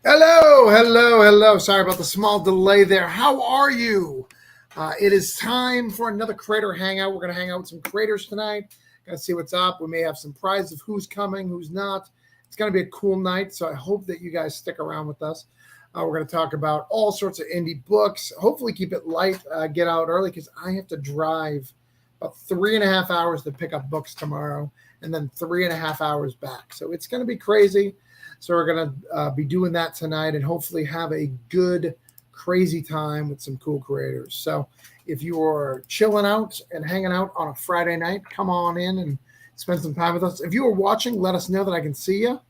Hello, hello, hello. Sorry about the small delay there. How are you? It is time for another creator hangout. We're going to hang out with some creators tonight. Got to see what's up. We may have some prizes of who's coming, who's not. It's going to be a cool night, so I hope that you guys stick around with us. We're going to talk about all sorts of indie books. Hopefully, keep it light. Get out early because I have to drive about 3.5 hours to pick up books tomorrow, and then 3.5 hours back. So it's going to be crazy. So we're going to be doing that tonight and hopefully have a good, crazy time with some cool creators. So if you are chilling out and hanging out on a Friday night, come on in and spend some time with us. If you are watching, let us know that I can see you.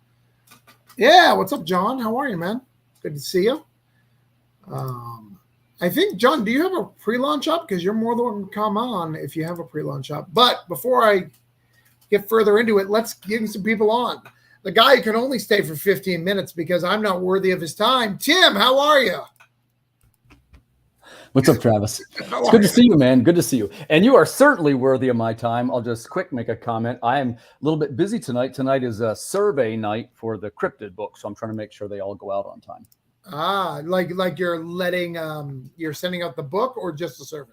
Yeah, what's up, John? How are you, man? Good to see you. I think, John, do you have a pre-launch up? Because you're more than welcome to come on if you have a pre-launch up. But before I get further into it, let's get some people on. The guy who can only stay for 15 minutes because I'm not worthy of his time. Tim, how are you? What's up, Travis? It's good to see you, man. Good to see you. And you are certainly worthy of my time. I'll just quick make a comment. I am a little bit busy tonight. Tonight is a survey night for the cryptid book, so I'm trying to make sure they all go out on time. Like you're letting you're sending out the book or just the survey?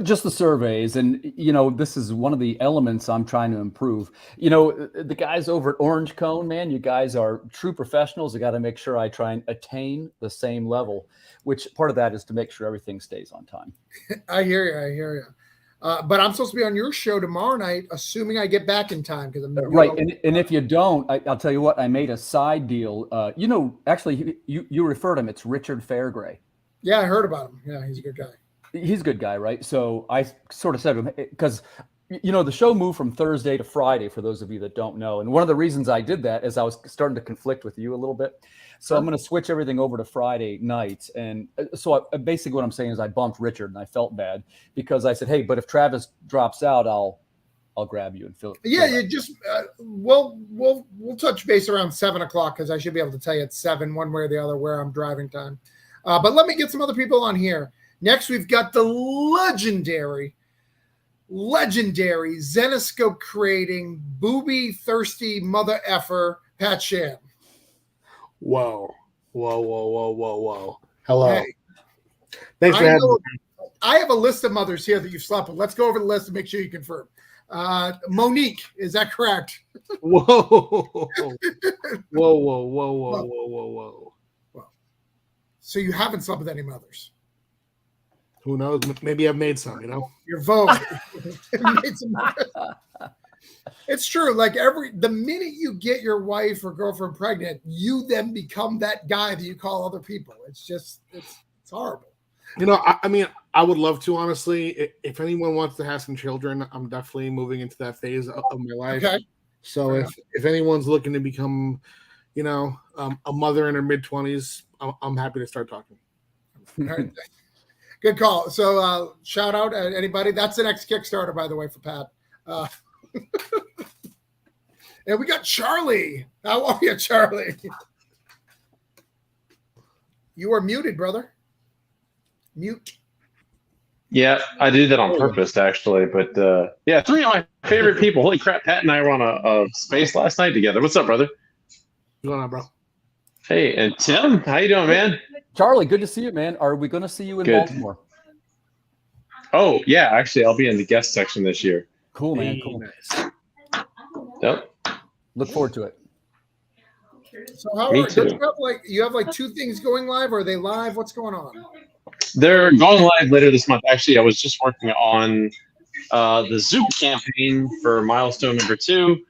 Just the surveys. And, this is one of the elements I'm trying to improve. The guys over at Orange Cone, man, you guys are true professionals. I got to make sure I try and attain the same level, which part of that is to make sure everything stays on time. I hear you. But I'm supposed to be on your show tomorrow night, assuming I get back in time. Because I'm right. And if you don't, I'll tell you what, I made a side deal. Actually, you referred him. It's Richard Fairgray. Yeah, I heard about him. Yeah, he's a good guy. He's a good guy, right? So I sort of said to him, because, the show moved from Thursday to Friday, for those of you that don't know. And one of the reasons I did that is I was starting to conflict with you a little bit. So I'm going to switch everything over to Friday nights. And so basically what I'm saying is I bumped Richard and I felt bad because I said, hey, but if Travis drops out, I'll grab you and fill. Yeah, you just we'll touch base around 7 o'clock because I should be able to tell you at 7 one way or the other where I'm driving time. But let me get some other people on here. Next, we've got the legendary Zenoscope creating booby thirsty mother effer Pat Shan. Whoa. Hello. Hey, thanks for having me. I have a list of mothers here that you've slept with. Let's go over the list and make sure you confirm. Monique, is that correct? Whoa. So you haven't slept with any mothers? Who knows? Maybe I've made some, Your vote. It's true. Like the minute you get your wife or girlfriend pregnant, you then become that guy that you call other people. It's horrible. I would love to, honestly. If anyone wants to have some children, I'm definitely moving into that phase of my life. Okay. So if anyone's looking to become, a mother in her mid-20s, I'm happy to start talking. All right. Good call. So shout out at anybody. That's the next Kickstarter, by the way, for Pat. And we got Charlie. How are you, Charlie? You are muted, brother. Mute. Yeah, I did that on purpose, actually. But three of my favorite people. Holy crap, Pat and I were on a space last night together. What's up, brother? What's going on, bro? Hey, and Tim, how you doing, man? Charlie, good to see you, man. Are we going to see you in Baltimore? Oh, yeah. Actually, I'll be in the guest section this year. Cool, man. Cool. Nice. Yep. Look forward to it. So how you have two things going live, or are they live? What's going on? They're going live later this month. Actually, I was just working on the Zoom campaign for milestone number 2,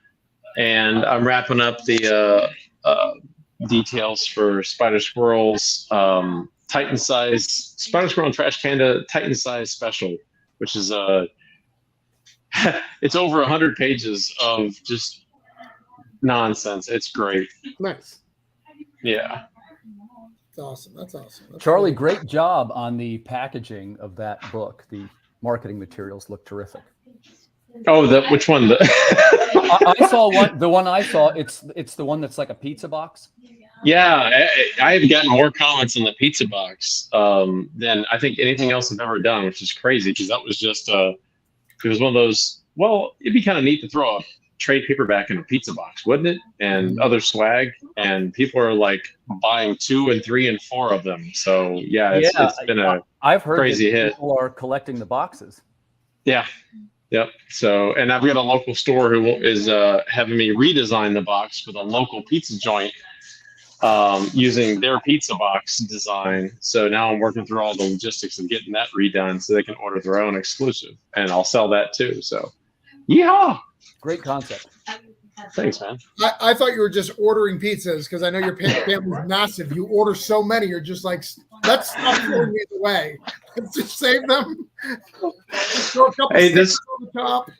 and I'm wrapping up the details for Spider Squirrel's Titan size Spider Squirrel and Trash Panda Titan size special, which is it's over 100 pages of just nonsense. It's great. Nice. Yeah. That's awesome. Charlie, great job on the packaging of that book. The marketing materials look terrific. Oh, which one? I saw one. The one I saw, it's the one that's like a pizza box. Yeah, I have gotten more comments on the pizza box than I think anything else I've ever done, which is crazy because that was just it was one of those. Well, it'd be kind of neat to throw a trade paperback in a pizza box, wouldn't it? And other swag, and people are like buying 2 and 3 and 4 of them. So yeah, it's been a I've heard crazy that hit. people are collecting the boxes. Yeah. Yep. So, and I've got a local store who is having me redesign the box with a local pizza joint using their pizza box design. So now I'm working through all the logistics of getting that redone so they can order their own exclusive, and I'll sell that too. So, yeah. Great concept. Thanks, man. I thought you were just ordering pizzas because I know your family's massive. You order so many, you're just like, let's stop throwing these away. Let's just save them. Throw a couple stickers on the top.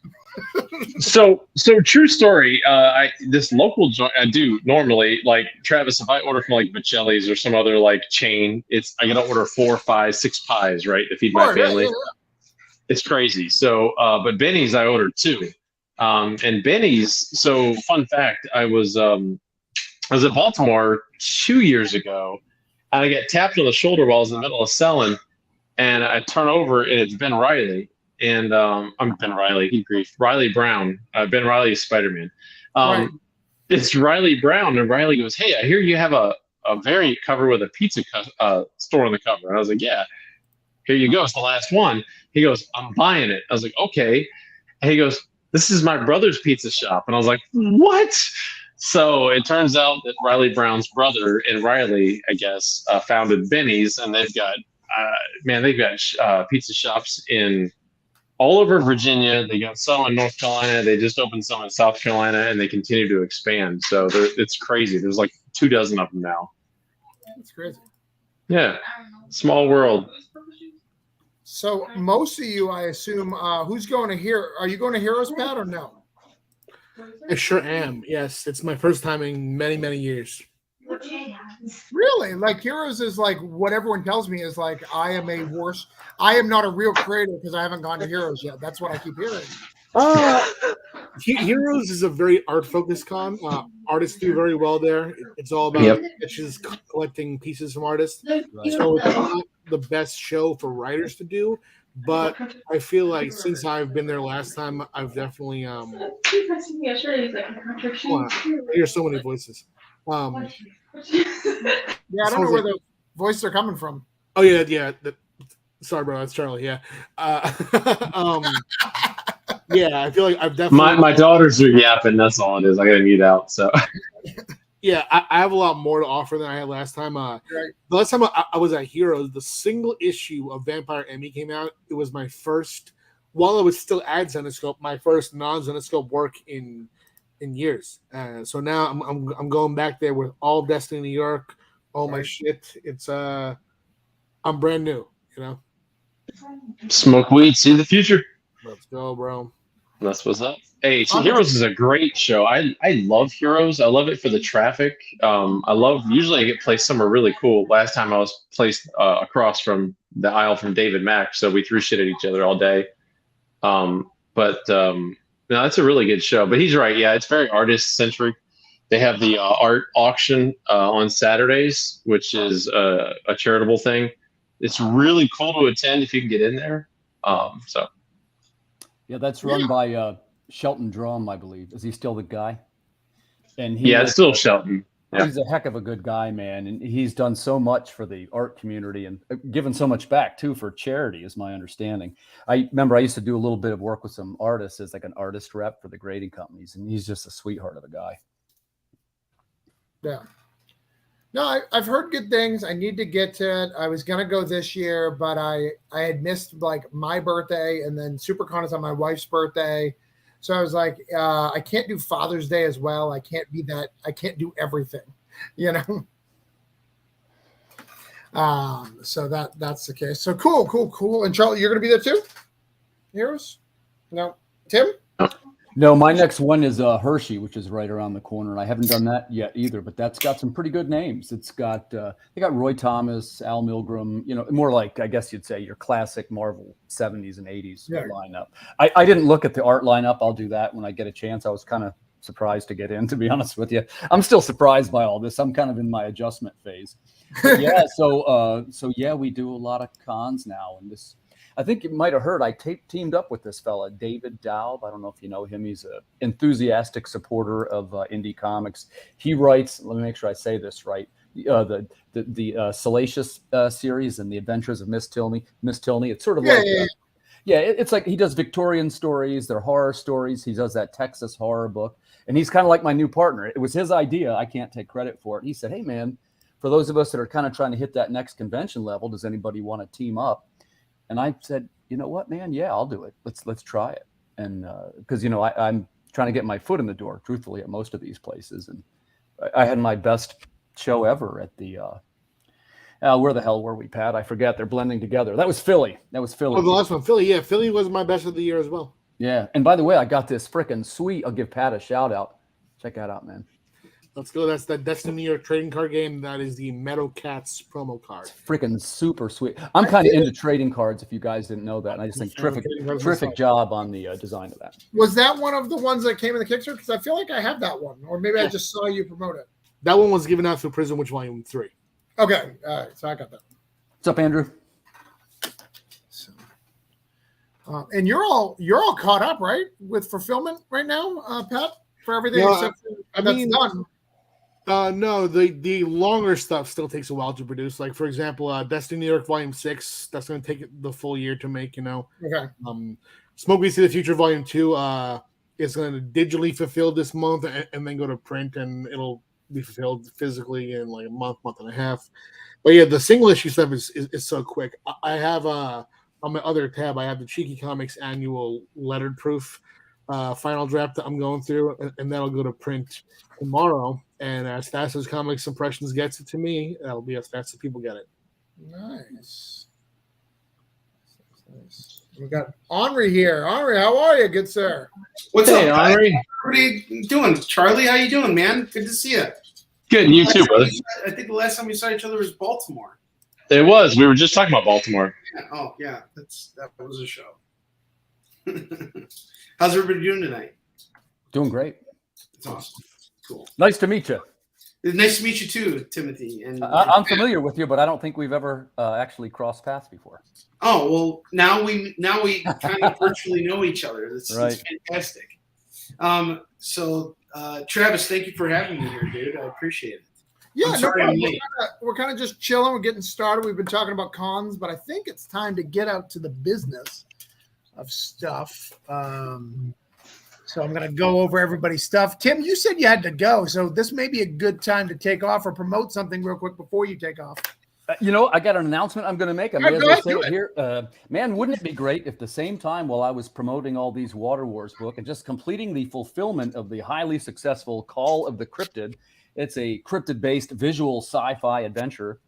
So true story. This local joint I do normally, like Travis. If I order from like Bocelli's or some other like chain, I gotta order 4, 5, 6 pies, right, to feed my family. Yeah. It's crazy. So, but Benny's I ordered 2. And Benny's. So, fun fact: I was at Baltimore 2 years ago, and I got tapped on the shoulder while I was in the middle of selling, and I turn over, and it's Ben Riley, and I'm Ben Riley. He grief. Riley Brown. Ben Riley is Spider-Man. Right. It's Riley Brown, and Riley goes, "Hey, I hear you have a variant cover with a pizza store on the cover." And I was like, "Yeah, here you go. It's the last one." He goes, "I'm buying it." I was like, "Okay." And he goes, "This is my brother's pizza shop." And I was like, "What?" So it turns out that Riley Brown's brother and Riley, I guess, founded Benny's, and they've got pizza shops in all over Virginia. They got some in North Carolina. They just opened some in South Carolina, and they continue to expand. So it's crazy. There's like 24 of them now. That's crazy. Yeah, small world. So most of you, I assume, who's going to Hero? Are you going to Heroes, Pat, or no? I sure am. Yes, it's my first time in many, many years. Really? Like Heroes is like what everyone tells me is like I am not a real creator because I haven't gone to Heroes yet. That's what I keep hearing. Heroes is a very art-focused con. Artists do very well there. It's all about sketches, collecting pieces from artists. Right. So it's not the best show for writers to do, but I feel like since I've been there last time, I've definitely I hear so many voices. Yeah, I don't know where the voices are coming from. Oh yeah. Sorry, bro, that's Charlie. Yeah. Yeah, I feel like I've definitely. My daughters are yapping. That's all it is. I got to mute out. So. Yeah, I have a lot more to offer than I had last time. The last time I was at Heroes, the single issue of Vampire Emmy came out. It was my first, while it was still at Zenescope, my first non-Zenescope work in years. So now I'm going back there with all Destiny New York, all my shit. It's I'm brand new, you know. Smoke weed, see the future. Let's go, bro. That's what's up. Hey, so Heroes is a great show. I love Heroes. I love it for the traffic. Usually I get placed somewhere really cool. Last time I was placed across from the aisle from David Mack, so we threw shit at each other all day. No, that's a really good show. But he's right. Yeah, it's very artist centric. They have the art auction on Saturdays, which is a charitable thing. It's really cool to attend if you can get in there. Yeah, that's run by Shelton Drum, I believe. Is he still the guy? And it's still Shelton. Yeah. He's a heck of a good guy, man. And he's done so much for the art community and given so much back, too, for charity, is my understanding. I remember I used to do a little bit of work with some artists as like an artist rep for the grading companies. And he's just a sweetheart of a guy. Yeah. No, I've heard good things. I need to get to it. I was going to go this year, but I had missed like my birthday, and then SuperCon is on my wife's birthday. So I was like, I can't do Father's Day as well. I can't do everything, you know? So that's the case. So cool. And Charlie, you're going to be there too? Heroes? No. Tim? No, my next one is Hershey, which is right around the corner. And I haven't done that yet either, but that's got some pretty good names. It's got they got Roy Thomas, Al Milgrom, you know, more like I guess you'd say your classic Marvel 70s and 80s lineup. I didn't look at the art lineup. I'll do that when I get a chance. I was kind of surprised to get in, to be honest with you. I'm still surprised by all this. I'm kind of in my adjustment phase. But yeah, so yeah, we do a lot of cons now, and this. I think you might have heard I teamed up with this fella, David Daub. I don't know if you know him. He's an enthusiastic supporter of indie comics. He writes, let me make sure I say this right, the Salacious series and the Adventures of Miss Tilney. It's sort of it's like he does Victorian stories, they're horror stories. He does that Texas horror book, and he's kind of like my new partner. It was his idea. I can't take credit for it. He said, hey, man, for those of us that are kind of trying to hit that next convention level, does anybody want to team up? And I said, you know what, man? Yeah, I'll do it. Let's try it. And because, I'm trying to get my foot in the door, truthfully, at most of these places. And I had my best show ever at the where the hell were we, Pat? I forget. They're blending together. That was Philly. Oh, the last one, Philly. Yeah, Philly was my best of the year as well. Yeah. And by the way, I got this freaking sweet. I'll give Pat a shout out. Check that out, man. Let's go. That's the Destiny New York trading card game. That is the Meadow Cats promo card. It's freaking super sweet. I'm kind of into trading cards, if you guys didn't know that. And I just think terrific job on the design of that. Was that one of the ones that came in the Kickstarter? Because I feel like I have that one. Or maybe I just saw you promote it. That one was given out through Prison Witch Volume 3. Okay. All right. So I got that. What's up, Andrew? So, and you're all caught up, right? With fulfillment right now, Pat? For everything except for done. No, the longer stuff still takes a while to produce. Like, for example, Destiny New York Volume 6, that's going to take the full year to make, Okay. Smoke We See the Future Volume 2 is going to digitally fulfill this month and then go to print, and it'll be fulfilled physically in like a month and a half. But yeah, the single issue stuff is so quick. I have on my other tab, I have the Cheeky Comics annual lettered proof final draft that I'm going through, and that'll go to print tomorrow. And as fast as Comics Impressions gets it to me, that'll be as fast as people get it. Nice. We got Henri here. Henri, how are you, good sir? What's up, Henri? What are you doing? Charlie, how you doing, man? Good to see you. Good, you too, brother. I think the last time we saw each other was Baltimore. It was. We were just talking about Baltimore. Yeah. Oh, yeah. That was a show. How's everybody doing tonight? Doing great. It's awesome. Cool. Nice to meet you. Nice to meet you too, Timothy. And I'm familiar with you, but I don't think we've ever actually crossed paths before. Oh well, now we kind of virtually know each other. It's fantastic. So Travis, thank you for having me here, dude. I appreciate it. Yeah, no problem. We're kind of just chilling. We're getting started. We've been talking about cons, but I think it's time to get out to the business of stuff. So I'm going to go over everybody's stuff. Tim, you said you had to go, so this may be a good time to take off or promote something real quick before you take off. I got an announcement I'm going to make. I may as well say it here. Man, wouldn't it be great if the same time while I was promoting all these Water Wars book and just completing the fulfillment of the highly successful Call of the Cryptid, it's a cryptid-based visual sci-fi adventure.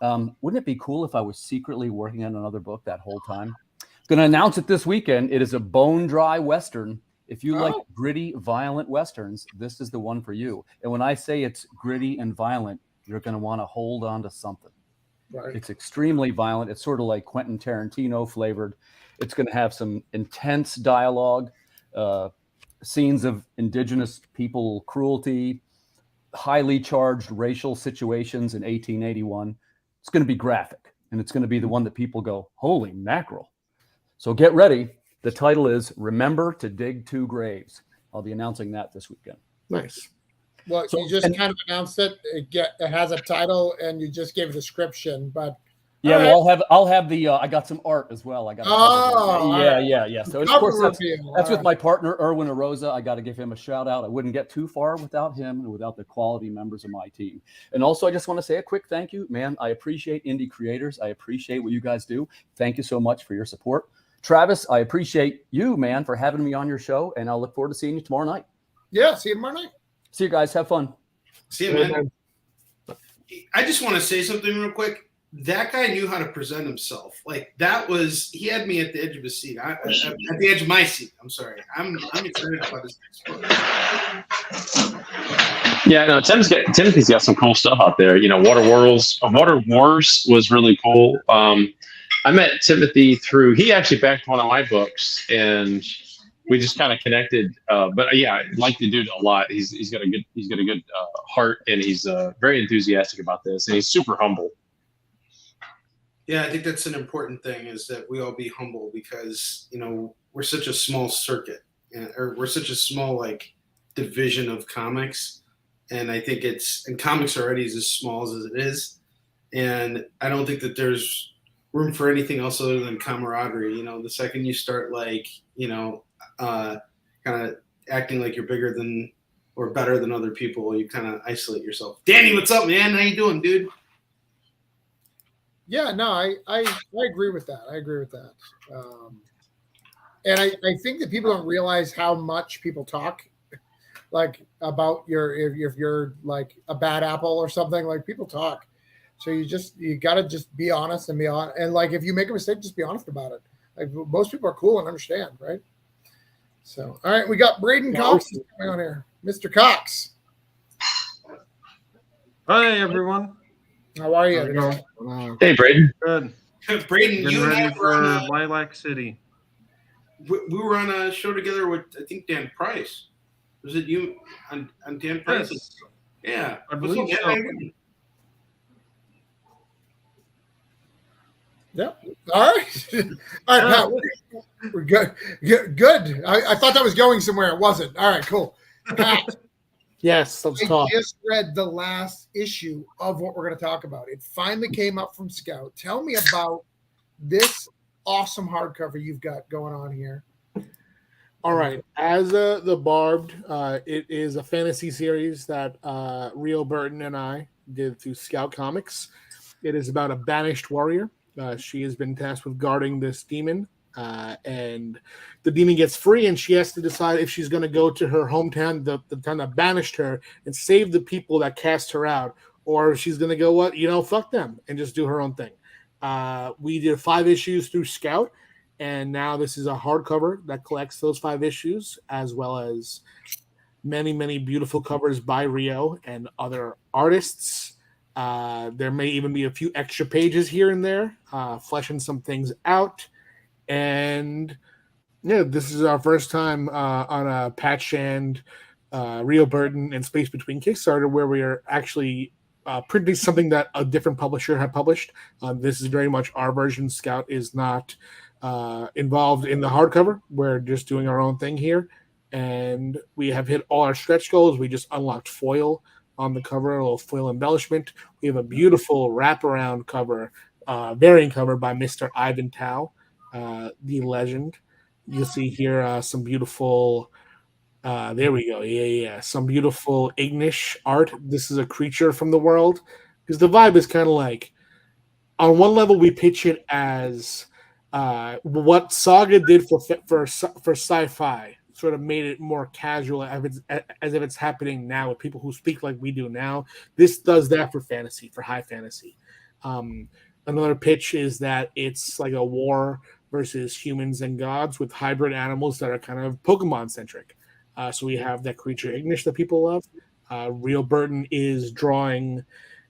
Wouldn't it be cool if I was secretly working on another book that whole time? I'm going to announce it this weekend. It is a bone-dry Western. If you like gritty, violent Westerns, this is the one for you. And when I say it's gritty and violent, you're going to want to hold on to something. Right. It's extremely violent. It's sort of like Quentin Tarantino flavored. It's going to have some intense dialogue, scenes of indigenous people cruelty, highly charged racial situations in 1881. It's going to be graphic, and it's going to be the one that people go, holy mackerel. So get ready. The title is Remember to Dig Two Graves. I'll be announcing that this weekend. Nice. Well, so, you just kind of announced it. It has a title, and you just gave a description. But yeah, well, I'll have the. I got some art as well. I got. Yeah. So of course that's with my partner Erwin Arosa. I got to give him a shout out. I wouldn't get too far without him and without the quality members of my team. And also, I just want to say a quick thank you, man. I appreciate indie creators. I appreciate what you guys do. Thank you so much for your support. Travis, I appreciate you, man, for having me on your show, and I'll look forward to seeing you tomorrow night. Yeah, see you tomorrow night. See you guys. Have fun. See you, man. I just want to say something real quick. That guy knew how to present himself. Like, he had me at the edge of his seat. At the edge of my seat. I'm sorry. I'm excited about this next book. Yeah, no, Timothy's got some cool stuff out there. Water Wars was really cool. I met Timothy he actually backed one of my books, and we just kind of connected. But yeah, I like the dude a lot. He's got a good heart, and he's very enthusiastic about this, and he's super humble. Yeah, I think that's an important thing, is that we all be humble, because we're such a small circuit, or we're such a small like division of comics, and I think and comics already is as small as it is, and I don't think that there's room for anything else other than camaraderie. The second you start kind of acting like you're bigger than or better than other people, you kind of isolate yourself. Danny, what's up, man? How you doing, dude? Yeah, no, I agree with that. I agree with that. And I think that people don't realize how much people talk like about if you're like a bad apple or something. Like, people talk. So you gotta just be honest and be on, and like if you make a mistake, just be honest about it. Like, most people are cool and understand, right? So, all right, we got Braden Cox coming on here. Mr. Cox. Hi, everyone. How are you? Hey, Braden. Good. Braden, Getting you and I ready were for on Lilac City. we were on a show together with, I think, Dan Price. Was it you on Dan Price? Yes. Yeah. I believe so. Yep. All right. All right, Pat. We're good. Good. I thought that was going somewhere. It wasn't. All right, cool. Pat. Yes, let's talk. I just read the last issue of what we're going to talk about. It finally came up from Scout. Tell me about this awesome hardcover you've got going on here. All right. As the Barbed, it is a fantasy series that Rio Burton and I did through Scout Comics. It is about a banished warrior. She has been tasked with guarding this demon, and the demon gets free, and she has to decide if she's going to go to her hometown, the town that banished her, and save the people that cast her out, or if she's going to go, fuck them, and just do her own thing. We did 5 issues through Scout, and now this is a hardcover that collects those 5 issues, as well as many, many beautiful covers by Rio and other artists. There may even be a few extra pages here and there, fleshing some things out. And yeah, this is our first time on a Patch and Rio Burton and Space Between Kickstarter, where we are actually printing something that a different publisher had published. This is very much our version. Scout is not involved in the hardcover. We're just doing our own thing here. And we have hit all our stretch goals. We just unlocked foil on the cover, a little foil embellishment. We have a beautiful wraparound cover, variant cover by Mr. Ivan Tao, the legend. You'll see here some beautiful, there we go. Yeah. Some beautiful Ignish art. This is a creature from the world. Because the vibe is kind of like, on one level, we pitch it as what Saga did for sci-fi. Sort of made it more casual, as if it's happening now with people who speak like we do now. This does that for fantasy, for high fantasy. Another pitch is that it's like a war versus humans and gods with hybrid animals that are kind of Pokemon centric. So we have that creature Ignish that people love. Rio Burton is drawing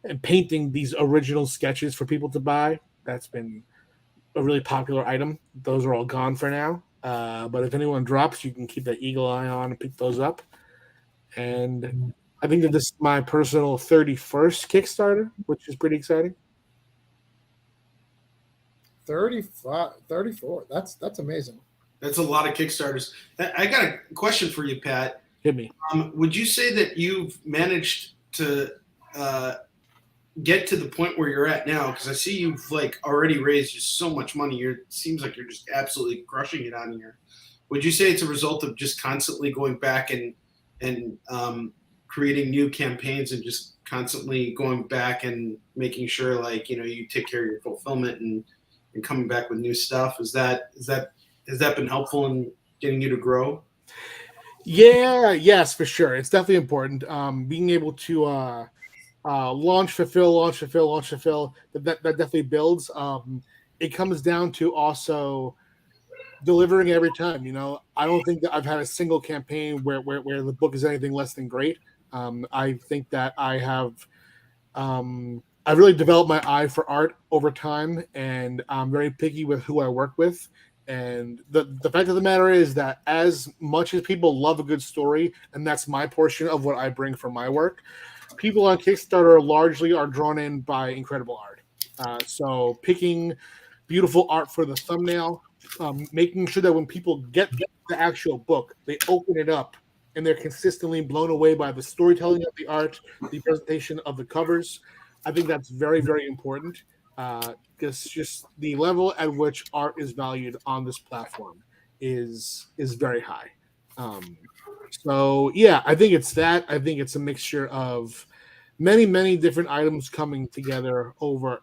and painting these original sketches for people to buy. That's been a really popular item. Those are all gone for now. But if anyone drops, you can keep that eagle eye on and pick those up. And I think that this is my personal 31st Kickstarter, which is pretty exciting. 34. That's amazing. That's a lot of Kickstarters. I got a question for you, Pat. Hit me. Would you say that you've managed to get to the point where you're at now? Because I see you've already raised just so much money. It seems like you're just absolutely crushing it on here. Would you say it's a result of just constantly going back and creating new campaigns and just constantly going back and making sure you take care of your fulfillment and coming back with new stuff? Has that been helpful in getting you to grow? Yeah, yes, for sure. It's definitely important. Being able to launch, fulfill, that definitely builds. It comes down to also delivering every time. I don't think that I've had a single campaign where the book is anything less than great. I think that I've really developed my eye for art over time, and I'm very picky with who I work with. And the fact of the matter is that as much as people love a good story, and that's my portion of what I bring for my work, people on Kickstarter largely are drawn in by incredible art. So picking beautiful art for the thumbnail, making sure that when people get the actual book, they open it up and they're consistently blown away by the storytelling of the art, the presentation of the covers. I think that's very, very important because just the level at which art is valued on this platform is very high. So yeah, I think it's that. I think it's a mixture of many different items coming together over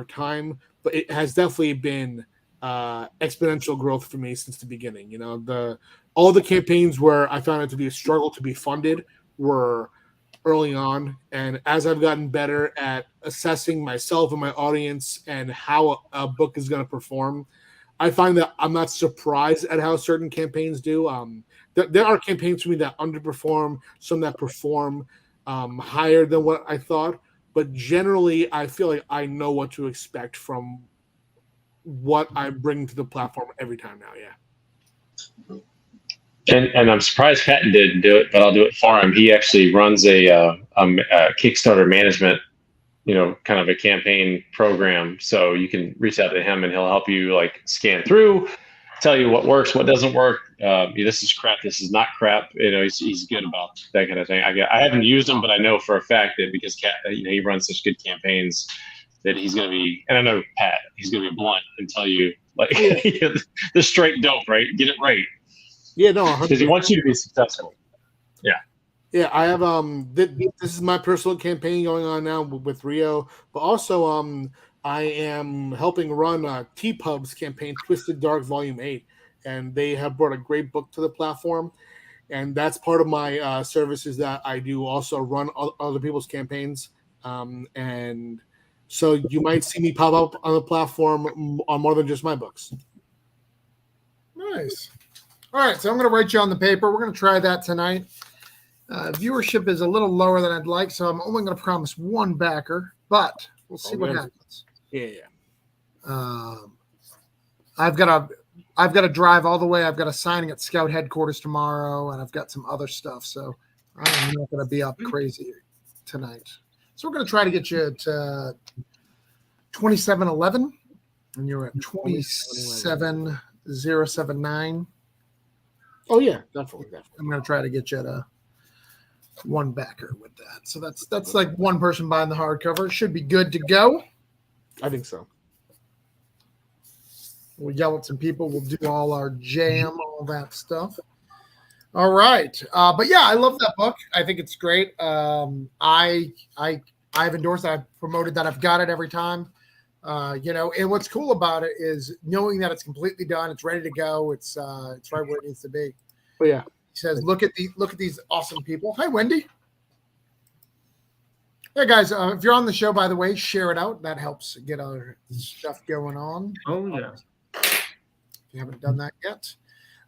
time, but it has definitely been exponential growth for me since the beginning. You know, all the campaigns where I found it to be a struggle to be funded were early on, and as I've gotten better at assessing myself and my audience and how a book is going to perform, I find that I'm not surprised at how certain campaigns do. There are campaigns for me that underperform, some that perform higher than what I thought, but generally I feel like I know what to expect from what I bring to the platform every time now. Yeah. And I'm surprised Patton didn't do it, but I'll do it for him. He actually runs a Kickstarter management, kind of a campaign program. So you can reach out to him and he'll help you like scan through, tell you what works, what doesn't work. This is crap. This is not crap. He's good about that kind of thing. I haven't used him, but I know for a fact that because he runs such good campaigns that he's going to be, and I know Pat, he's going to be blunt and tell you like the straight dope, right? Get it right. Yeah, no, because he wants you to be successful. Yeah, I have this is my personal campaign going on now with Rio, but also I am helping run T-Pub's campaign, Twisted Dark Volume 8, and they have brought a great book to the platform, and that's part of my services that I do also run other people's campaigns, and so you might see me pop up on the platform on more than just my books. Nice. All right, so I'm going to write you on the paper. We're going to try that tonight. Viewership is a little lower than I'd like, so I'm only going to promise one backer, but we'll see what happens. Yeah. I've got to drive all the way. I've got a signing at Scout headquarters tomorrow, and I've got some other stuff, so I'm not going to be up crazy tonight. So we're going to try to get you at 2711, and you're at 27079. Oh yeah, definitely. I'm going to try to get you at a one backer with that. So that's like one person buying the hardcover. It should be good to go. I think so. We'll yell at some people. We'll do all our jam, all that stuff. All right. But yeah, I love that book. I think it's great. I've endorsed that. I've promoted that. I've got it every time. And what's cool about it is knowing that it's completely done. It's ready to go. It's right where it needs to be. Oh yeah. He says, look at these awesome people. Hi, Wendy. Hey guys, if you're on the show, by the way, share it out. That helps get our stuff going on. Oh yeah. If you haven't done that yet.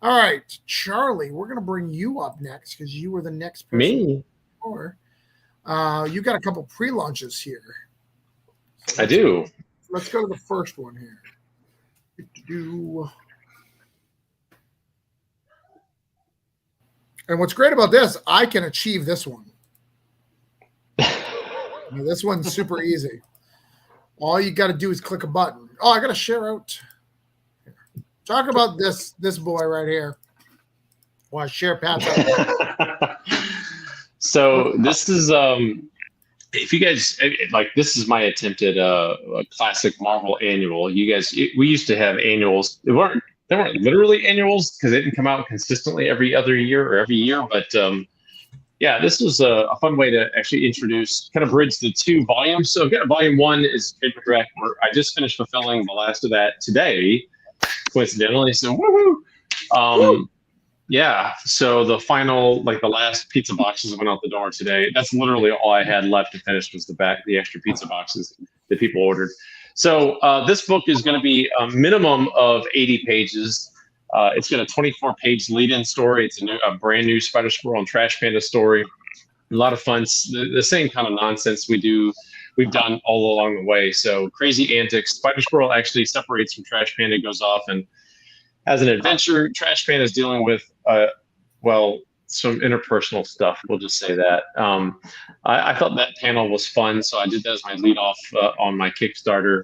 All right, Charlie, we're going to bring you up next because you were the next person. Me? Or you got a couple pre-launches here. I do. Let's go to the first one here. And what's great about this, I can achieve this one. This one's super easy. All you got to do is click a button. Oh, I got to share out. Talk about this boy right here. Well, I share Pat's. So this is if you guys like, this is my attempt at a classic Marvel annual. You guys, we used to have annuals. They weren't literally annuals because they didn't come out consistently every other year or every year. But yeah, this was a fun way to actually kind of bridge the two volumes. So volume 1 is Paper Draft, where I just finished fulfilling the last of that today, coincidentally. So woohoo! Yeah, so the final, like the last pizza boxes went out the door today. That's literally all I had left to finish was the extra pizza boxes that people ordered. So this book is going to be a minimum of 80 pages. It's got a 24-page lead-in story. It's a brand new Spider Squirrel and Trash Panda story. A lot of fun. The same kind of nonsense we've done all along the way. So crazy antics. Spider Squirrel actually separates from Trash Panda, goes off and has an adventure. Trash Panda is dealing with some interpersonal stuff. We'll just say that. I thought that panel was fun, so I did that as my lead off on my Kickstarter.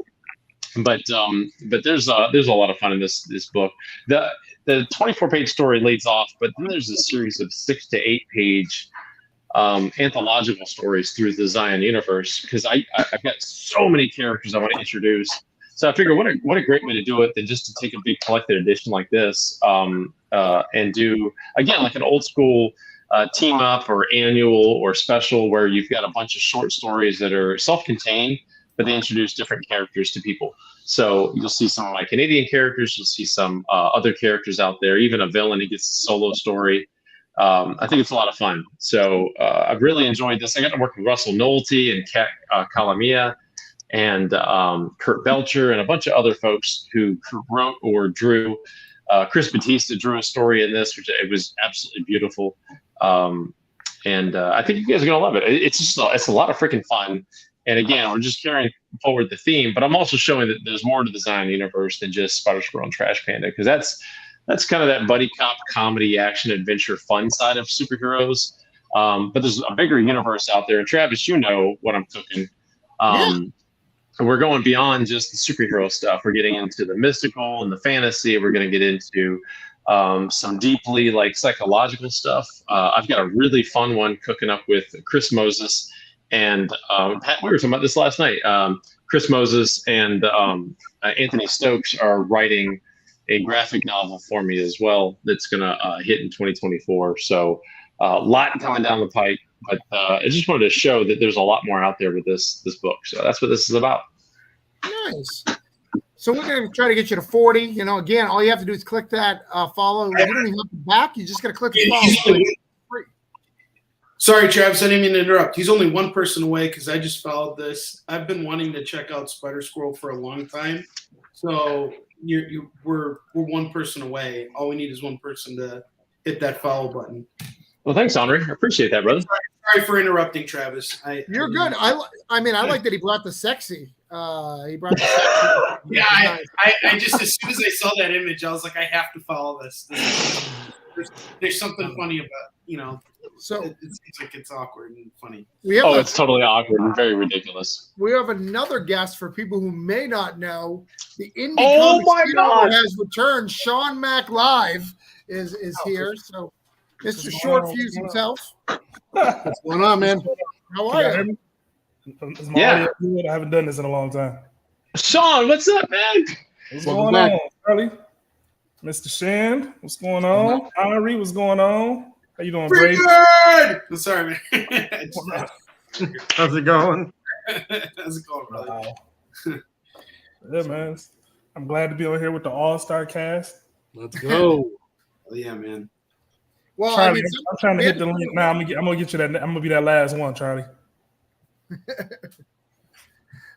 But there's a lot of fun in this book. The 24-page story leads off, but then there's a series of 6 to 8 page anthological stories through the Zion universe, because I've got so many characters I want to introduce. So I figured what a great way to do it than just to take a big collected edition like this and do, again, like an old school team up or annual or special where you've got a bunch of short stories that are self-contained, but they introduce different characters to people. So you'll see some of my Canadian characters, you'll see some other characters out there, even a villain, he gets a solo story. I think it's a lot of fun. So I've really enjoyed this. I got to work with Russell Nolte and Kat Kalamia and Kurt Belcher and a bunch of other folks who wrote or drew. Chris Batista drew a story in this, which it was absolutely beautiful. And I think you guys are going to love it. It's a lot of freaking fun. And again, we're just carrying forward the theme, but I'm also showing that there's more to the Zion universe than just Spider Squirrel and Trash Panda, because that's kind of that buddy cop comedy, action, adventure, fun side of superheroes. But there's a bigger universe out there. And Travis, you know what I'm cooking. We're going beyond just the superhero stuff. We're getting into the mystical and the fantasy. We're going to get into some deeply like psychological stuff. I've got a really fun one cooking up with Chris Moses. And Pat, we were talking about this last night. Chris Moses and Anthony Stokes are writing a graphic novel for me as well that's going to hit in 2024. So a lot coming down the pike. But I just wanted to show that there's a lot more out there with this book. So that's what this is about. Nice. So we're going to try to get you to 40. You know, again, all you have to do is click that follow. You don't even have to back. You just got to click the follow. Sorry, Travis, I didn't mean to interrupt. He's only one person away because I just followed this. I've been wanting to check out Spider Squirrel for a long time. So we're one person away. All we need is one person to hit that follow button. Well, thanks, Henri. I appreciate that, brother. Sorry for interrupting, Travis. You're good. I mean, I like that he brought the sexy. He brought the sexy. Yeah, I just, as soon as I saw that image, I was like, I have to follow this. There's something funny about, So it seems like it's awkward and funny. It's totally awkward and very ridiculous. We have another guest for people who may not know. The Indie my God has returned. Sean Mack Live is here. So Mr. Short Fuse himself. What's going on, man? How are you? I haven't done this in a long time. Sean, what's up, man? What's going on, Charlie? Mr. Shan, what's going on? Henri, what's going on? How you doing, Brady? Good! I'm sorry, man. How's it going? How's it going, brother? Wow. Yeah, man. I'm glad to be over here with the All-Star cast. Let's go. Oh, yeah, man. Well, Charlie, I'm trying to hit the link now. I'm gonna get you that. I'm gonna be that last one, Charlie.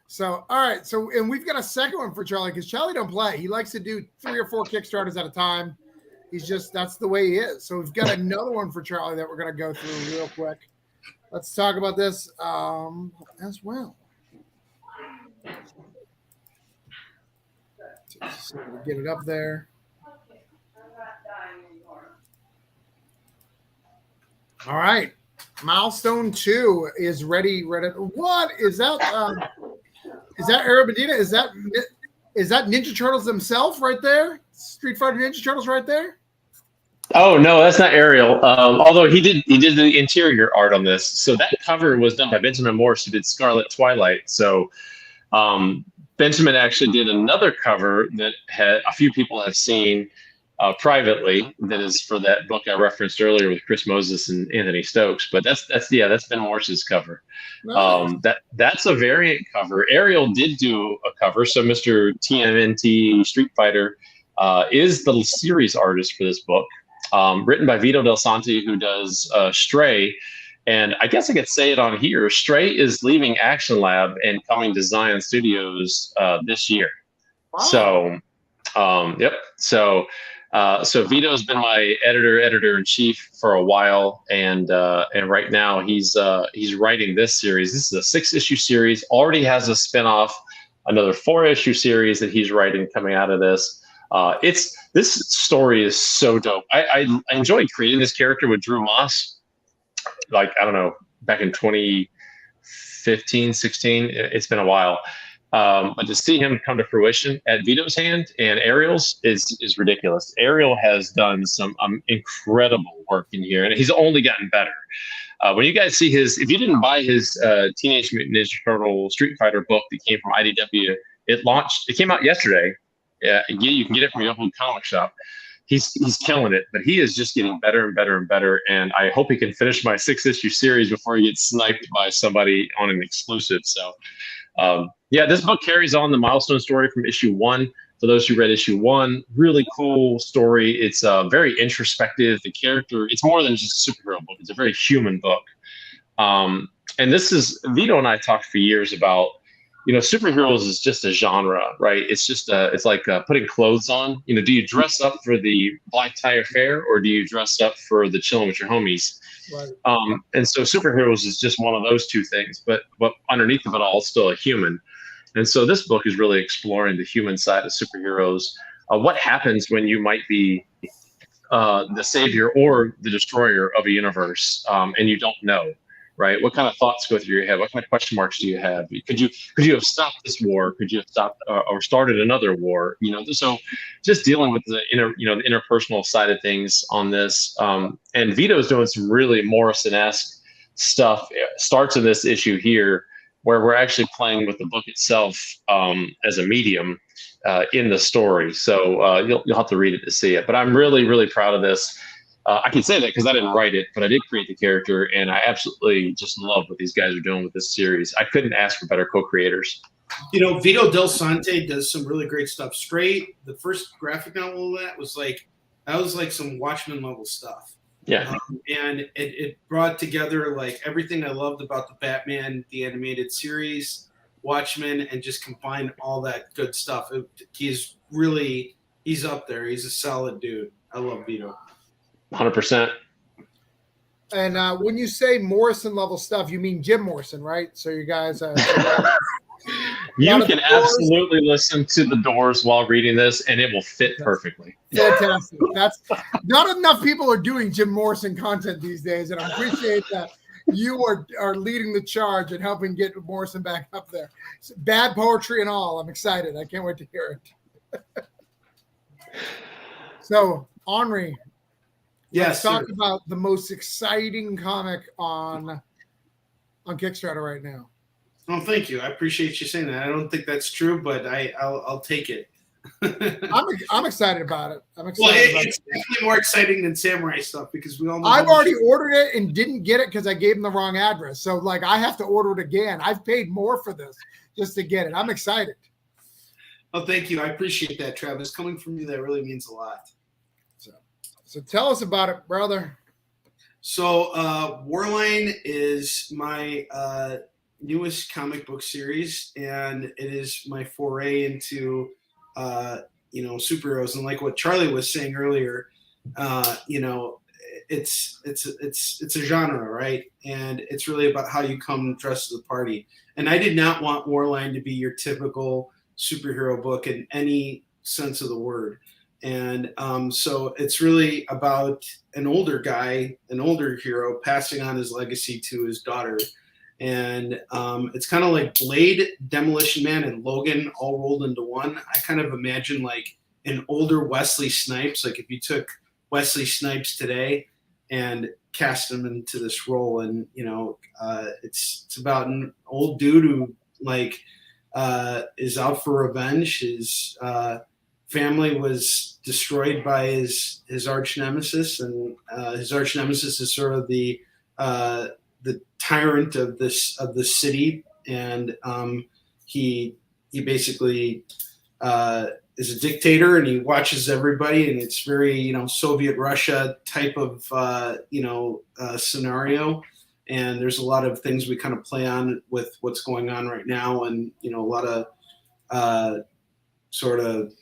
So, all right. So, and we've got a second one for Charlie because Charlie don't play. He likes to do 3 or 4 Kickstarters at a time. That's the way he is. So we've got another one for Charlie that we're going to go through real quick. Let's talk about this as well. So we'll get it up there. All right. Milestone 2 is ready. What is that? Is that Arabadina? Is that Ninja Turtles themselves right there? Street Fighter Ninja Turtles right there? Oh no, that's not Ariel. Although he did the interior art on this. So that cover was done by Benjamin Morse, who did Scarlet Twilight. So Benjamin actually did another cover that a few people have seen privately. That is for that book I referenced earlier with Chris Moses and Anthony Stokes. But that's Ben Morse's cover. Nice. That's a variant cover. Ariel did do a cover. So Mr. TMNT Street Fighter is the series artist for this book. Written by Vito Del Santi, who does Stray. And I guess I could say it on here. Stray is leaving Action Lab and coming to Zion Studios this year. Wow. So, yep. So Vito's been my editor-in-chief for a while. And right now he's writing this series. This is a 6-issue series, already has a spinoff, another 4-issue series that he's writing coming out of this. This story is so dope. I enjoyed creating this character with Drew Moss, like, I don't know, back in 2015, 16. It's been a while. But to see him come to fruition at Vito's hand and Ariel's is ridiculous. Ariel has done some incredible work in here, and he's only gotten better. When you guys see his, if you didn't buy his Teenage Mutant Ninja Turtle Street Fighter book that came from IDW, it came out yesterday. Yeah, you can get it from your local comic shop. He's killing it, but he is just getting better and better and better. And I hope he can finish my 6-issue series before he gets sniped by somebody on an exclusive. So, yeah, this book carries on the milestone story from issue 1. For those who read issue 1, really cool story. It's very introspective. The character, it's more than just a superhero book. It's a very human book. And this is, Vito and I talked for years about, superheroes is just a genre, right? It's just it's like putting clothes on. Do you dress up for the black tie affair, or do you dress up for the chilling with your homies? Right. And so superheroes is just one of those two things, but underneath of it all, it's still a human. And so this book is really exploring the human side of superheroes. What happens when you might be the savior or the destroyer of a universe, and you don't know? Right? What kind of thoughts go through your head? What kind of question marks do you have? Could you have stopped this war? Could you have stopped or started another war? So just dealing with the the interpersonal side of things on this. And Vito's doing some really Morrison-esque stuff. It starts in this issue here, where we're actually playing with the book itself as a medium in the story. So you'll have to read it to see it. But I'm really, really proud of this. I can say that because I didn't write it, but I did create the character, and I absolutely just love what these guys are doing with this series. I couldn't ask for better co-creators. Vito Del Sante does some really great stuff. Straight, the first graphic novel of that was like some Watchmen level stuff. Yeah. And it brought together like everything I loved about the Batman, the animated series, Watchmen, and just combined all that good stuff. He's up there. He's a solid dude. I love Vito. 100%. And when you say Morrison level stuff, you mean Jim Morrison, right? So you guys, you can absolutely listen to The Doors while reading this, and it will fit perfectly. Fantastic. That's not enough people are doing Jim Morrison content these days, and I appreciate that you are leading the charge and helping get Morrison back up there. It's bad poetry and all. I'm excited. I can't wait to hear it. So, Henri. Yes. Let's talk about the most exciting comic on Kickstarter right now. Oh, thank you. I appreciate you saying that. I don't think that's true, but I'll take it. I'm excited about it. It's definitely more exciting than Samurai stuff because we all know. I've already ordered it and didn't get it because I gave them the wrong address. So I have to order it again. I've paid more for this just to get it. I'm excited. Oh, thank you. I appreciate that, Travis. Coming from you, that really means a lot. So tell us about it, brother. So Warline is my newest comic book series, and it is my foray into superheroes. And like what Charlie was saying earlier, it's a genre, right? And it's really about how you come dressed to the party. And I did not want Warline to be your typical superhero book in any sense of the word. And so it's really about an older hero passing on his legacy to his daughter. And it's kind of like Blade, Demolition Man, and Logan all rolled into one. I kind of imagine like an older Wesley Snipes, like if you took Wesley Snipes today and cast him into this role. And, it's about an old dude who is out for revenge. His family was destroyed by his arch nemesis, and his arch nemesis is sort of the tyrant of the city, and he basically is a dictator, and he watches everybody, and it's very Soviet Russia type of scenario. And there's a lot of things we kind of play on with what's going on right now, and a lot of sort of,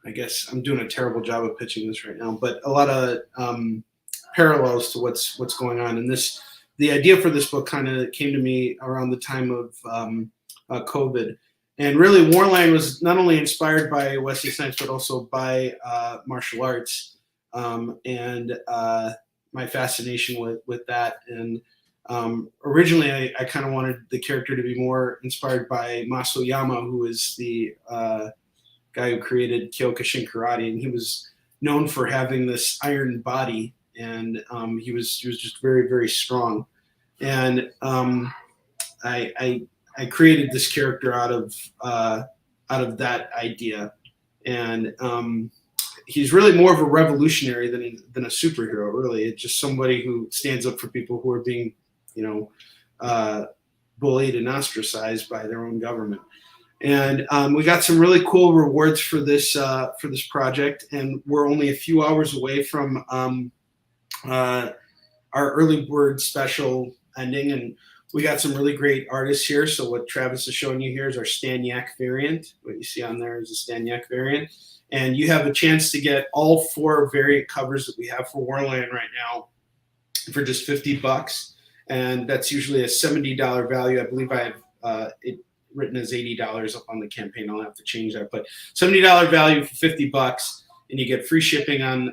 I guess I'm doing a terrible job of pitching this right now, but a lot of parallels to what's going on. And the idea for this book kind of came to me around the time of COVID. And really, Warline was not only inspired by Wesley Snipes, but also by martial arts and my fascination with that. And originally, I kind of wanted the character to be more inspired by Maso Yama, who is the guy who created Kyokushin Karate, and he was known for having this iron body, and he was just very, very strong. And I created this character out of that idea, and he's really more of a revolutionary than a superhero. Really, it's just somebody who stands up for people who are being, bullied and ostracized by their own government. And we got some really cool rewards for this project, and we're only a few hours away from our early bird special ending, and we got some really great artists here. So what Travis is showing you here is our Staniak variant. What you see on there is a Staniak variant, and you have a chance to get all 4 variant covers that we have for Warland right now for just $50, and that's usually a $70 value. I believe I have it written as $80 up on the campaign. I'll have to change that, but $70 value for $50, and you get free shipping on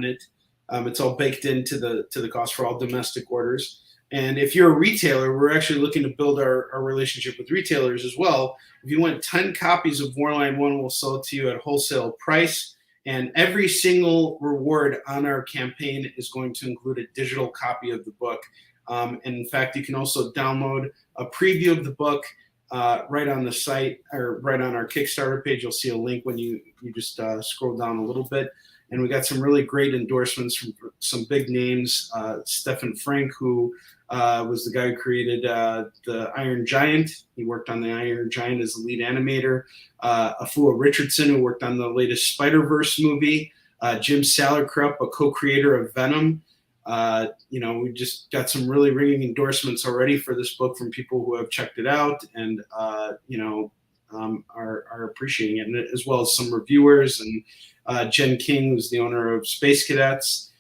it. It's all baked into the cost for all domestic orders. And if you're a retailer, we're actually looking to build our relationship with retailers as well. If you want 10 copies of Warline 1, we'll sell it to you at wholesale price. And every single reward on our campaign is going to include a digital copy of the book. And in fact, you can also download a preview of the book right on the site, or right on our Kickstarter page. You'll see a link when you just scroll down a little bit. And we got some really great endorsements from some big names. Stefan Frank, who was the guy who created the Iron Giant. He worked on the Iron Giant as the lead animator. Afua Richardson, who worked on the latest Spider-Verse movie. Jim Salerkrupp, a co-creator of Venom. We just got some really ringing endorsements already for this book from people who have checked it out and are appreciating it, and as well as some reviewers. And Jen King, who's the owner of Space Cadets,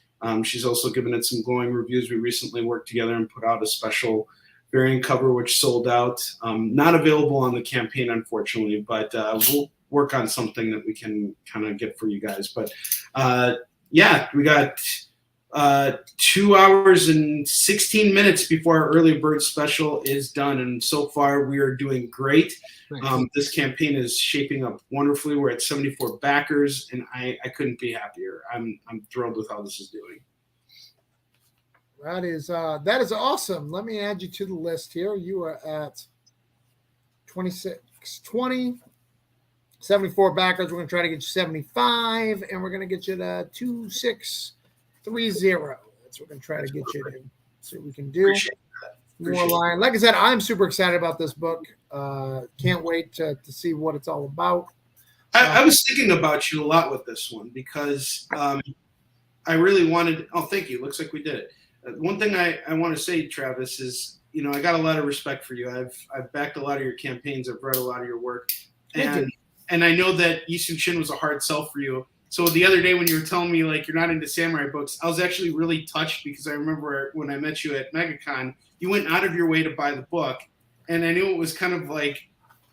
she's also given it some glowing reviews. We recently worked together and put out a special variant cover which sold out. Not available on the campaign, unfortunately, but we'll work on something that we can kind of get for you guys. But we got 2 hours and 16 minutes before our early bird special is done, and so far we are doing great. This campaign is shaping up wonderfully. We're at 74 backers, and I couldn't be happier. I'm thrilled with how this is doing. That is awesome. Let me add you to the list here. You are at 2620, 74 backers. We're going to try to get you 75, and we're going to get you to 2630. That's what we're going to try to get you to. See what we can do. More line. Like I said, I'm super excited about this book. Can't wait to see what it's all about. I was thinking about you a lot with this one because I really wanted. Oh, thank you. Looks like we did it. One thing I want to say, Travis, is I got a lot of respect for you. I've backed a lot of your campaigns. I've read a lot of your work, and I know that Yisun Shin was a hard sell for you. So the other day when you were telling me like you're not into samurai books, I was actually really touched because I remember when I met you at MegaCon, you went out of your way to buy the book, and I knew it was kind of like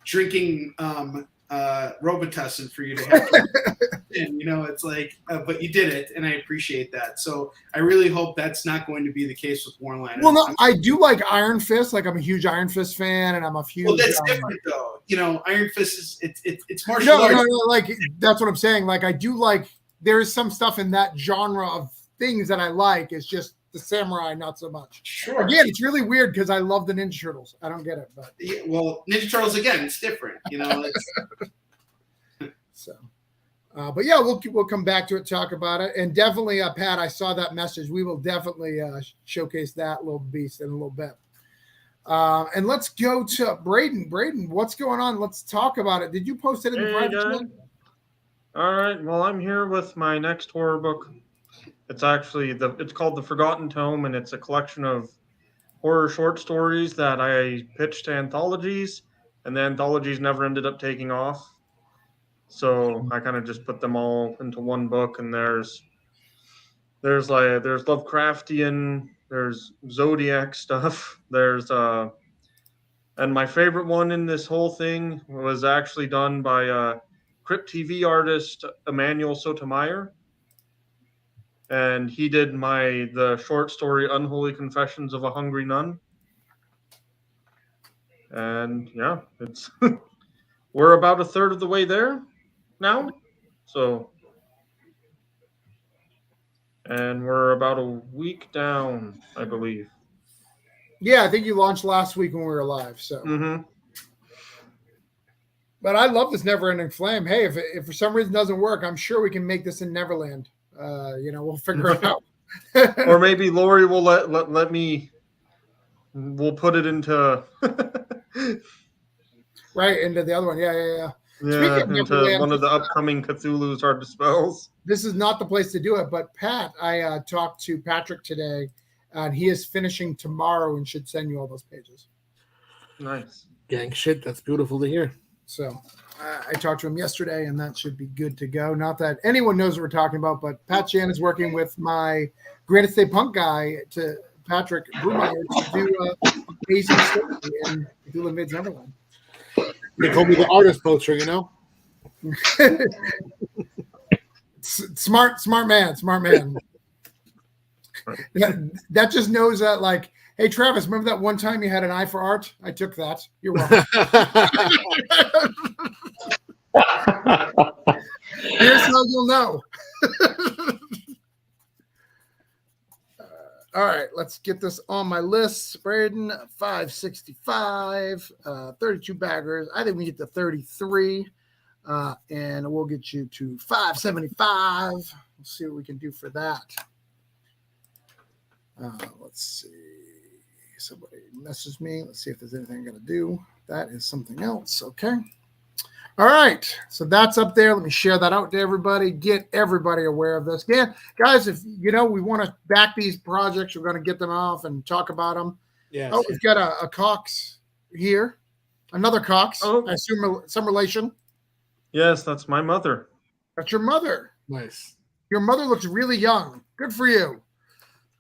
drinking Robitussin for you to have. And it's like, but you did it, and I appreciate that. So I really hope that's not going to be the case with Warline. Well, no, I do like Iron Fist. Like I'm a huge Iron Fist fan, and I'm a huge. Well, that's different though. Iron Fist is it's martial arts. No, like that's what I'm saying. Like I do like there is some stuff in that genre of things that I like. It's just the samurai, not so much. Sure. Again, it's really weird because I love the Ninja Turtles. I don't get it, but well, Ninja Turtles again, it's different. So. But yeah, we'll come back to it, talk about it, and definitely, Pat, I saw that message. We will definitely showcase that little beast in a little bit. And let's go to Braden. Braden, what's going on? Let's talk about it. Did you post it in the private chat? All right. Well, I'm here with my next horror book. It's actually it's called The Forgotten Tome, and it's a collection of horror short stories that I pitched to anthologies, and the anthologies never ended up taking off. So I kind of just put them all into one book, and there's Lovecraftian, there's Zodiac stuff, there's And my favorite one in this whole thing was actually done by Crypt TV artist Emmanuel Sotomayor. And he did the short story Unholy Confessions of a Hungry Nun. And yeah, it's we're about a third of the way there now. So, and we're about a week down, I believe. Yeah, I think you launched last week when we were live. So, Mm-hmm. but I love this Never Ending Flame. Hey, if for some reason it doesn't work, I'm sure we can make this in Neverland. We'll figure it out. Or maybe Lori will let me. We'll put it into right into the other one. Yeah. yeah, Speaking of into Neverland, one of the upcoming Cthulhu's Hard to Spells. this is not the place to do it. But Pat, I talked to Patrick today, and he is finishing tomorrow and should send you all those pages. Nice. Gang shit. That's beautiful to hear. So I talked to him yesterday, and that should be good to go. Not that anyone knows what we're talking about, but Pat Chan is working with my Granite State Punk guy, to Patrick Brumeyer, to do amazing story in Cthulhu Invades Neverland. They call me the artist poacher, you know? Smart man. That just knows that, like, hey, Travis, remember that one time you had an eye for art? I took that. You're welcome. Here's how you'll know. All right, let's get this on my list. Braden, 565, 32 baggers. I think we get to 33, and we'll get you to 575. Let's see what we can do for that. Let's see. Somebody messaged me. Let's see if there's anything I'm going to do. That is something else. Okay. All right. So that's up there. Let me share that out to everybody. Get everybody aware of this. Again, guys, if we want to back these projects, we're going to get them off and talk about them. Yes. Oh, we've got a Cox here. Another Cox. Oh. I assume some relation. Yes, that's my mother. That's your mother. Nice. Your mother looks really young. Good for you.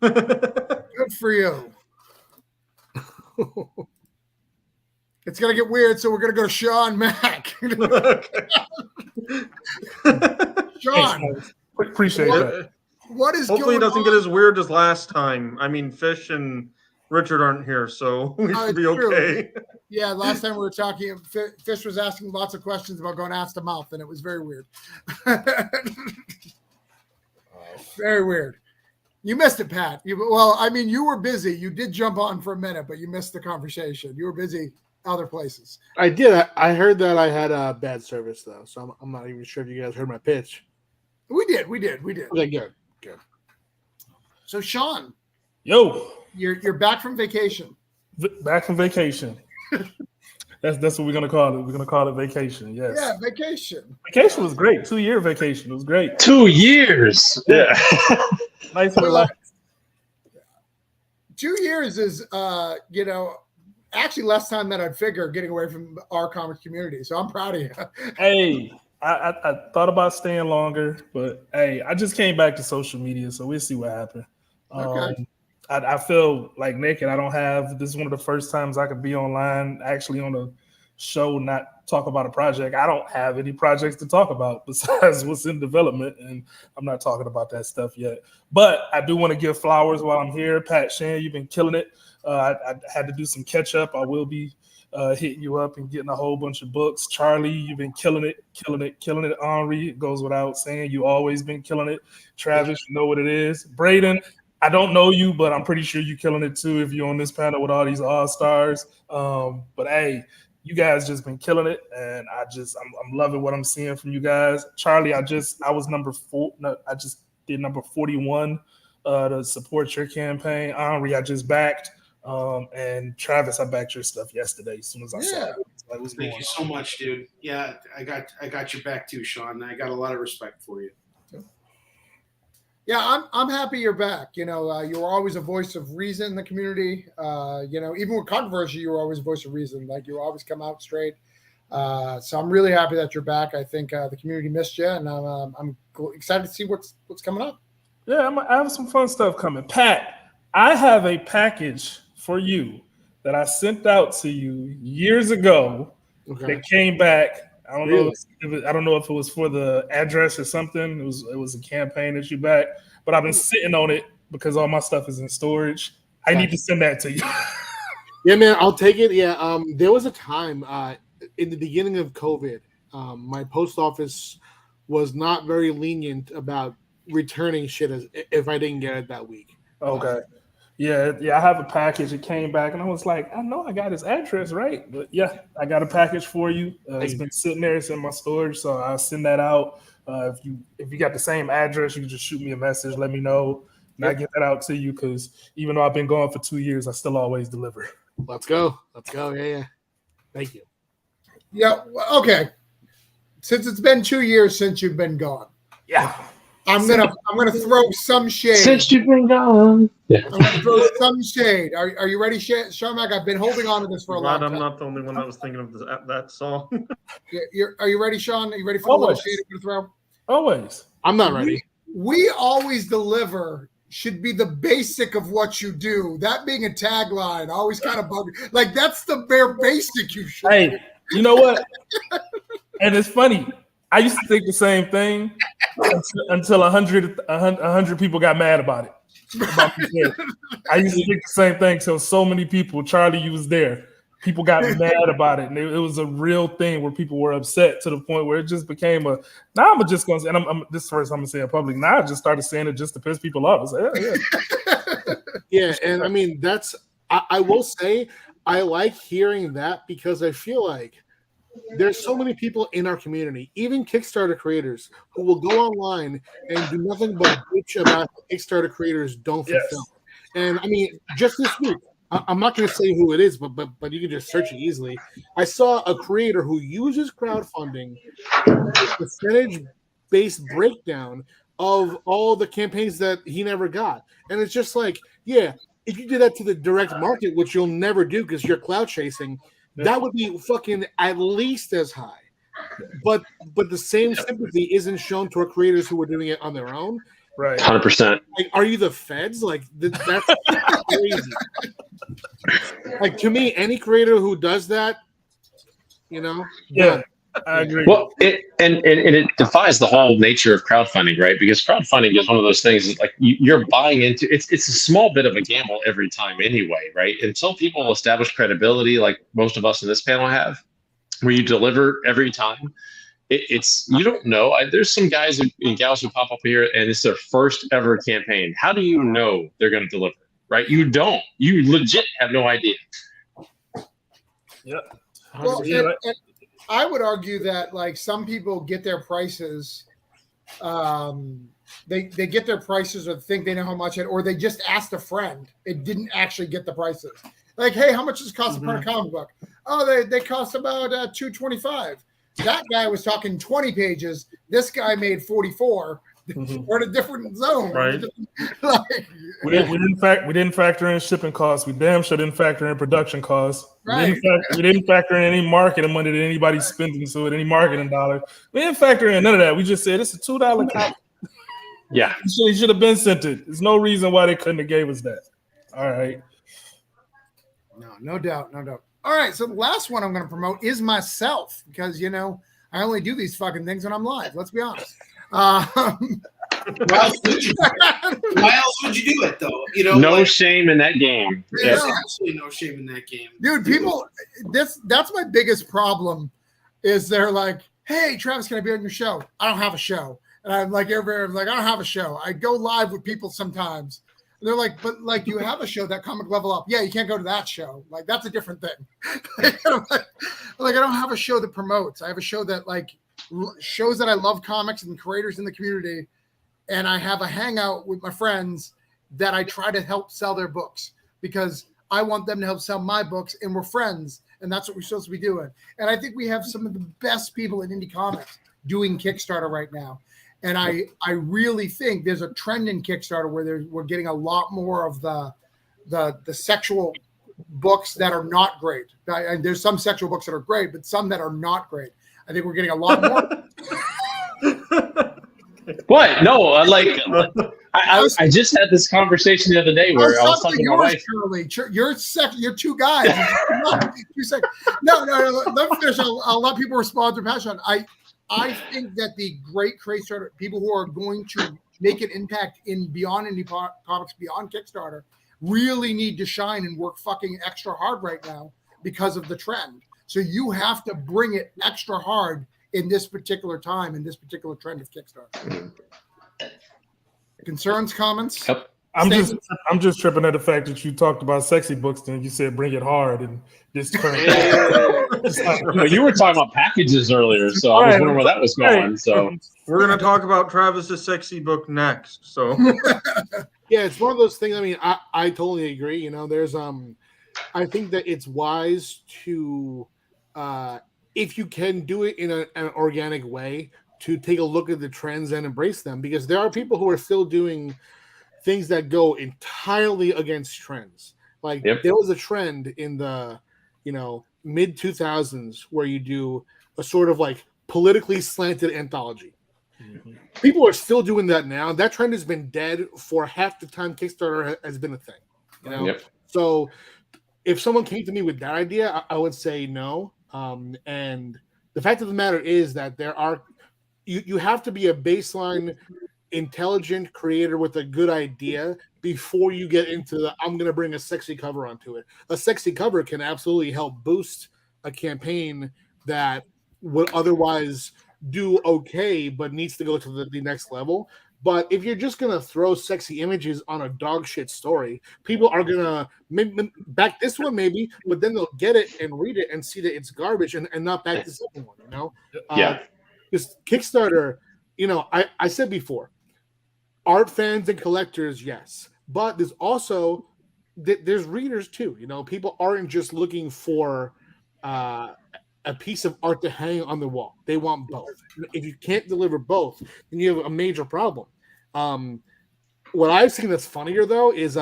Good for you. It's going to get weird, so we're going to go to Sean Mack. Sean. Appreciate that. What is Hopefully it going doesn't on? get as weird as last time. I mean, Fish and Richard aren't here, so we should be it's true. okay. Yeah, last time we were talking, Fish was asking lots of questions about going ass to mouth, and it was very weird. Very weird. You missed it, Pat. You were busy. You did jump on for a minute, but you missed the conversation. You were busy other places. I did. I heard that I had a bad service, though, so I'm not even sure if you guys heard my pitch. We did. Okay, good. So, Sean, Yo, you're back from vacation. back from vacation. That's what we're gonna call it. We're gonna call it vacation. Yes. Yeah, vacation. Vacation was great. 2-year vacation. It was great. 2 years. Yeah. Nice and relaxed. 2 years is, actually less time than I'd figure getting away from our comics community. So I'm proud of you. Hey, I thought about staying longer, but hey, I just came back to social media, so we'll see what happens. Okay. I feel like naked. I don't have. This is one of the first times I could be online, actually on a show, not talk about a project. I don't have any projects to talk about besides what's in development, and I'm not talking about that stuff yet. But I do want to give flowers while I'm here. Pat Shan, you've been killing it. I had to do some catch up. I will be hitting you up and getting a whole bunch of books. Charlie, you've been killing it. Henri, it goes without saying. You always been killing it. Travis, you know what it is. Braden, I don't know you, but I'm pretty sure you're killing it too if you're on this panel with all these all-stars. But hey, you guys just been killing it, and I'm loving what I'm seeing from you guys. Charlie, I was number 4. No, I just did number 41 to support your campaign. Henri, I just backed. And Travis, I backed your stuff yesterday as soon as I saw it. Like, Thank you so much, dude. Yeah, I got your back too, Sean. I got a lot of respect for you. Yeah, I'm happy you're back. You were always a voice of reason in the community. Even with controversy, you were always a voice of reason. Like, you always come out straight. So I'm really happy that you're back. I think the community missed you, and I'm excited to see what's coming up. Yeah, I have some fun stuff coming. Pat, I have a package for you that I sent out to you years ago. Okay. That came back. I don't Really? know. I don't know if it was for the address or something. It was a campaign issue back, but I've been sitting on it because all my stuff is in storage. I need to send that to you. Yeah, man, I'll take it. Yeah, there was a time in the beginning of COVID, my post office was not very lenient about returning shit if I didn't get it that week. Okay. Yeah, I have a package. It came back, and I was like, I know I got his address right, but yeah, I got a package for you. It's been sitting there. It's in my storage, so I'll send that out. If you got the same address, you can just shoot me a message. Let me know, and I get that out to you. Because even though I've been gone for 2 years, I still always deliver. Let's go. Yeah. Thank you. Yeah. Okay. Since it's been 2 years since you've been gone, Yeah. I'm gonna throw some shade. Since you've been gone. Yeah. I'm gonna throw some shade. Are you ready, Sharmak? I've been holding on to this for a long time. I'm not the only one that was thinking of that song. Are you ready, Sean? Are you ready for the little shade I'm gonna throw? Always. I'm not ready. We always deliver should be the basic of what you do. That being a tagline always kind of bug me. Like that's the bare basic you should. Hey, do. you know what? And it's funny. I used to think the same thing until 100 people got mad about it. I used to think the same thing till so many people. Charlie, you was there. People got mad about it, and it was a real thing where people were upset to the point where it just became a. Now I'm just going to, and I'm this is the first time I'm saying it public. Now I just started saying it just to piss people off. I was like, Yeah, and I mean that's. I will say I like hearing that because I feel like there's so many people in our community, even Kickstarter creators, who will go online and do nothing but bitch about Kickstarter creators don't fulfill. Yes. And I mean, just this week, I'm not going to say who it is, but you can just search it easily. I saw a creator who uses crowdfunding percentage-based breakdown of all the campaigns that he never got, and it's just like, yeah, if you did that to the direct market, which you'll never do because you're cloud chasing. That would be fucking at least as high, but the same sympathy isn't shown to our creators who are doing it on their own. right. 100%. Like, are you the feds? Like that's crazy. Like to me, any creator who does that, Yeah, I agree. Well, it defies the whole nature of crowdfunding, right? Because crowdfunding is one of those things. Is like you're buying into. It's a small bit of a gamble every time, anyway, right? Until people establish credibility, like most of us in this panel have, where you deliver every time. It's you don't know. There's some guys and gals who pop up here, and it's their first ever campaign. How do you know they're going to deliver? Right? You don't. You legit have no idea. Yeah. Well, and I would argue that like some people get their prices, they get their prices or think they know how much or they just asked a friend. It didn't actually get the prices. Like, hey, how much does it cost to print a comic book? Oh, they cost about $225. That guy was talking 20 pages. This guy made 44. We're in a different zone. Right. We didn't factor in shipping costs. We damn sure didn't factor in production costs. Right. We didn't factor in any marketing money that anybody's spending to it, any marketing dollars. We didn't factor in none of that. We just said it's a $2 copy. Yeah. He should have been sent it. There's no reason why they couldn't have gave us that. All right. No doubt. All right, so the last one I'm going to promote is myself because, I only do these fucking things when I'm live. Let's be honest. Why else would you do it, though? No shame in that game. There's absolutely no shame in that game. Dude, people, that's my biggest problem is they're like, hey, Travis, can I be on your show? I don't have a show. And I'm like, everybody's like, I don't have a show. I go live with people sometimes. And they're like, but like you have a show that Comic Level Up. Yeah, you can't go to that show. Like that's a different thing. Like I don't have a show that promotes. I have a show that like shows that I love comics and creators in the community. And I have a hangout with my friends that I try to help sell their books because I want them to help sell my books and we're friends. And that's what we're supposed to be doing. And I think we have some of the best people in indie comics doing Kickstarter right now. And I really think there's a trend in Kickstarter where we're getting a lot more of the sexual books that are not great. And there's some sexual books that are great, but some that are not great. I think we're getting a lot more. What? No, like I just had this conversation the other day where I was talking to my wife. Charlie. You're two guys. 2 seconds. No. Let me finish. I'll let people respond to passion. I think that the great Kickstarter people who are going to make an impact in beyond indie comics, beyond Kickstarter, really need to shine and work fucking extra hard right now because of the trend. So you have to bring it extra hard in this particular time, in this particular trend of Kickstarter. Concerns, comments? Yep. I'm just tripping at the fact that you talked about sexy books and you said bring it hard and this current. You were talking about packages earlier, so I was wondering where that was going. So we're gonna talk about Travis's sexy book next. So yeah, it's one of those things. I mean, I totally agree. There's I think that it's wise to if you can do it in an organic way, to take a look at the trends and embrace them, because there are people who are still doing things that go entirely against trends. Like there was a trend in the mid 2000s where you do a sort of like politically slanted anthology. Mm-hmm. People are still doing that now. That trend has been dead for half the time Kickstarter has been a thing. So if someone came to me with that idea, I would say no. And the fact of the matter is that there are you have to be a baseline intelligent creator with a good idea before you get into the I'm going to bring a sexy cover onto it. A sexy cover can absolutely help boost a campaign that would otherwise do okay but needs to go to the next level. But if you're just going to throw sexy images on a dog shit story, people are going to back this one maybe, but then they'll get it and read it and see that it's garbage and not back the second one, Because Kickstarter, I said before, art fans and collectors, yes, but there's also there's readers too. People aren't just looking for a piece of art to hang on the wall. They want both. If you can't deliver both, then you have a major problem. What I've seen that's funnier though is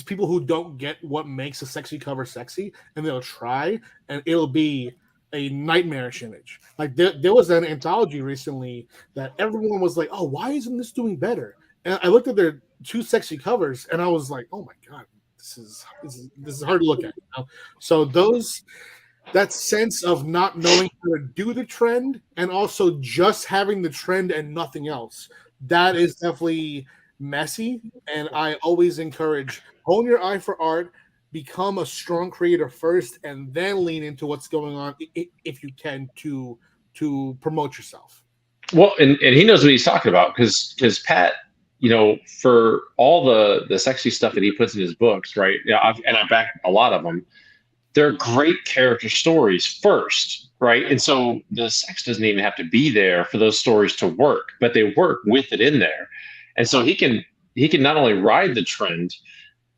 people who don't get what makes a sexy cover sexy, and they'll try, and it'll be a nightmarish image. Like there was an anthology recently that everyone was like, "Oh, why isn't this doing better?" And I looked at their 2 sexy covers, and I was like, "Oh my god, this is hard to look at." So that sense of not knowing how to do the trend, and also just having the trend and nothing else, that is definitely messy. And I always encourage hone your eye for art. Become a strong creator first, and then lean into what's going on if you can to promote yourself. Well, and he knows what he's talking about because Pat, for all the sexy stuff that he puts in his books, right? Yeah, I back a lot of them. They're great character stories first, right? And so the sex doesn't even have to be there for those stories to work, but they work with it in there. And so he can not only ride the trend,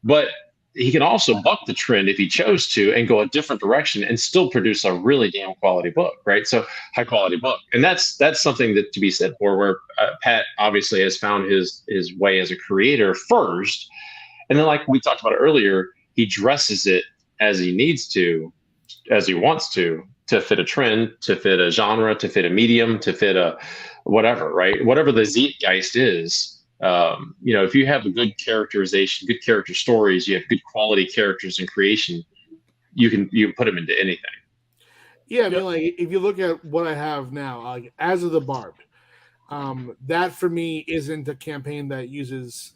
but he can also buck the trend if he chose to and go a different direction and still produce a really damn quality book, right? So high quality book. And that's something that to be said for where Pat obviously has found his way as a creator first. And then like we talked about earlier, he dresses it as he needs to, as he wants to fit a trend, to fit a genre, to fit a medium, to fit a whatever, right? Whatever the zeitgeist is. If you have a good characterization, good character stories, you have good quality characters and creation, you can put them into anything. Yeah, I mean, like if you look at what I have now, like As of the Barbed, that for me isn't a campaign that uses,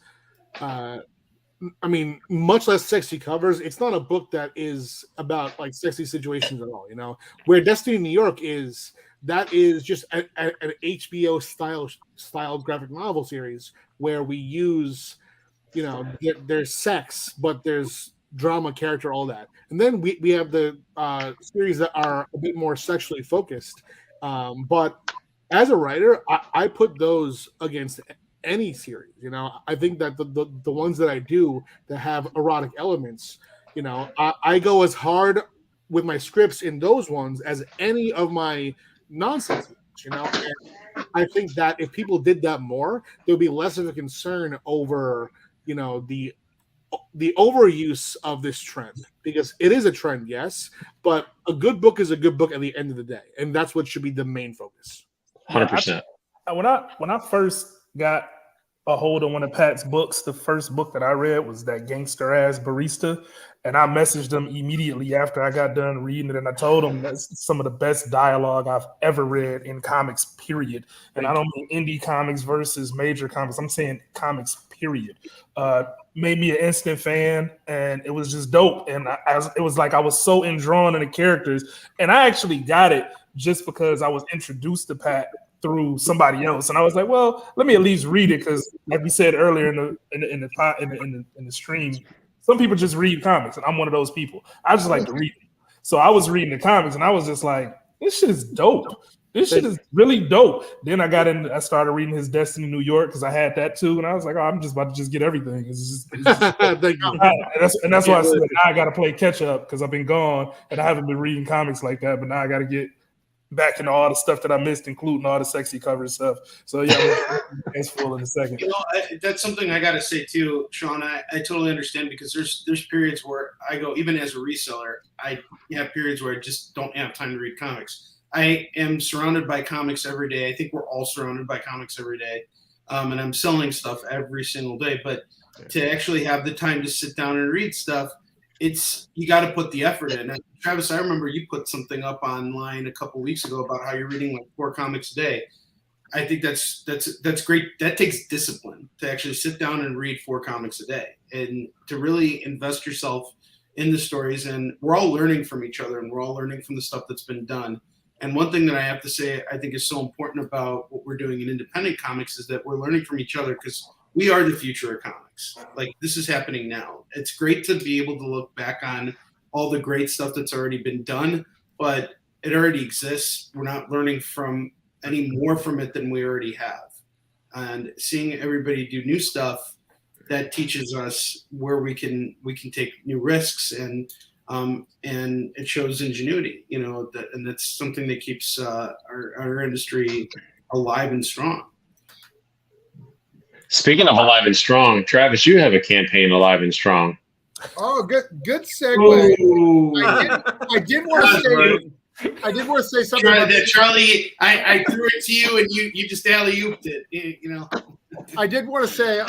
much less sexy covers. It's not a book that is about like sexy situations at all. Where Destiny in New York is. That is just an HBO style graphic novel series where we use, there's sex, but there's drama, character, all that. And then we have the series that are a bit more sexually focused. But as a writer, I put those against any series. I think that the ones that I do that have erotic elements, I go as hard with my scripts in those ones as any of my nonsense, and I think that if people did that more, there would be less of a concern over, the overuse of this trend, because it is a trend, yes, but a good book is a good book at the end of the day, and that's what should be the main focus. 100%. When I first got a hold of one of Pat's books. The first book that I read was that Gangster Ass Barista. And I messaged him immediately after I got done reading it. And I told him that's some of the best dialogue I've ever read in comics, period. And I don't mean indie comics versus major comics. I'm saying comics, period. Made me an instant fan, and it was just dope. And it was like I was so endrawn in the characters. And I actually got it just because I was introduced to Pat through somebody else, and I was like, well, let me at least read it, because like we said earlier in the stream, some people just read comics, and I'm one of those people. I just like to read it. So I was reading the comics, and I was just like, this shit is dope. This shit is really dope. Then I started reading his Destiny New York, because I had that too, and I was like, oh, I'm just about to just get everything. It's just and that's why I said now I got to play catch up, because I've been gone and I haven't been reading comics like that. But now I got to get back into all the stuff that I missed, including all the sexy cover stuff. So yeah, it's full in a second. You know, that's something I got to say too, Sean. I totally understand, because there's periods where I go, even as a reseller, I have periods where I just don't have time to read comics. I am surrounded by comics every day. I think we're all surrounded by comics every day, and I'm selling stuff every single day. But to actually have the time to sit down and read stuff, you got to put the effort in. And Travis, I remember you put something up online a couple weeks ago about how you're reading like 4 comics a day. I think that's great. That takes discipline to actually sit down and read 4 comics a day, and to really invest yourself in the stories. And we're all learning from each other, and we're all learning from the stuff that's been done. And one thing that I have to say I think is so important about what we're doing in independent comics is that we're learning from each other, because we are the future of comics. Like, this is happening now. It's great to be able to look back on all the great stuff that's already been done, but it already exists. We're not learning from any more from it than we already have. And seeing everybody do new stuff, that teaches us where we can take new risks, and it shows ingenuity, you know, and that's something that keeps our industry alive and strong. Speaking of alive and strong, Travis, you have a campaign alive and strong. Oh, good segue. I did want to say something. Charlie, I threw it to you, and you just alley-ooped it. You know. I did want to say,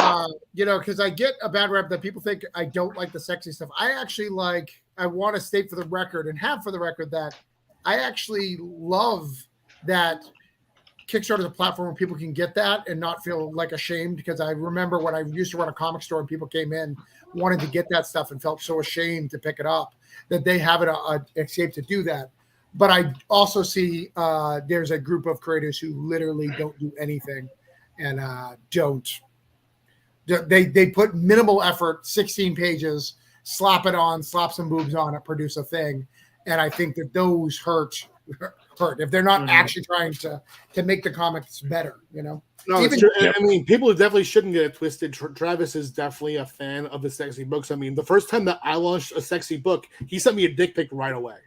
you know, because I get a bad rep that people think I don't like the sexy stuff. I actually I want to state for the record, and have for the record, that I actually love that Kickstarter is a platform where people can get that and not feel like ashamed, because I remember when I used to run a comic store and people came in wanting to get that stuff and felt so ashamed to pick it up, that they have an escape to do that. But I also see there's a group of creators who literally don't do anything, and they put minimal effort, 16 pages, slap some boobs on it, produce a thing. And I think that those hurt if they're not actually trying to make the comics better, you know. No, it's true. I mean, people definitely shouldn't get it twisted. Travis is definitely a fan of the sexy books. I mean, the first time that I launched a sexy book, he sent me a dick pic right away.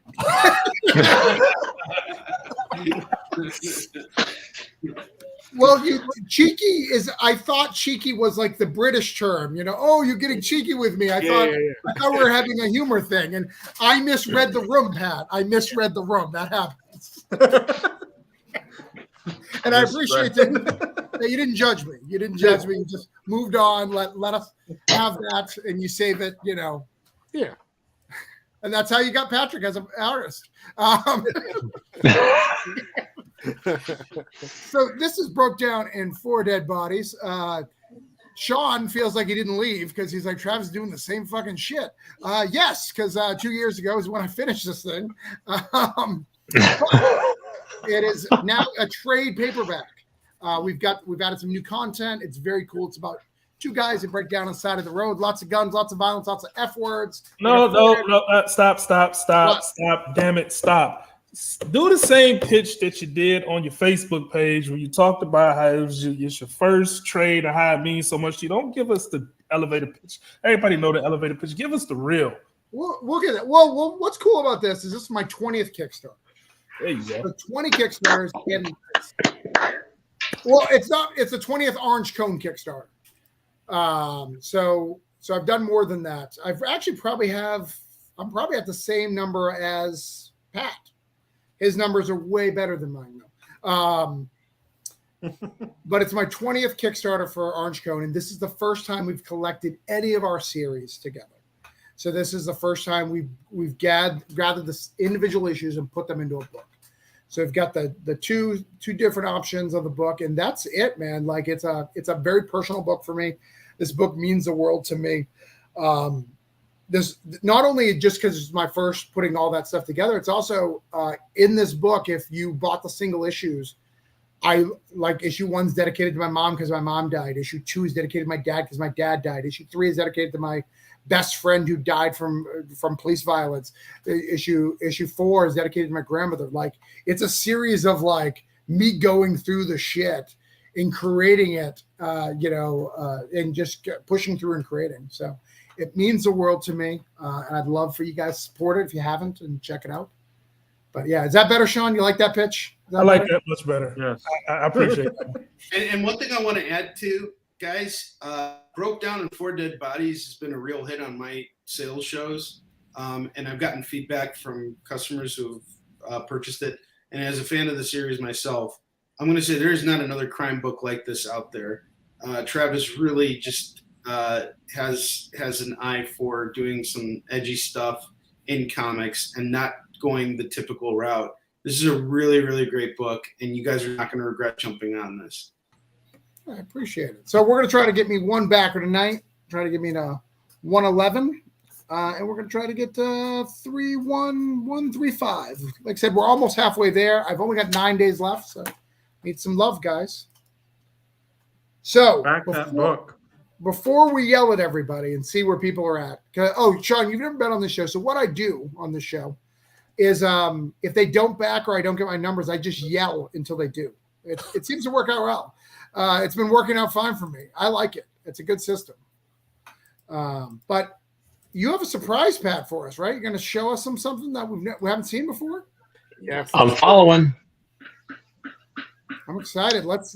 Well, cheeky I thought cheeky was like the British term, you know. Oh, you're getting cheeky with me. I thought we were having a humor thing, and I misread the room, Pat. I misread the room. That happens. And I appreciate that you didn't judge me. You didn't judge me. You just moved on. Let us have that, and you save it, you know. Yeah. And that's how you got Patrick as an artist. So this is broke down in 4 dead bodies. Sean feels like he didn't leave because he's like, Travis is doing the same fucking shit. Yes, because 2 years ago is when I finished this thing. It is now a trade paperback. We've added some new content. It's very cool. It's about 2 guys that break down on the side of the road. Lots of guns, lots of violence, lots of F words. No. Stop. Damn it. Stop. Do the same pitch that you did on your Facebook page when you talked about how it's your first trade and how it means so much. You don't give us the elevator pitch. Everybody know the elevator pitch. Give us the real. We'll get it. Well, what's cool about this is my 20th Kickstarter. There you go. So 20 Kickstarters. Well, it's not. It's the 20th Orange Cone Kickstarter. So I've done more than that. I've actually I'm probably at the same number as Pat. His numbers are way better than mine, though. But it's my 20th Kickstarter for Orange Cone, and this is the first time we've collected any of our series together. So this is the first time we've gathered the individual issues and put them into a book. So we've got the two different options of the book, and that's it, man. Like it's a very personal book for me. This book means the world to me. This not only just because it's my first putting all that stuff together, it's also in this book. If you bought the single issues, I like issue 1's dedicated to my mom because my mom died. Issue 2 is dedicated to my dad because my dad died. Issue 3 is dedicated to my best friend who died from police violence. Issue 4 is dedicated to my grandmother. Like it's a series of like me going through the shit and creating it, and just pushing through and creating. So it means the world to me, and I'd love for you guys to support it if you haven't and check it out. But yeah, is that better, Sean? You like that pitch? I like that much better. Yes. I appreciate that. And one thing I want to add to, guys, Broke Down and 4 Dead Bodies has been a real hit on my sales shows. And I've gotten feedback from customers who have purchased it. And as a fan of the series myself, I'm going to say there is not another crime book like this out there. Travis really just has an eye for doing some edgy stuff in comics and not going the typical route. This is a really, really great book, and you guys are not going to regret jumping on this. I appreciate it. So we're going to try to get me one backer tonight. Try to get me to 111, and we're going to try to get to 31135. Like I said, we're almost halfway there. I've only got 9 days left, so need some love, guys. So Back that book. Before we yell at everybody and see where people are at. Oh, Sean, you've never been on this show. So what I do on this show is if they don't back or I don't get my numbers, I just yell until they do. It seems to work out well. It's been working out fine for me. I like it. It's a good system. But you have a surprise, Pat, for us, right? You're going to show us something that we haven't seen before? Yes. I'm following. I'm excited. Let's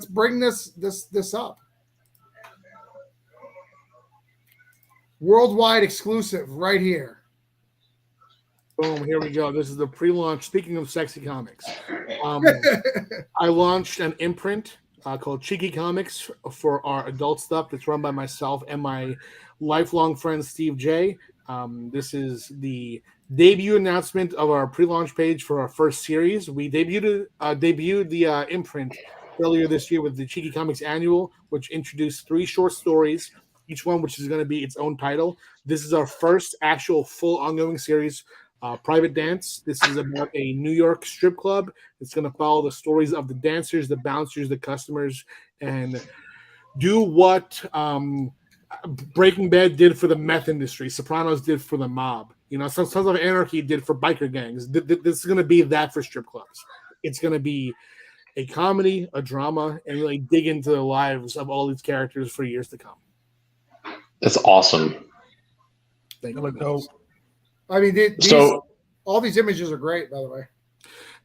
bring this up. Worldwide exclusive right here. Boom, here we go. This is the pre-launch. Speaking of sexy comics, I launched an imprint called Cheeky Comics for our adult stuff. It's run by myself and my lifelong friend, Steve J. This is the debut announcement of our pre-launch page for our first series. We debuted the imprint earlier this year with the Cheeky Comics Annual, which introduced 3 short stories, each one which is going to be its own title. This is our first actual full ongoing series, Private Dance. This is about a New York strip club. It's going to follow the stories of the dancers, the bouncers, the customers, and do what Breaking Bad did for the meth industry, Sopranos did for the mob. Sons of Anarchy did for biker gangs. This is going to be that for strip clubs. It's going to be a comedy, a drama, and really dig into the lives of all these characters for years to come. That's awesome. Thank Look you. dope. I mean, all these images are great, by the way.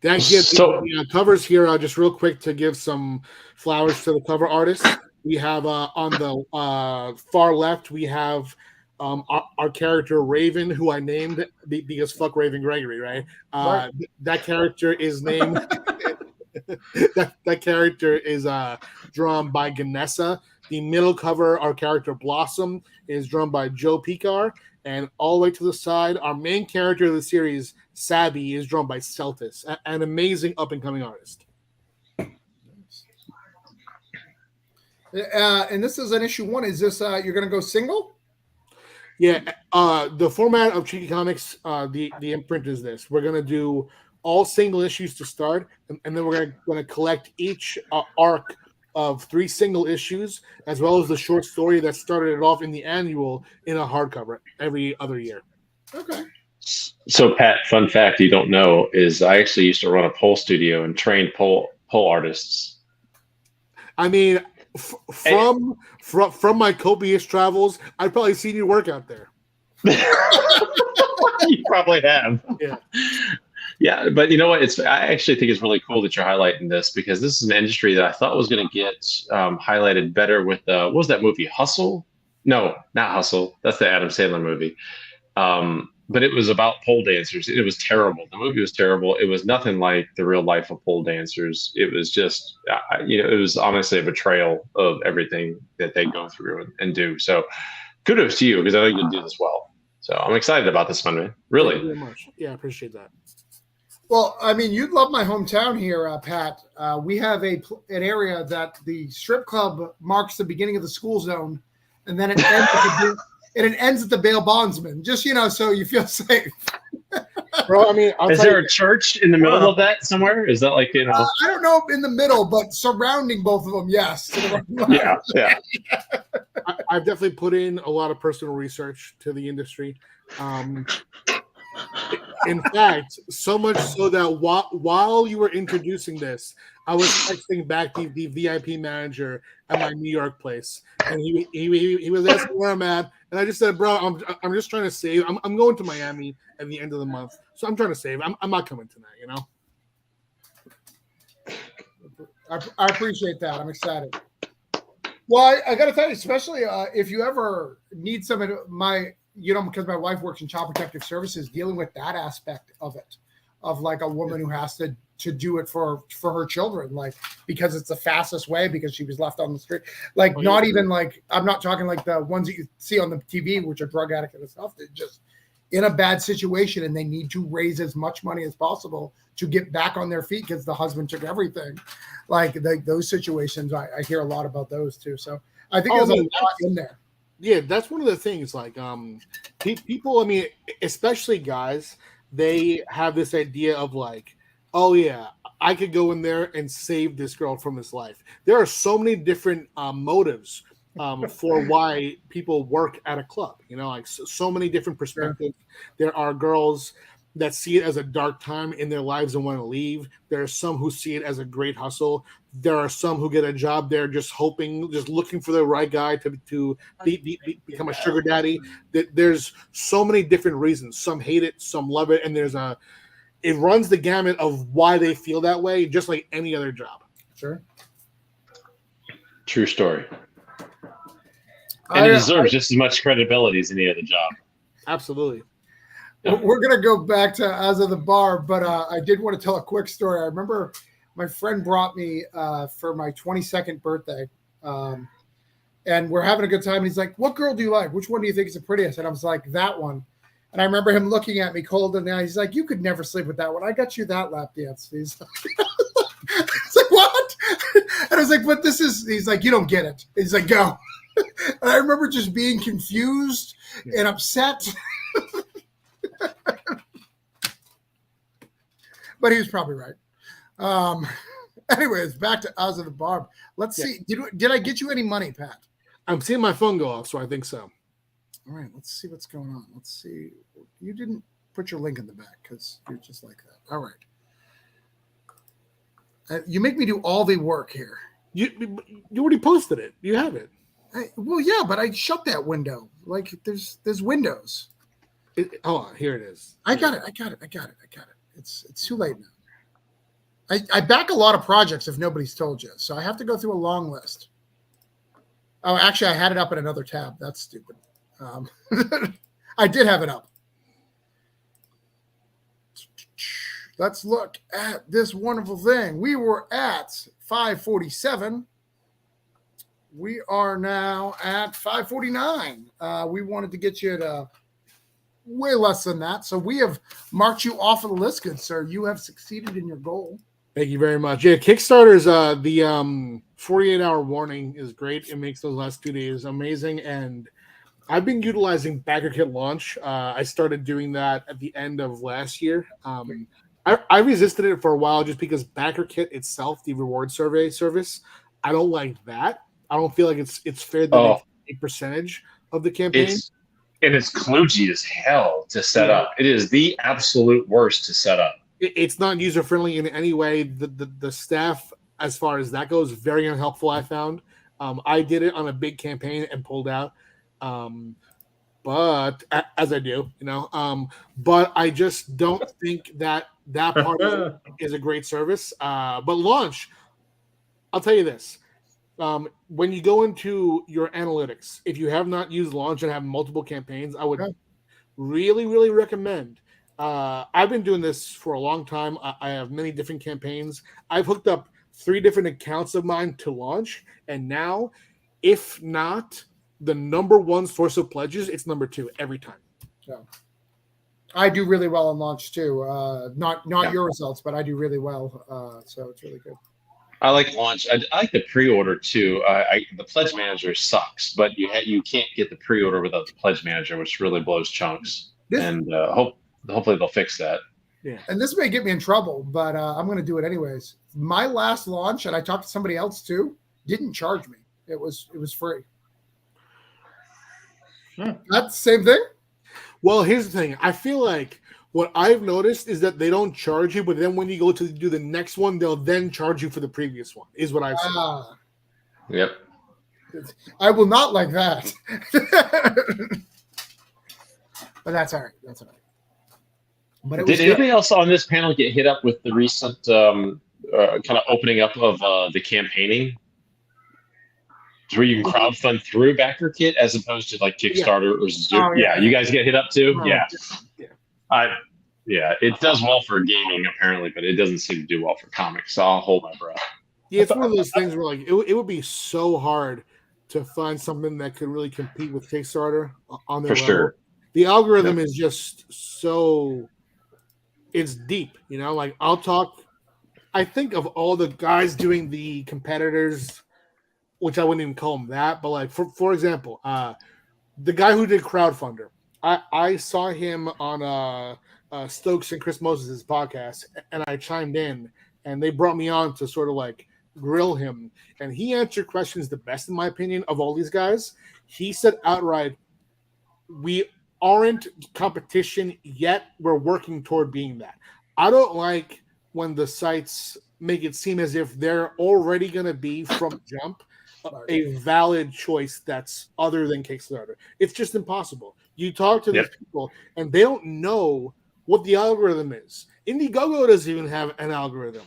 Thank you. The covers here, just real quick to give some flowers to the cover artist. We have on the far left, we have our character Raven, who I named because fuck Raven Gregory, right? Right. That character is named. that character is drawn by Ganessa. The middle cover, our character Blossom, is drawn by Joe Picar. And all the way to the side, our main character of the series, Sabby, is drawn by Celtis, an amazing up-and-coming artist. And this is an issue 1. Is this you're going to go single? Yeah. The format of Cheeky Comics, the imprint is this. We're going to do all single issues to start, and then we're going to collect each arc of 3 single issues, as well as the short story that started it off in the annual in a hardcover every other year. Okay. So, Pat, fun fact you don't know is I actually used to run a pole studio and train pole artists. I mean, from my copious travels, I've probably seen you work out there. You probably have. Yeah. Yeah, but you know what? I actually think it's really cool that you're highlighting this because this is an industry that I thought was going to get highlighted better with what was that movie? Hustle? No, not Hustle. That's the Adam Sandler movie. but it was about pole dancers. It was terrible. The movie was terrible. It was nothing like the real life of pole dancers. It was just, it was honestly a betrayal of everything that they go through and do. So kudos to you, because I think you'll do this well. So I'm excited about this one, man. Really. Thank you very much. Yeah, I appreciate that. Well, I mean, you'd love my hometown here, Pat. We have an area that the strip club marks the beginning of the school zone, and then it ends at the bail bondsman. Just so you feel safe. Bro, I mean, is there a church in the middle of that somewhere? Is that like I don't know in the middle, but surrounding both of them, yes. Yeah. I've definitely put in a lot of personal research to the industry. In fact, so much so that while you were introducing this, I was texting back the VIP manager at my New York place, and he was asking where I'm at, and I just said, "Bro, I'm just trying to save. I'm going to Miami at the end of the month, so I'm trying to save. I'm not coming tonight, I appreciate that. I'm excited. Well, I got to tell you, especially if you ever need some of because my wife works in Child Protective Services, dealing with that aspect of it, of like a woman who has to do it for her children, like because it's the fastest way because she was left on the street. Like not even like, I'm not talking like the ones that you see on the TV, which are drug addicts and stuff. They're just in a bad situation and they need to raise as much money as possible to get back on their feet because the husband took everything. Like those situations, I hear a lot about those too. So I think there's a lot in there. Yeah, that's one of the things. Like, people, I mean, especially guys, they have this idea of like, oh yeah, I could go in there and save this girl from this life. There are so many different motives for why people work at a club. Like so many different perspectives. There are girls that see it as a dark time in their lives and want to leave. There are some who see it as a great hustle. There are some who get a job there just looking for the right guy to become a sugar daddy. There's so many different reasons. Some hate it, some love it, and it runs the gamut of why they feel that way, just like any other job. Sure. True story. And it deserves just as much credibility as any other job. Absolutely. We're going to go back to As of the Bar, but I did want to tell a quick story. I remember my friend brought me for my 22nd birthday, and we're having a good time. And he's like, "What girl do you like? Which one do you think is the prettiest?" And I was like, "That one." And I remember him looking at me cold in the eye. He's like, "You could never sleep with that one. I got you that lap dance." He's like, I was like, "What?" And I was like, "But this is," he's like, "You don't get it." He's like, "Go." And I remember just being confused and upset. But he was probably right. Anyways, back to Oz of the Barb. Let's see. Did I get you any money, Pat? I'm seeing my phone go off, so I think so. All right, let's see what's going on. Let's see. You didn't put your link in the back because you're just like that. All right. You make me do all the work here. You already posted it. You have it. Well, yeah, but I shut that window. Like there's windows. Hold on, here it is. I got it. It's too late now. I back a lot of projects if nobody's told you, so I have to go through a long list. Oh, actually, I had it up in another tab. That's stupid. I did have it up. Let's look at this wonderful thing. We were at 547. We are now at 549. We wanted to get you to way less than that. So we have marked you off of the list, good sir. You have succeeded in your goal. Thank you very much. Yeah, Kickstarter's the 48-hour warning is great. It makes those last 2 days amazing. And I've been utilizing BackerKit Launch. I started doing that at the end of last year. I resisted it for a while just because BackerKit itself, the reward survey service, I don't like that. I don't feel like it's fair that a percentage of the campaign. It's kludgy as hell to set up. It is the absolute worst to set up. It's not user friendly in any way. The staff, as far as that goes, very unhelpful. I found. I did it on a big campaign and pulled out. But as I do, but I just don't think that part of it is a great service. But Launch, I'll tell you this. When you go into your analytics, if you have not used Launch and have multiple campaigns, I would really, really recommend. I've been doing this for a long time. I have many different campaigns. I've hooked up 3 different accounts of mine to launch, and now, if not the number 1 source of pledges, it's number 2 every time. Yeah. I do really well on launch too. Not your results, but I do really well. So it's really good. I like launch. I like the pre-order too. The pledge manager sucks, but you can't get the pre-order without the pledge manager, which really blows chunks. Hopefully they'll fix that. Yeah. And this may get me in trouble, but I'm going to do it anyways. My last launch, and I talked to somebody else too, didn't charge me. It was free. That's the same thing. Well, here's the thing. I feel like what I've noticed is that they don't charge you, but then when you go to do the next one, they'll then charge you for the previous one, is what I've seen. Yep. I will not like that. But that's all right. That's all right. But Did anybody else on this panel get hit up with the recent kind of opening up of the campaigning? Where you can crowdfund through BackerKit as opposed to like Kickstarter or Zoom. Oh, yeah. You guys get hit up too? Oh, Yeah. It does well for gaming apparently, but it doesn't seem to do well for comics. So I'll hold my breath. Yeah, it's one of those things where like it would be so hard to find something that could really compete with Kickstarter on their For level. sure. The algorithm is just so it's deep, like I think of all the guys doing the competitors, which I wouldn't even call them that, but like for example, the guy who did Crowdfunder, I saw him on Stokes and Chris Moses' podcast, and I chimed in, and they brought me on to sort of like grill him, and he answered questions the best in my opinion of all these guys. He said outright, "We aren't competition yet. We're working toward being that." I don't like when the sites make it seem as if they're already going to be from jump a valid choice that's other than Kickstarter. It's just impossible. You talk to these people and they don't know what the algorithm is. Indiegogo doesn't even have an algorithm.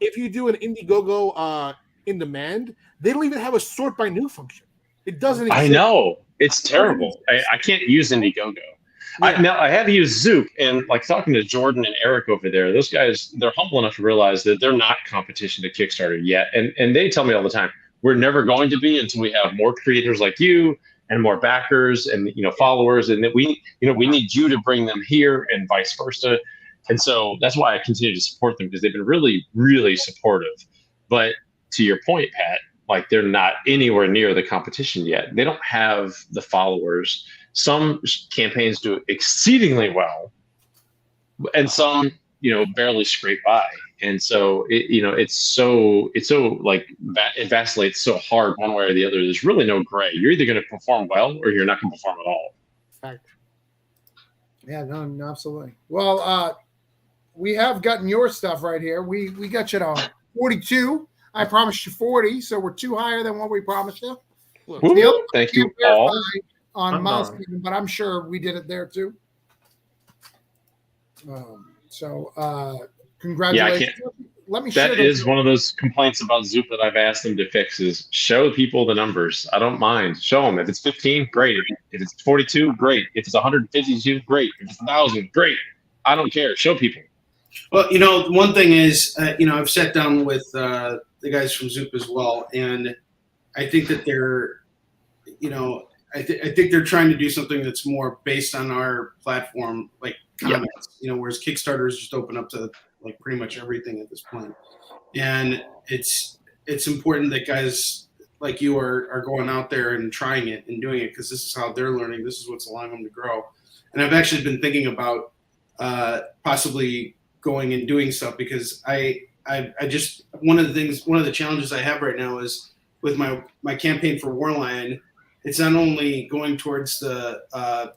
If you do an Indiegogo in demand, they don't even have a sort by new function. It doesn't exist. I know. It's terrible. I can't use Indiegogo. Yeah. I have used Zoop, and like talking to Jordan and Eric over there, those guys, they're humble enough to realize that they're not competition to Kickstarter yet. And they tell me all the time, we're never going to be until we have more creators like you and more backers and followers, and that we need you to bring them here and vice versa. And so that's why I continue to support them, because they've been really, really supportive. But to your point, Pat, like they're not anywhere near the competition yet. They don't have the followers. Some campaigns do exceedingly well, and some, barely scrape by. And so it vacillates so hard one way or the other. There's really no gray. You're either going to perform well or you're not going to perform at all. Fact. Yeah, no, absolutely. Well, we have gotten your stuff right here. We got you to 42. I promised you 40, so we're 2 higher than what we promised you. Thank you, Paul. On Miles, but I'm sure we did it there too. Congratulations. Let me share. That is one of those complaints about Zoop that I've asked them to fix is show people the numbers. I don't mind. Show them. If it's 15, great. If it's 42, great. If it's 152, great. If it's 1,000, great. I don't care. Show people. Well, one thing is, I've sat down with the guys from Zoop as well, and I think that they're, I think they're trying to do something that's more based on our platform, like comments, whereas Kickstarter is just open up to like pretty much everything at this point. And it's important that guys like you are going out there and trying it and doing it, because this is how they're learning. This is what's allowing them to grow. And I've actually been thinking about possibly going and doing stuff, because I just, one of the challenges I have right now is with my campaign for Warlion. It's not only going towards the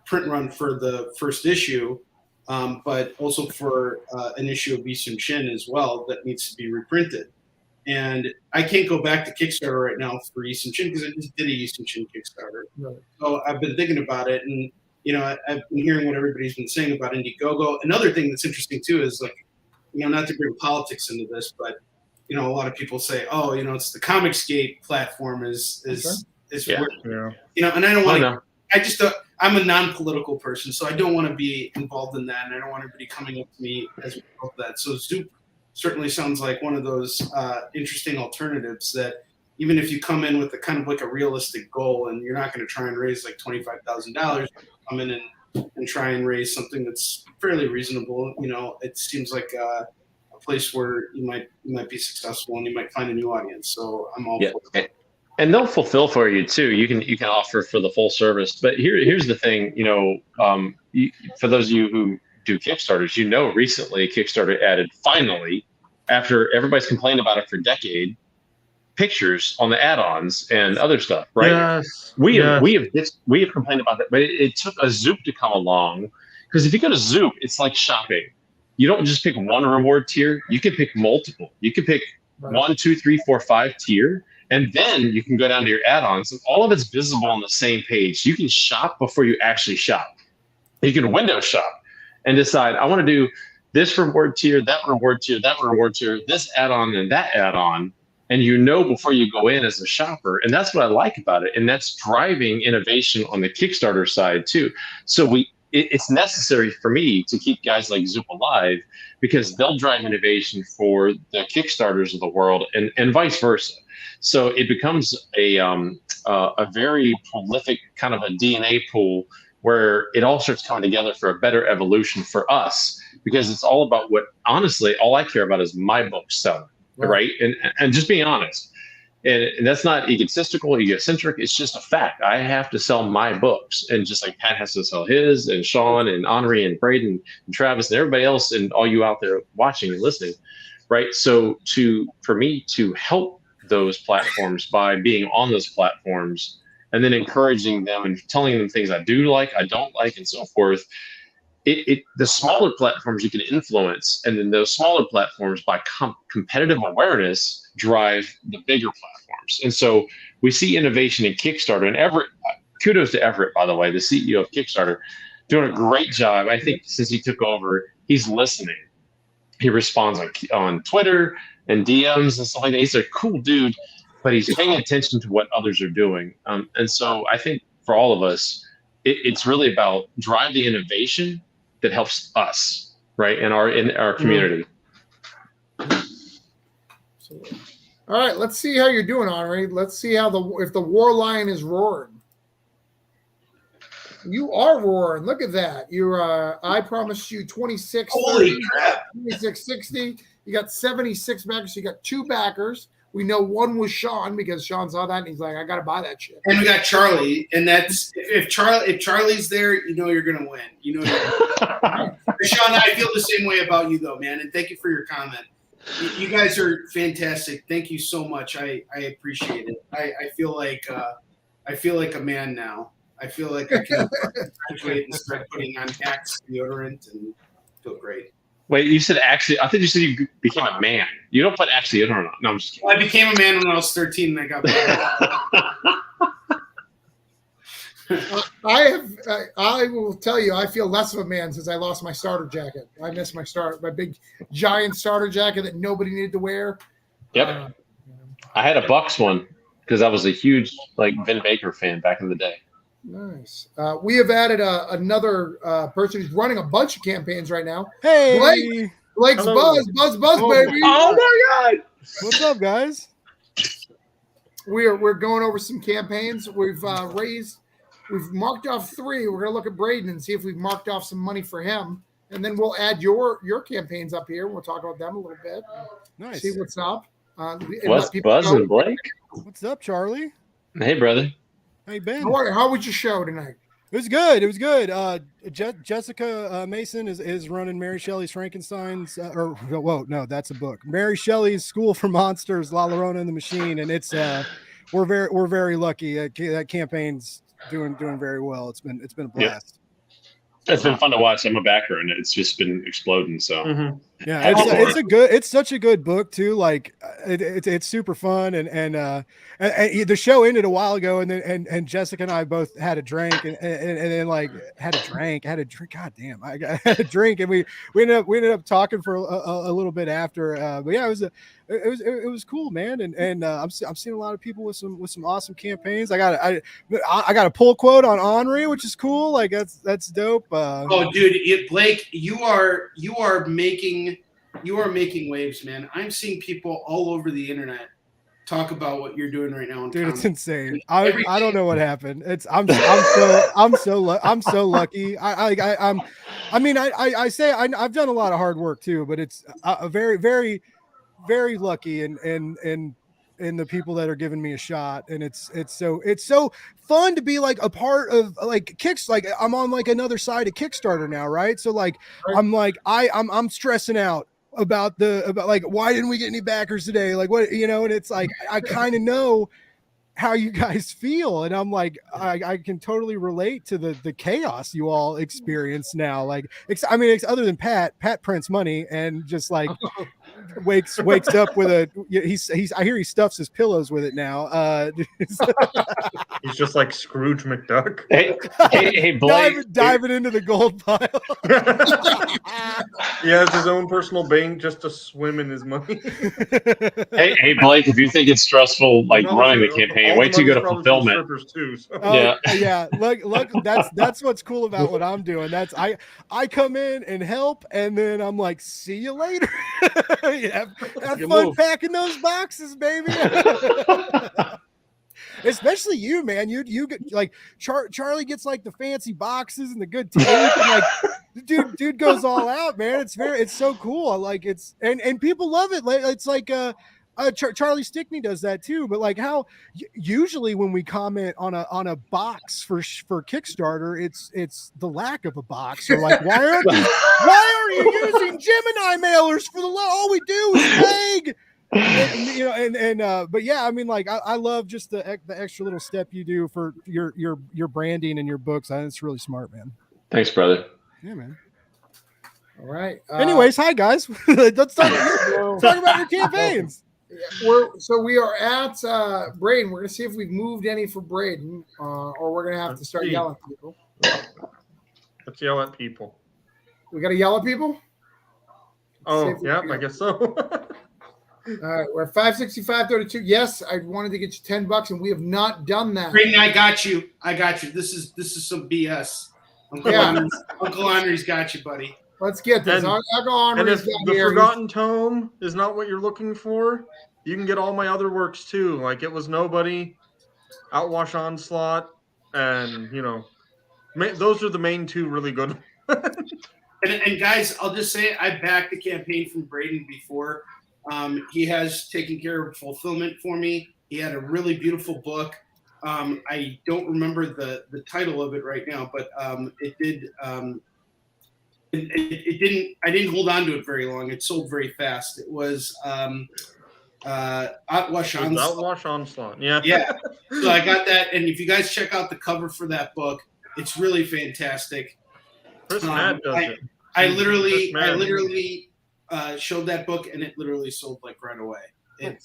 print run for the first issue, but also for an issue of Eastern Shin as well that needs to be reprinted. And I can't go back to Kickstarter right now for Eastern Shin because I just did a Eastern Shin Kickstarter. Right. So I've been thinking about it, and I've been hearing what everybody's been saying about Indiegogo. Another thing that's interesting too is like, not to bring politics into this, but a lot of people say, oh, it's the Comicsgate platform is. Yeah. And I don't want to. I'm a non-political person, so I don't want to be involved in that, and I don't want everybody coming up to me as a result of that. So Zoop certainly sounds like one of those interesting alternatives that even if you come in with a kind of like a realistic goal and you're not going to try and raise like $25,000, come in and try and raise something that's fairly reasonable. You know, it seems like a place where you might be successful and you might find a new audience. So I'm all for it. And they'll fulfill for you too. You can offer for the full service. But here's the thing, you know, for those of you who do Kickstarters, you know, recently Kickstarter added, finally, after everybody's complained about it for a decade, pictures on the add-ons and other stuff, right? Yes. We have complained about that, but it took a Zoop to come along, because if you go to Zoop, it's like shopping. You don't just pick one reward tier. You can pick multiple. You can pick 1, 2, 3, 4, 5 tier. And then you can go down to your add-ons, and all of it's visible on the same page. You can shop before you actually shop. You can window shop and decide, I want to do this reward tier, that reward tier, that reward tier, this add-on and that add-on. And you know before you go in as a shopper. And that's what I like about it. And that's driving innovation on the Kickstarter side too. So it's necessary for me to keep guys like Zoop alive, because they'll drive innovation for the Kickstarters of the world and vice versa. So it becomes a very prolific kind of a DNA pool where it all starts coming together for a better evolution for us, because it's all about what, honestly, all I care about is my book selling, right? And just being honest. And that's not egotistical, egocentric. It's just a fact. I have to sell my books, and just like Pat has to sell his, and Sean and Henri and Braden and Travis and everybody else, and all you out there watching and listening, right? So for me to help those platforms by being on those platforms, and then encouraging them and telling them things I do like, I don't like, and so forth. The smaller platforms you can influence, and then those smaller platforms by competitive awareness drive the bigger platforms. And so we see innovation in Kickstarter, and Everett, kudos to Everett, by the way, the CEO of Kickstarter, doing a great job. I think since he took over, he's listening. He responds on Twitter and DMs and stuff like that. He's a cool dude, but he's paying attention to what others are doing. And so I think for all of us, it's really about drive the innovation that helps us, right, in our community. Absolutely. All right, let's see how you're doing, Henri. Let's see if the war lion is roaring. You are roaring. Look at that. I promised you 26. Holy crap. 2660. You got 76 backers. You got 2 backers. We know one was Sean, because Sean saw that and he's like, I got to buy that shit. And we got Charlie, and that's if Charlie's there, you know you're gonna win. You know, Sean, I feel the same way about you though, man. And thank you for your comment. You guys are fantastic. Thank you so much. I appreciate it. I feel like a man now. I feel like I can graduate and start putting on Axe deodorant and feel great. Wait, you said actually? I thought you said you became a man. You don't put actually deodorant on. No, I'm just kidding. I became a man when I was 13 and I got back. I will tell you, I feel less of a man since I lost my starter jacket. I miss my big giant starter jacket that nobody needed to wear. Yep. I had a Bucks one because I was a huge Vin Baker fan back in the day. Nice. We have added another person who's running a bunch of campaigns right now. Hey, Blake's Hello. Buzz, baby. Oh my God! What's up, guys? We're going over some campaigns. We've marked off 3. We're gonna look at Braden and see if we've marked off some money for him, and then we'll add your campaigns up here. We'll talk about them a little bit. Nice. See what's up. What's Buzz and Blake? What's up, Charlie? Hey, brother. How you been? How was your show tonight? It was good. It was good. Jessica Mason is running Mary Shelley's Frankenstein's, that's a book. Mary Shelley's School for Monsters, La Llorona and the Machine, and it's we're very lucky. That campaign's doing very well. It's been a blast. It's been fun to watch. I'm a backer, and it's just been exploding. So Yeah, it's such a good book too. Like it's super fun and the show ended a while ago and then and Jessica and I both had a drink and then like had a drink. God damn, had a drink and we ended up talking for a little bit after. But yeah, it was cool, man. And I'm seeing a lot of people with some awesome campaigns. I got a pull quote on Henri, which is cool. Like that's dope. Oh, dude, Blake, you are making waves, man. I'm seeing people all over the internet talk about what you're doing right now. Dude, it's insane. I don't know what happened. I'm so lucky. I say I've done a lot of hard work too, but it's a very, very, very lucky and the people that are giving me a shot. And it's so fun to be like a part of like Kicks. Like I'm on like another side of Kickstarter now. Right. So like, I'm like, I'm stressing out about like, why didn't we get any backers today? Like what, and it's like, I kind of know how you guys feel. And I'm like, I can totally relate to the chaos you all experience now. Like, other than Pat prints money and just like wakes up with I hear he stuffs his pillows with it now. He's just like Scrooge McDuck. Hey, Blake. Diving into the gold pile. He has his own personal bank just to swim in his money. Hey, Blake, if you think it's stressful, like running the campaign, wait till you go to fulfillment. Too, so. Yeah. Look, that's what's cool about what I'm doing. That's I come in and help, and then I'm like, see you later. have fun packing those boxes, baby. Especially you, man. You get like Charlie gets like the fancy boxes and the good tape, and like dude goes all out, man. It's so cool. I like it's and people love it. It's like Charlie Stickney does that too. But like how usually when we comment on a box for Kickstarter, it's the lack of a box. Or like why are you using Gemini mailers for all we do is beg. But yeah, I mean, like I love just the extra little step you do for your branding and your books. I think it's really smart, man. Thanks, brother. Yeah, man. All right. Anyways, hi guys. Let's talk about your campaigns. We are at Braden. We're gonna see if we've moved any for Braden, or we're gonna have to start yelling at people. Let's yell at people. We gotta yell at people. Oh yeah, I guess so. All right, we're at 565.32. Yes, I wanted to get you $10, and we have not done that. Braden, I got you. This is some BS. Uncle Henry's got you, buddy. Let's get this. And if the Forgotten Tome is not what you're looking for, you can get all my other works too. Like It Was Nobody, Outwash Onslaught, and those are the main two really good. and guys, I'll just say I backed the campaign from Braden before. He has taken care of fulfillment for me. He had a really beautiful book. I don't remember the title of it right now, but it did. It didn't. I didn't hold on to it very long. It sold very fast. It was Outwash Onslaught. Yeah. Yeah. So I got that, and if you guys check out the cover for that book, it's really fantastic. Chris Madd does it. I literally showed that book, and it literally sold like right away. It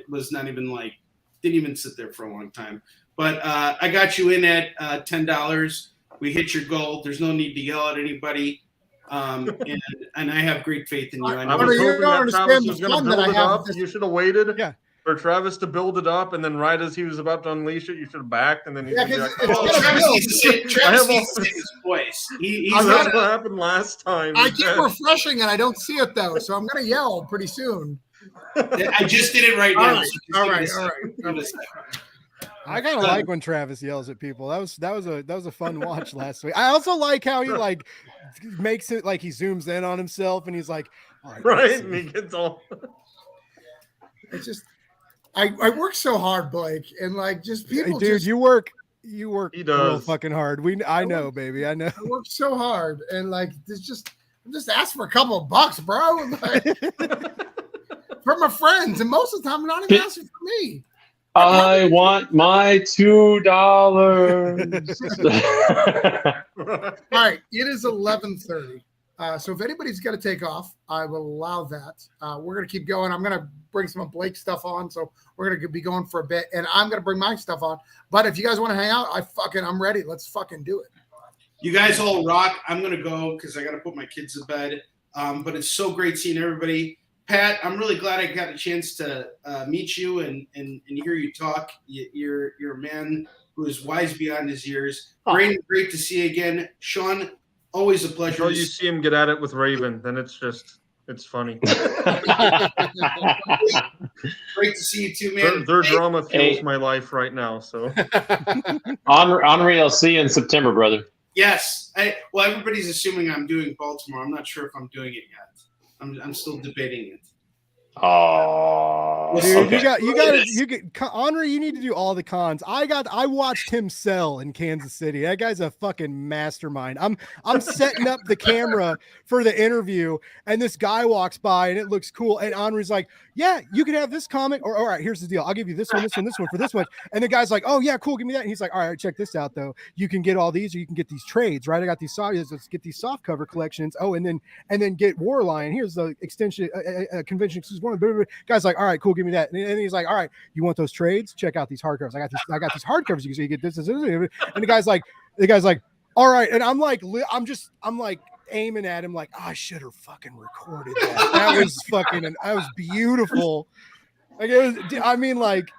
was not even like didn't even sit there for a long time. But I got you in at $10. We hit your goal. There's no need to yell at anybody. And I have great faith in you. I was hoping that Travis was going to build it up. You should have waited for Travis to build it up, and then right as he was about to unleash it, you should have backed, and then he Travis needs to say his voice. That's what happened last time. I keep refreshing, and I don't see it, though, so I'm going to yell pretty soon. I just did it right now. All right. I kind of like when Travis yells at people. That was a fun watch last week. I also like how he like makes it like he zooms in on himself and he's like, right, and he gets all. It's just I work so hard, Blake, and like just people. Hey, dude, you work he does. real fucking hard. I know, baby. I know. I work so hard, and like I'm just asking for a couple of bucks, bro. Like, for my friends, and most of the time, I'm not even asking for me. I want my $2. All right, it is 11:30. So if anybody's got to take off, I will allow that. We're going to keep going. I'm going to bring some of Blake's stuff on. So we're going to be going for a bit. And I'm going to bring my stuff on. But if you guys want to hang out, I'm ready. Let's fucking do it. You guys all rock. I'm going to go because I got to put my kids to bed. But it's so great seeing everybody. Pat, I'm really glad I got a chance to meet you and hear you talk. You're a man who is wise beyond his years. Great to see you again. Sean, always a pleasure. Until you see him get at it with Raven, then it's funny. Great to see you too, man. Their drama fuels my life right now. So, Henri, I'll see you in September, brother. Yes. Well, everybody's assuming I'm doing Baltimore. I'm not sure if I'm doing it yet. I'm still debating it. Oh, dude, okay. Henri, you need to do all the cons. I watched him sell in Kansas City. That guy's a fucking mastermind. I'm setting up the camera for the interview, and this guy walks by, and it looks cool. And Henri's like, "Yeah, you can have this comic." Or, all right, here's the deal. I'll give you this one for this much. And the guy's like, "Oh yeah, cool. Give me that." And he's like, "All right, check this out though. You can get all these, or you can get these trades, right? I got these let's get these soft cover collections. Oh, and then get Warlion. Here's the extension convention exclusive one." Guy's like, "All right, cool. Give me that." And he's like, "All right, you want those trades? Check out these hardcovers. I got these hardcovers. You can get this. And the guy's like, "All right." And I'm like aiming at him like, oh, I should have fucking recorded that. That was beautiful. Like it was, I mean, like,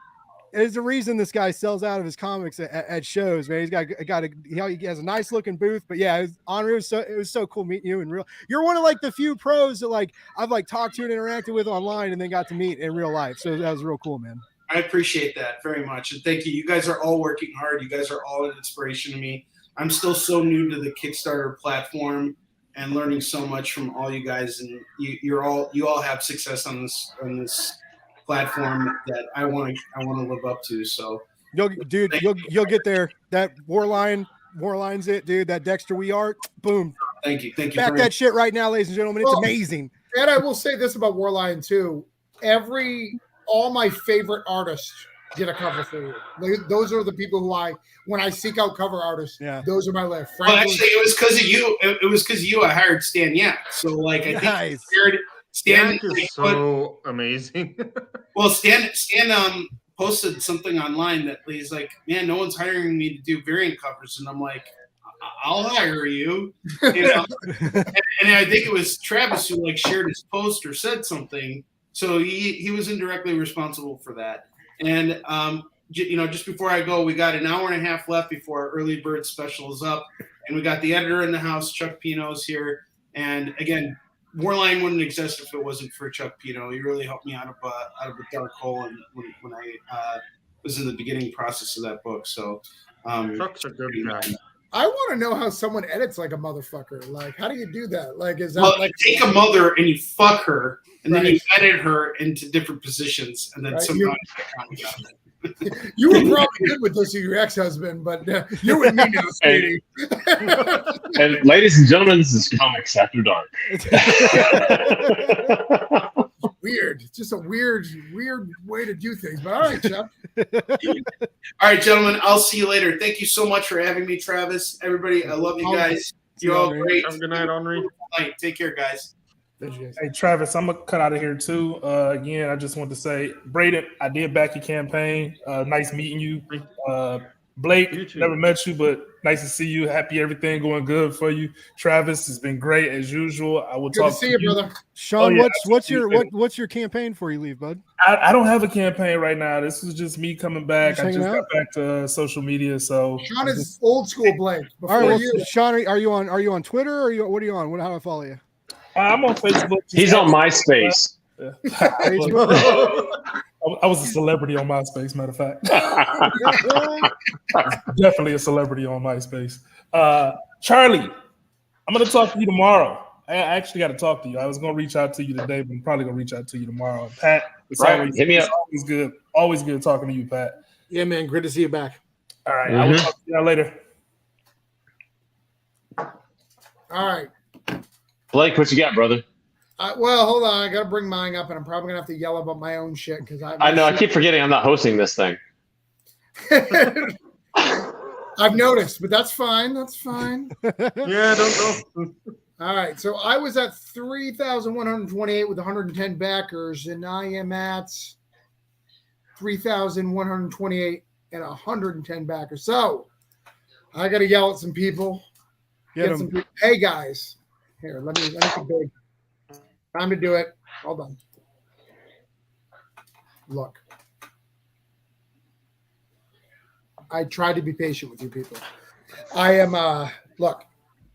there's a reason this guy sells out of his comics at shows, man. He has a nice looking booth, but yeah, Henri, it was so cool meeting you in real. You're one of like the few pros that like I've like talked to and interacted with online and then got to meet in real life. So that was real cool, man. I appreciate that very much. And thank you. You guys are all working hard. You guys are all an inspiration to me. I'm still so new to the Kickstarter platform and learning so much from all you guys. And you all have success on this platform that I want to live up to. So you'll get there. That Warlion's it, dude. That Dexter We Art, boom. Thank you. Back that shit right now, ladies and gentlemen. It's amazing. And I will say this about Warlion too. All my favorite artists did a cover for you. Those are the people who when I seek out cover artists, those are my list. Well, actually, it was because of you. It was because of you. I hired Stan Yak. So like, I think Stan is so amazing. Well, Stan posted something online that he's like, man, no one's hiring me to do variant covers, and I'm like, I'll hire you. You know? and I think it was Travis who like shared his post or said something. So he was indirectly responsible for that. And just before I go, we got an hour and a half left before our early bird special is up, and we got the editor in the house, Chuck Pino's here. And again, Warline wouldn't exist if it wasn't for Chuck Pino. He really helped me out of a dark hole, and when I was in the beginning process of that book. So Chuck's a good guy. I want to know how someone edits like a motherfucker. Like, how do you do that? Like, is that you take a mother and you fuck her, and then you edit her into different positions, and then somehow you were probably good with this with your ex-husband, but you're with me now, sweetie. And ladies and gentlemen, this is Comics After Dark. Weird. It's just a weird way to do things. But all right, Chuck. All right, gentlemen. I'll see you later. Thank you so much for having me, Travis. Everybody, I love you guys. You're all great. Have a good night, Henri. Take care, guys. Hey, Travis, I'm going to cut out of here too. Again, I just want to say, Braden, I did back your campaign. Nice meeting you. Blake, never met you, but nice to see you. Happy everything going good for you. Travis, has been great as usual. I will Good talk to see you, brother. Sean, what's your campaign before you leave, bud? I don't have a campaign right now. This is just me coming back. I just got back to social media, so Sean is old school Blake. All right, Sean, are you on Twitter or what are you on? How do I follow you? I'm on Facebook. He's on MySpace. I was a celebrity on MySpace, matter of fact. Definitely a celebrity on MySpace. Charlie, I'm going to talk to you tomorrow. I actually got to talk to you. I was going to reach out to you today, but I'm probably going to reach out to you tomorrow. Pat, hit me up. Always good. Always good talking to you, Pat. Yeah, man. Great to see you back. All right. I will talk to you later. All right. Blake, what you got, brother? Well, hold on. I got to bring mine up, and I'm probably going to have to yell about my own shit because I know. I keep forgetting I'm not hosting this thing. I've noticed, but that's fine. That's fine. Yeah, don't go. All right, so I was at 3,128 with 110 backers, and I am at 3,128 and 110 backers. So I got to yell at some people. Get 'em. Hey guys, here, let me get big. Time to do it. Hold on. Look, I tried to be patient with you people. I am. Look,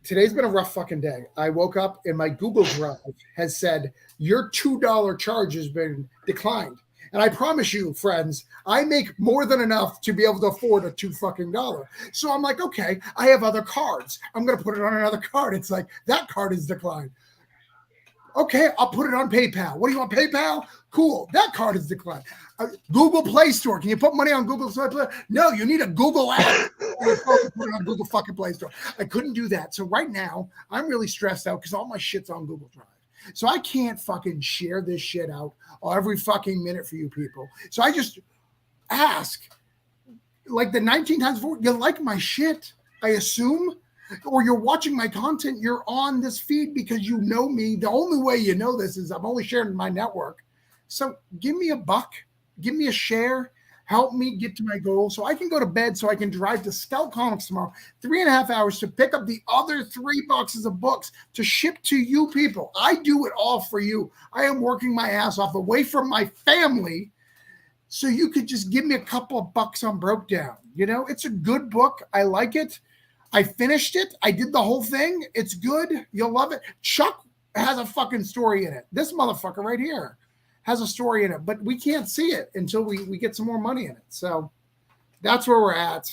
today's been a rough fucking day. I woke up and my Google Drive has said your $2 charge has been declined. And I promise you, friends, I make more than enough to be able to afford a $2. So I'm like, okay, I have other cards. I'm going to put it on another card. It's like, that card is declined. Okay, I'll put it on PayPal. What do you want, PayPal? Cool. That card is declined. Google Play Store. Can you put money on Google Play Store? No, you need a Google app. Put it on Google fucking Play Store. I couldn't do that. So right now, I'm really stressed out because all my shit's on Google Drive. So I can't fucking share this shit out every fucking minute for you people. So I just ask, like the 19 times before, you like my shit, I assume, or you're watching my content, you're on this feed because you know me. The only way you know this is I'm only sharing my network. So give me $1, give me a share, help me get to my goal so I can go to bed so I can drive to Scout Comics tomorrow, 3.5 hours to pick up the other 3 boxes of books to ship to you people. I do it all for you. I am working my ass off away from my family so you could just give me a couple of bucks on Broke Down. You know, it's a good book. I like it. I finished it. I did the whole thing. It's good. You'll love it. Chuck has a fucking story in it. This motherfucker right here has a story in it, but we can't see it until we get some more money in it. So that's where we're at.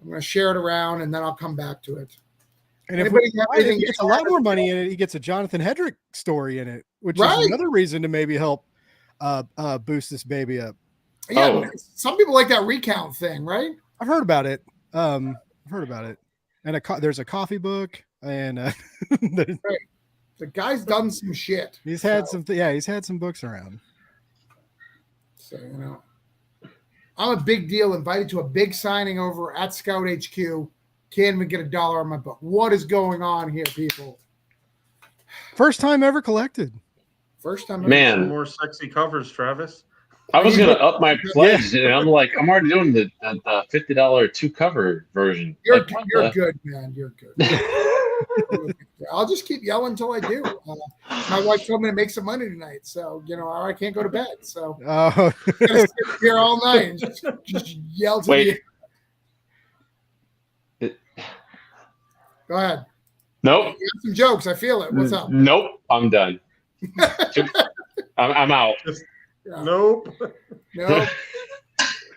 I'm going to share it around and then I'll come back to it. And if he gets a lot more money in it, he gets a Jonathan Hedrick story in it, which is another reason to maybe help boost this baby up. Yeah, some people like that recount thing, right? I've heard about it. And there's a coffee book, and the guy's done some shit. He's had he's had some books around. So I'm a big deal. Invited to a big signing over at Scout HQ. Can't even get $1 on my book. What is going on here, people? First time ever collected. First time. Man, more sexy covers, Travis. I was gonna up my pledge, and I'm like, I'm already doing the $50 2-cover version. You're good, man. You're good. I'll just keep yelling until I do. My wife told me to make some money tonight, so I can't go to bed. So I'm gonna sit here all night and just yell to Wait. Go ahead. Nope. You have some jokes. I feel it. What's up? Nope. I'm done. I'm out. Yeah. Nope.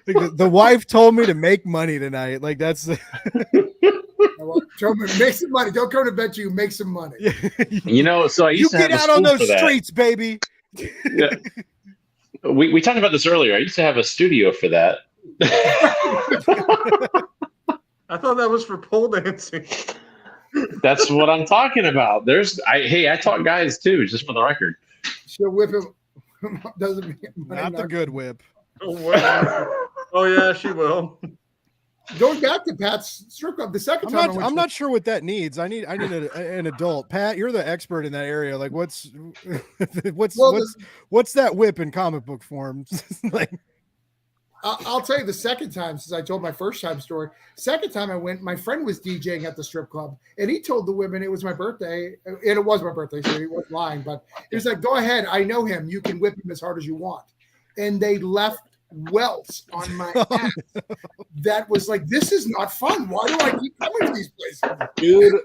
The wife told me to make money tonight. Like that's. Told me to make some money. Don't go to bed till you make some money. So I used to have get out on those streets, baby. Yeah. We talked about this earlier. I used to have a studio for that. I thought that was for pole dancing. That's what I'm talking about. I taught guys too, just for the record. She'll whip him. Doesn't mean not the good whip. Oh yeah, she will. Going back to Pat's strip club, the second time I'm not sure what that needs. I need an adult. Pat, you're the expert in that area. Like what's that whip in comic book form? Like I'll tell you the second time, since I told my first time story. Second time I went, my friend was DJing at the strip club, and he told the women it was my birthday, and it was my birthday, so he wasn't lying. But he was like, "Go ahead, I know him. You can whip him as hard as you want." And they left welts on my ass. That was like, this is not fun. Why do I keep coming to these places, dude?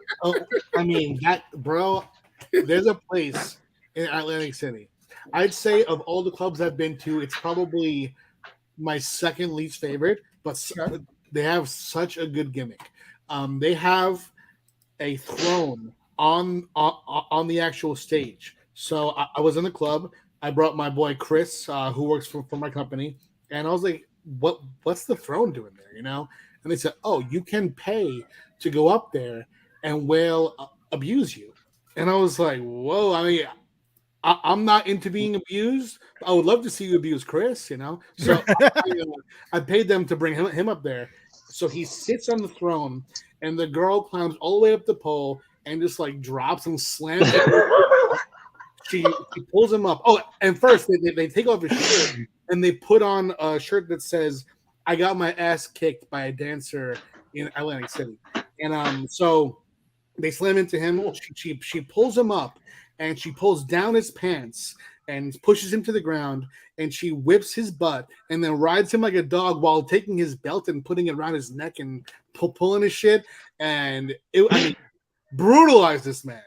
Bro. There's a place in Atlantic City. I'd say of all the clubs I've been to, it's probably my second least favorite, but they have such a good gimmick. They have a throne on the actual stage. So I was in the club. I brought my boy Chris, who works for my company, and I was like, "What's the throne doing there?" And they said, "Oh, you can pay to go up there, and we'll abuse you." And I was like, "Whoa!" I mean, I'm not into being abused. I would love to see you abuse Chris, So I paid them to bring him up there, So he sits on the throne, and the girl climbs all the way up the pole and just like drops and slams. She pulls him up. Oh, and first they take off his shirt and they put on a shirt that says, "I got my ass kicked by a dancer in Atlantic City." And so they slam into him. She pulls him up and she pulls down his pants and pushes him to the ground, and she whips his butt and then rides him like a dog while taking his belt and putting it around his neck and pulling his shit. And brutalized this man.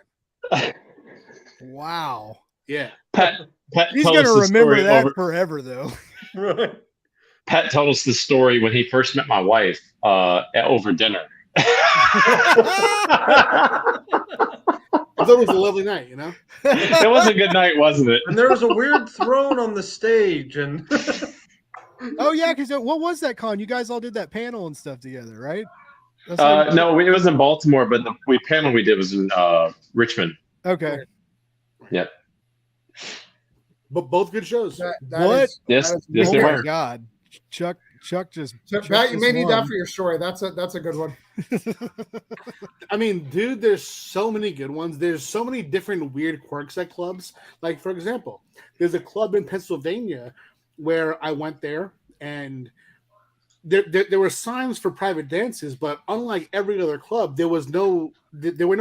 Wow. Yeah. Pat He's told going to us the remember story that over- forever, though. Pat told us the story when he first met my wife over dinner. I thought it was a lovely night, you know? It was a good night, wasn't it? And there was a weird throne on the stage, and Oh, yeah, because what was that con? You guys all did that panel and stuff together, right? That's how you- No, it was in Baltimore, but the panel we did was in Richmond. Okay. Yeah. But both good shows. What? Yes, Oh they my were. God. Chuck just. So, Chuck Pat, you may just need won. that for your story. That's a good one. I mean, dude, there's so many good ones. There's so many different weird quirks at clubs. Like, for example, there's a club in Pennsylvania where I went there, and there were signs for private dances, but unlike every other club, there were no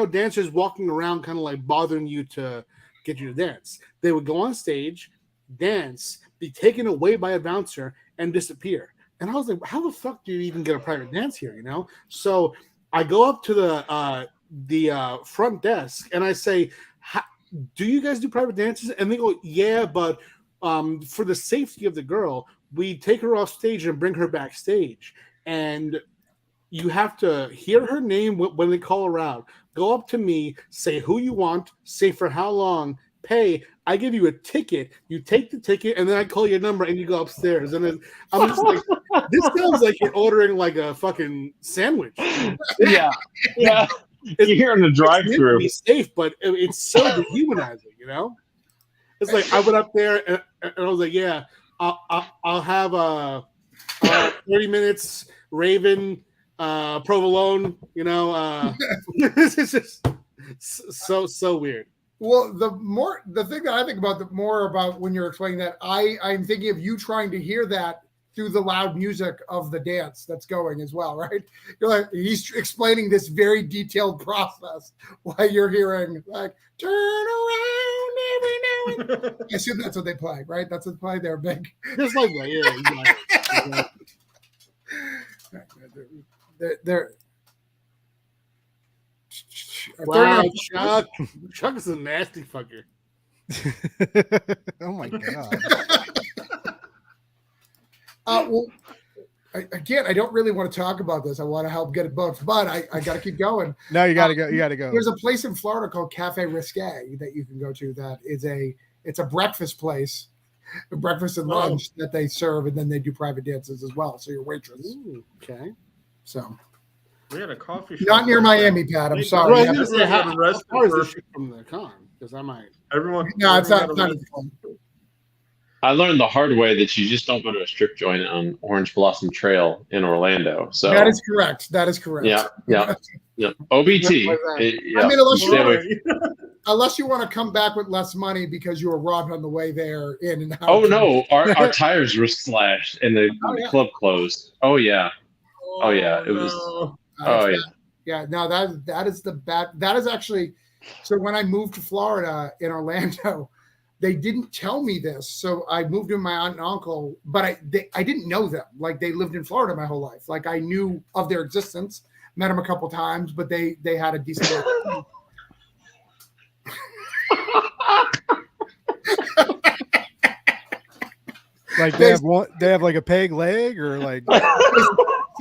dancers walking around kind of like bothering you to get you to dance. They would go on stage, dance, be taken away by a bouncer, and disappear. And I was like, how the fuck do you even get a private dance here, you know? So I go up to the front desk and I say, do you guys do private dances? And they go, yeah, but for the safety of the girl, we take her off stage and bring her backstage. And you have to hear her name when they call her out. Go up to me, say who you want, say for how long, pay. I give you a ticket. You take the ticket, and then I call your number, and you go upstairs. And then I'm just like, this sounds like you're ordering like a fucking sandwich. Yeah. You're here in the drive-through. Be safe, but it's so dehumanizing, you know. It's like I went up there and I was like, yeah, I'll have 30 minutes Raven provolone, you know. It's just so weird. Well, the thing that I think about more about when you're explaining that, I'm thinking of you trying to hear that through the loud music of the dance that's going as well, right? You're like, he's explaining this very detailed process while you're hearing like turn around every now and then. I assume that's what they play, right? That's what they play. They're big. Just like that, yeah. They're Wow, Chuck is a nasty fucker. Oh my God. Well, again, I don't really want to talk about this. I want to help get it booked, but I got to keep going. No, you got to go. You got to go. There's a place in Florida called Cafe Risque that you can go to. That is it's a breakfast place, breakfast and lunch that they serve, and then they do private dances as well. So you're waitress. Ooh, okay. So we had a coffee shop. not near Miami, Pat. I'm sorry. Well, Yeah, how far is for this shit from the con? Because I might. everyone. no, it's not. everyone It's not I learned the hard way that you just don't go to a strip joint on Orange Blossom Trail in Orlando. So that is correct. That is correct. Yeah. OBT. I mean, unless you want to come back with less money because you were robbed on the way there in and out. Oh no, our tires were slashed and the club closed. Oh yeah. Oh yeah. It was. Oh yeah. Yeah. No, that is the bad. That is actually. So when I moved to Florida in Orlando, they didn't tell me this. So I moved with my aunt and uncle, but I didn't know them. Like they lived in Florida my whole life. Like I knew of their existence, met them a couple times, but they had a decent. Like they have like a peg leg or like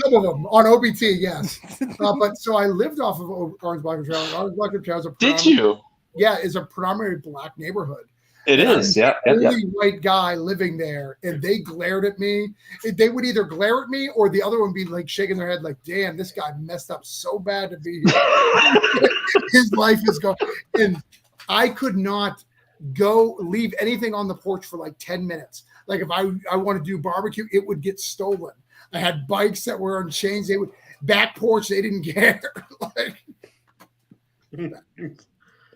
some of them on OBT, yes. But so I lived off of Orange Blossom Trail. Orange Blossom Trail is a Did you? Yeah, is a predominantly black neighborhood. It is, yeah. Only white guy living there, and they glared at me. They would either glare at me, or the other one be like shaking their head, like, "Damn, this guy messed up so bad to be here. His life is gone." And I could not. leave anything on the porch for like 10 minutes. Like if I want to do barbecue, it would get stolen. I had bikes that were on chains. They would back porch. They didn't care. Like,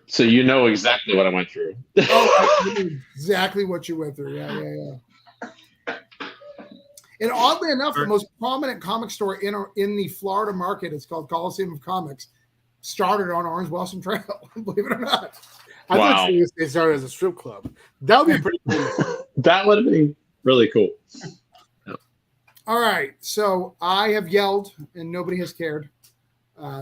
so you know exactly what I went through. I knew exactly what you went through. Yeah. And oddly enough, the most prominent comic store in the Florida market, it's called Coliseum of Comics, started on Orange Blossom Trail. Believe it or not. I thought they started as a strip club. That would be pretty cool. That would have been really cool. All right. So I have yelled and nobody has cared.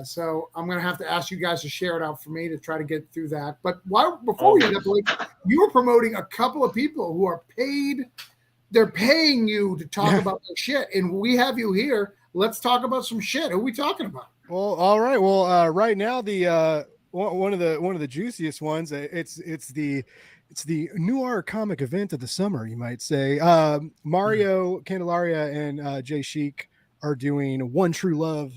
So I'm going to have to ask you guys to share it out for me to try to get through that. But before we end up, you were promoting a couple of people who are paid. They're paying you to talk about their shit. And we have you here. Let's talk about some shit. Who are we talking about? Well, all right. Well, right now the one of the juiciest ones. It's the noir comic event of the summer, you might say. Mario Candelaria and Jay Sheik are doing One True Love,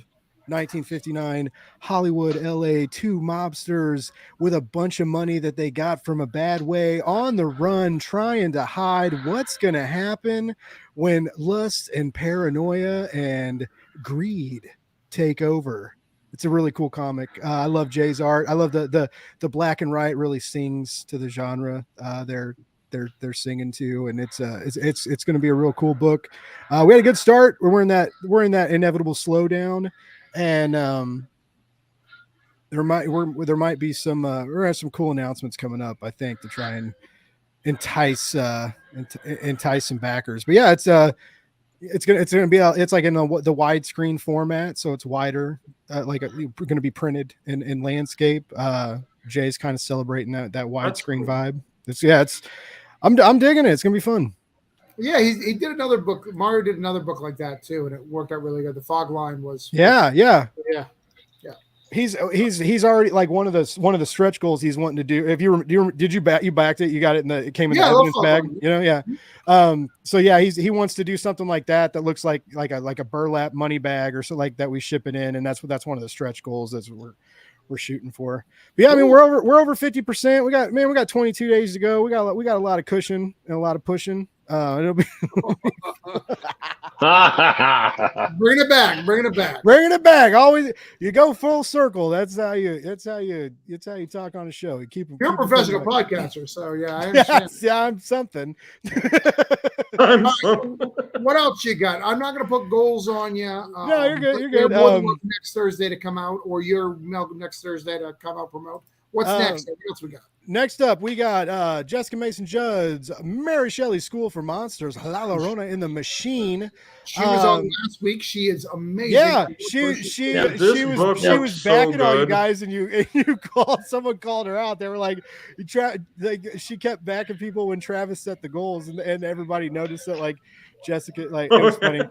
1959, Hollywood, LA, two mobsters with a bunch of money that they got from a bad way on the run, trying to hide what's going to happen when lust and paranoia and greed take over. It's a really cool comic. I love Jay's art. I love the black and white really sings to the genre. They're singing to, and it's going to be a real cool book. We had a good start. We're in that inevitable slowdown, and there might be some we're gonna have some cool announcements coming up, I think, to try and entice some backers. But yeah, it's gonna be it's like in the widescreen format, so it's wider, like going to be printed in landscape. Jay's kind of celebrating that widescreen vibe. I'm digging it. It's gonna be fun. Yeah, he did another book. Mario did another book like that too, and it worked out really good. The Fog Line was yeah. He's already like one of the stretch goals he's wanting to do. If you backed it, you got it it came in the evidence bag, So yeah, he wants to do something like that looks like a burlap money bag or something like that. We ship it in, and that's one of the stretch goals that we're shooting for. But yeah, I mean, we're over 50%. We got 22 days to go. We got a lot of cushion and a lot of pushing. It'll be bring it back. Always, you go full circle. That's how you talk on a show. You're a professional podcaster, so yeah, I understand. Yeah, I'm something. What else you got? I'm not going to put goals on you. No, you're good. You're good. Next Thursday to come out, or you're next Thursday to come out promote. What's next? What else we got? Next up, we got Jessica Mason Judd's Mary Shelley School for Monsters, La Llorona in the Machine. She was on last week. She is amazing. Yeah, she was backing all you guys, and someone called her out. They were like, she kept backing people when Travis set the goals, and everybody noticed that, like, Jessica, like, it was funny.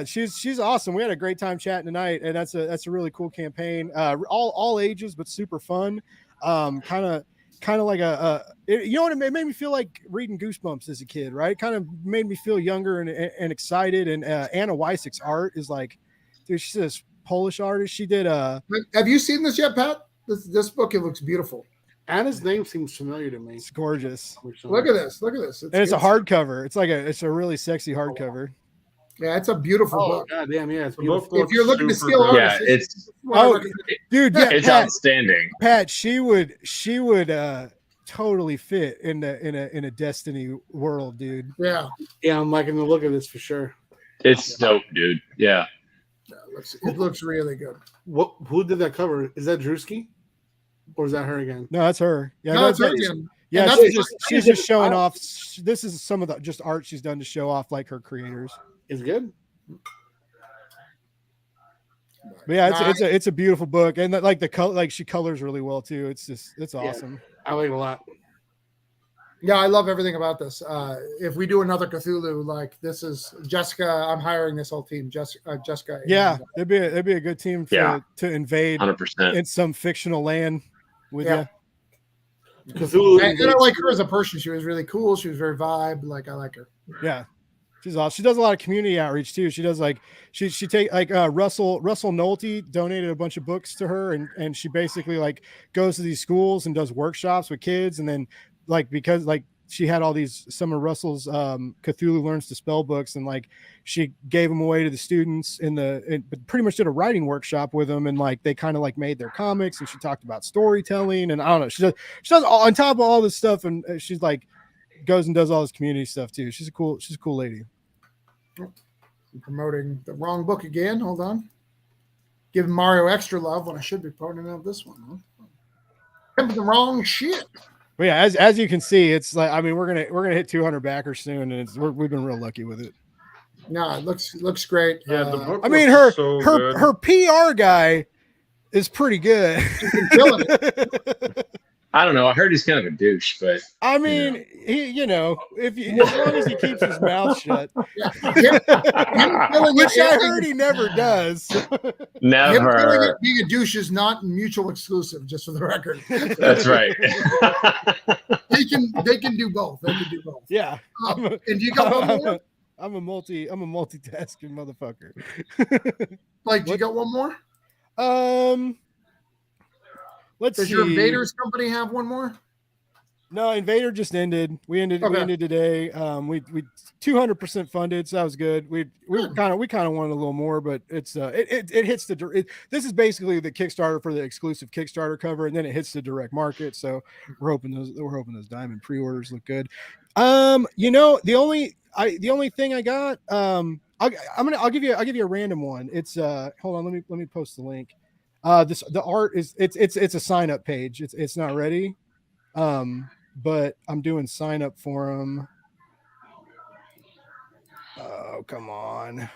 She's awesome. We had a great time chatting tonight, and that's a really cool campaign. All ages, but super fun. Kind of like it made me feel like reading Goosebumps as a kid, right? Kind of made me feel younger and excited. And Anna Weissach's art is like, dude, she's this Polish artist. She did have you seen this yet, Pat? This book, it looks beautiful. Anna's name seems familiar to me. It's gorgeous. Look at this. It's a hardcover. It's a really sexy hardcover. Yeah, it's a beautiful book. God damn, yeah, it's beautiful. If you're looking to steal artists, it's outstanding. Pat, she would totally fit in a Destiny world, dude. Yeah, I'm liking the look of this for sure. It's dope, dude. Yeah. It looks really good. Who did that cover? Is that Drewski? Or is that her again? No, that's her. Yeah, no, that's her again. Yeah, she's just showing off. This is some of the just art she's done to show off like her creators. It's good. But yeah, it's a beautiful book, and like the color, like she colors really well too. It's awesome. I like it a lot. Yeah, I love everything about this. If we do another Cthulhu, like this is Jessica, I'm hiring this whole team. Jessica. Yeah, it'd be a good team to invade 100% in some fictional land with you. Cthulhu, and I like her as a person. She was really cool. She was very vibe. Like I like her. Yeah. She's awesome. She does a lot of community outreach too. She does like she take like Russell Nolte donated a bunch of books to her, and she basically like goes to these schools and does workshops with kids, and then like because like she had all these some of Russell's Cthulhu Learns to Spell books, and like she gave them away to the students but pretty much did a writing workshop with them, and like they kind of like made their comics, and she talked about storytelling, and I don't know, she does all, on top of all this stuff, and she's like goes and does all this community stuff too. She's a cool lady. I'm promoting the wrong book again. Hold on. Giving Mario extra love when I should be pointing out this one. Huh? The wrong shit. But yeah, as you can see, it's like I mean we're gonna hit 200 backers soon, and we've been real lucky with it. No, it looks great. Yeah, the book. I mean her PR guy is pretty good. She's been killing it. I don't know. I heard he's kind of a douche, but I mean, he, as long as he keeps his mouth shut, Yeah. which I heard he never does. never. Being a douche is not mutual exclusive, just for the record. That's right. They can do both. They can do both. Yeah. And you got one more? I'm a multitasking motherfucker. Like, do you got one more? Let's Does see. your Invaders company have one more? No, Invader just ended. We ended today. We 200% funded, so that was good. We kind of wanted a little more, but it's it hits this is basically the Kickstarter for the exclusive Kickstarter cover, and then it hits the direct market. So we're hoping those diamond pre-orders look good. The only thing I got I'll give you a random one. It's hold on, let me post the link. The art is it's a sign up page. It's not ready. But I'm doing sign up for them. Oh, come on.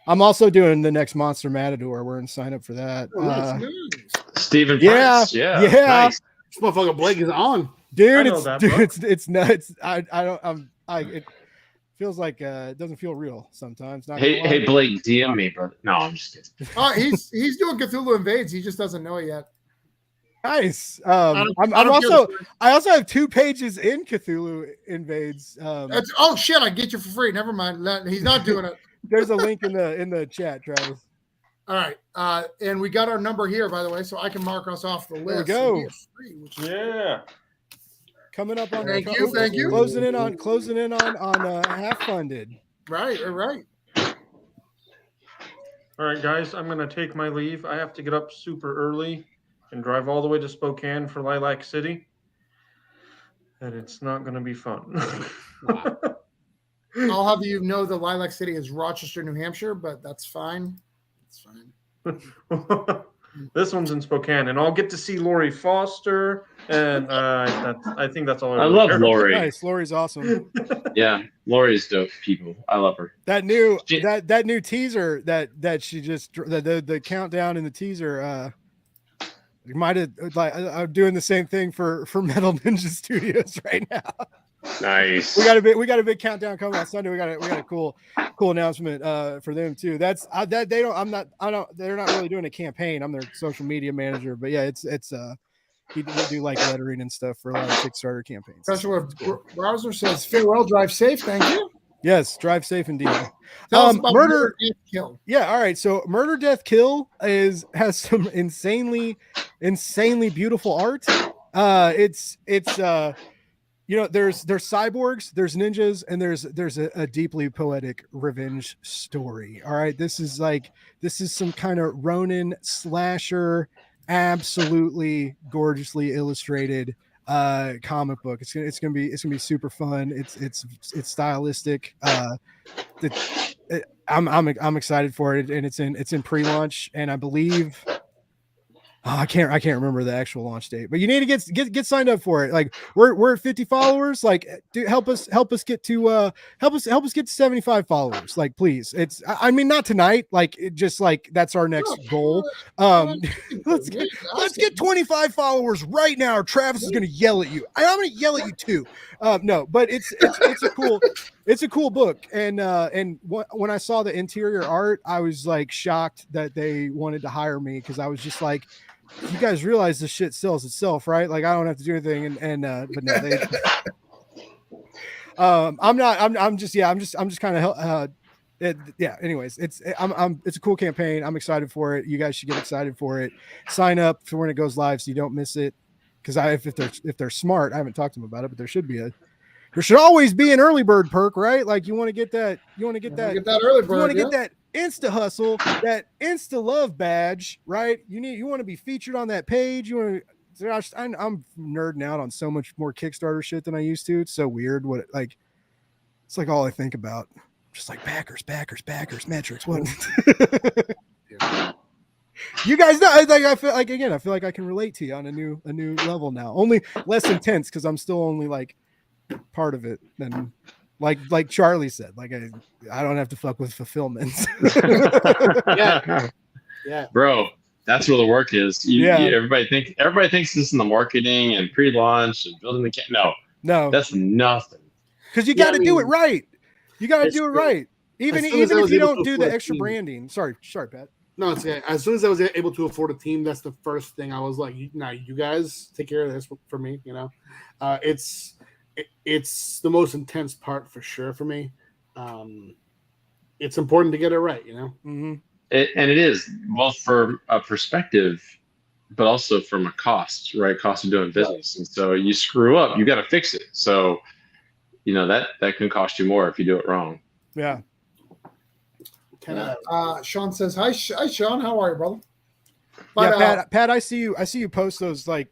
I'm also doing the next Monster Matador. We're in sign up for that. Oh, that's nice. Stephen Yeah, Prince. Yeah. Nice. This motherfucker Blake is on. Dude, it's nuts. It feels like it doesn't feel real sometimes. Hey Blake, DM me, bro. No, I'm just kidding. He's doing Cthulhu Invades. He just doesn't know it yet. Nice. I also have 2 pages in Cthulhu Invades. Oh shit! I get you for free. Never mind. He's not doing it. There's a link in the chat, Travis. All right, and we got our number here, by the way, so I can mark us off the list. There we go. Yeah. Coming up on thank you. Closing in on half funded. Right. All right, guys, I'm gonna take my leave. I have to get up super early and drive all the way to Spokane for Lilac City, and it's not going to be fun. I'll have you know that Lilac City is Rochester, New Hampshire, but that's fine. It's fine. This one's in Spokane, and I'll get to see Lori Foster, and I think that's all. I love Lori. Nice, Lori's awesome. Yeah, Lori's dope. People, I love her. That new teaser that she just the countdown in the teaser. You might have I'm doing the same thing for Metal Ninja Studios right now. Nice. We got a big countdown coming on Sunday. We got a cool announcement for them too. They're not really doing a campaign. I'm their social media manager, but yeah, it's we do like lettering and stuff for a lot of Kickstarter campaigns. Especially if Browser says farewell, drive safe. Thank you. Yes, drive safe indeed. Tell us about Murder, Death, Kill. Yeah, all right. So Murder, Death, Kill has some insanely beautiful art. It's there's cyborgs, there's ninjas, and there's a deeply poetic revenge story. All right, this is some kind of Ronin slasher, absolutely gorgeously illustrated comic book. It's gonna be super fun. It's stylistic. I'm excited for it, and it's in pre-launch, and I believe I can't remember the actual launch date, but you need to get signed up for it. Like we're at 50 followers. Like, dude, help us get to 75 followers. Like, please. I mean, not tonight. Like, it just like that's our next goal. Let's get 25 followers right now. Or Travis is gonna yell at you. I'm gonna yell at you too. No, but it's a cool book. And when I saw the interior art, I was like shocked that they wanted to hire me, because I was just like, you guys realize this shit sells itself, right? Like, I don't have to do anything. But no, I'm not. I'm just. Yeah. I'm just kind of. Yeah. Anyways, it's a cool campaign. I'm excited for it. You guys should get excited for it. Sign up for when it goes live so you don't miss it. Because if they're smart, I haven't talked to them about it, but there should always be an early bird perk, right? Like you want to get that early bird. You want to get that insta hustle, that insta love badge, right? You want to be featured on that page. You want to. Gosh, I'm nerding out on so much more Kickstarter shit than I used to. It's so weird. It's like all I think about. Just like backers, metrics. What? You guys know, I feel like I can relate to you on a new level now. Only less intense because I'm still only like part of it. And like Charlie said, like I don't have to fuck with fulfillment. Yeah, bro, that's where the work is. Everybody thinks this is in the marketing and pre-launch and building the no, that's nothing. Because you got to do it right. You got to do it right. Even if you don't do the extra branding. Sorry, Pat. No, it's okay. As soon as I was able to afford a team, that's the first thing I was like, "Now you guys take care of this for me." You know, it's the most intense part for sure for me. It's important to get it right. You know, mm-hmm. And it is both for a perspective, but also from a cost, right? Cost of doing business, and so you screw up, you got to fix it. So, you know that can cost you more if you do it wrong. Yeah. Sean says, "Hi, Sean. How are you, brother?" But, yeah, Pat. I see you post those like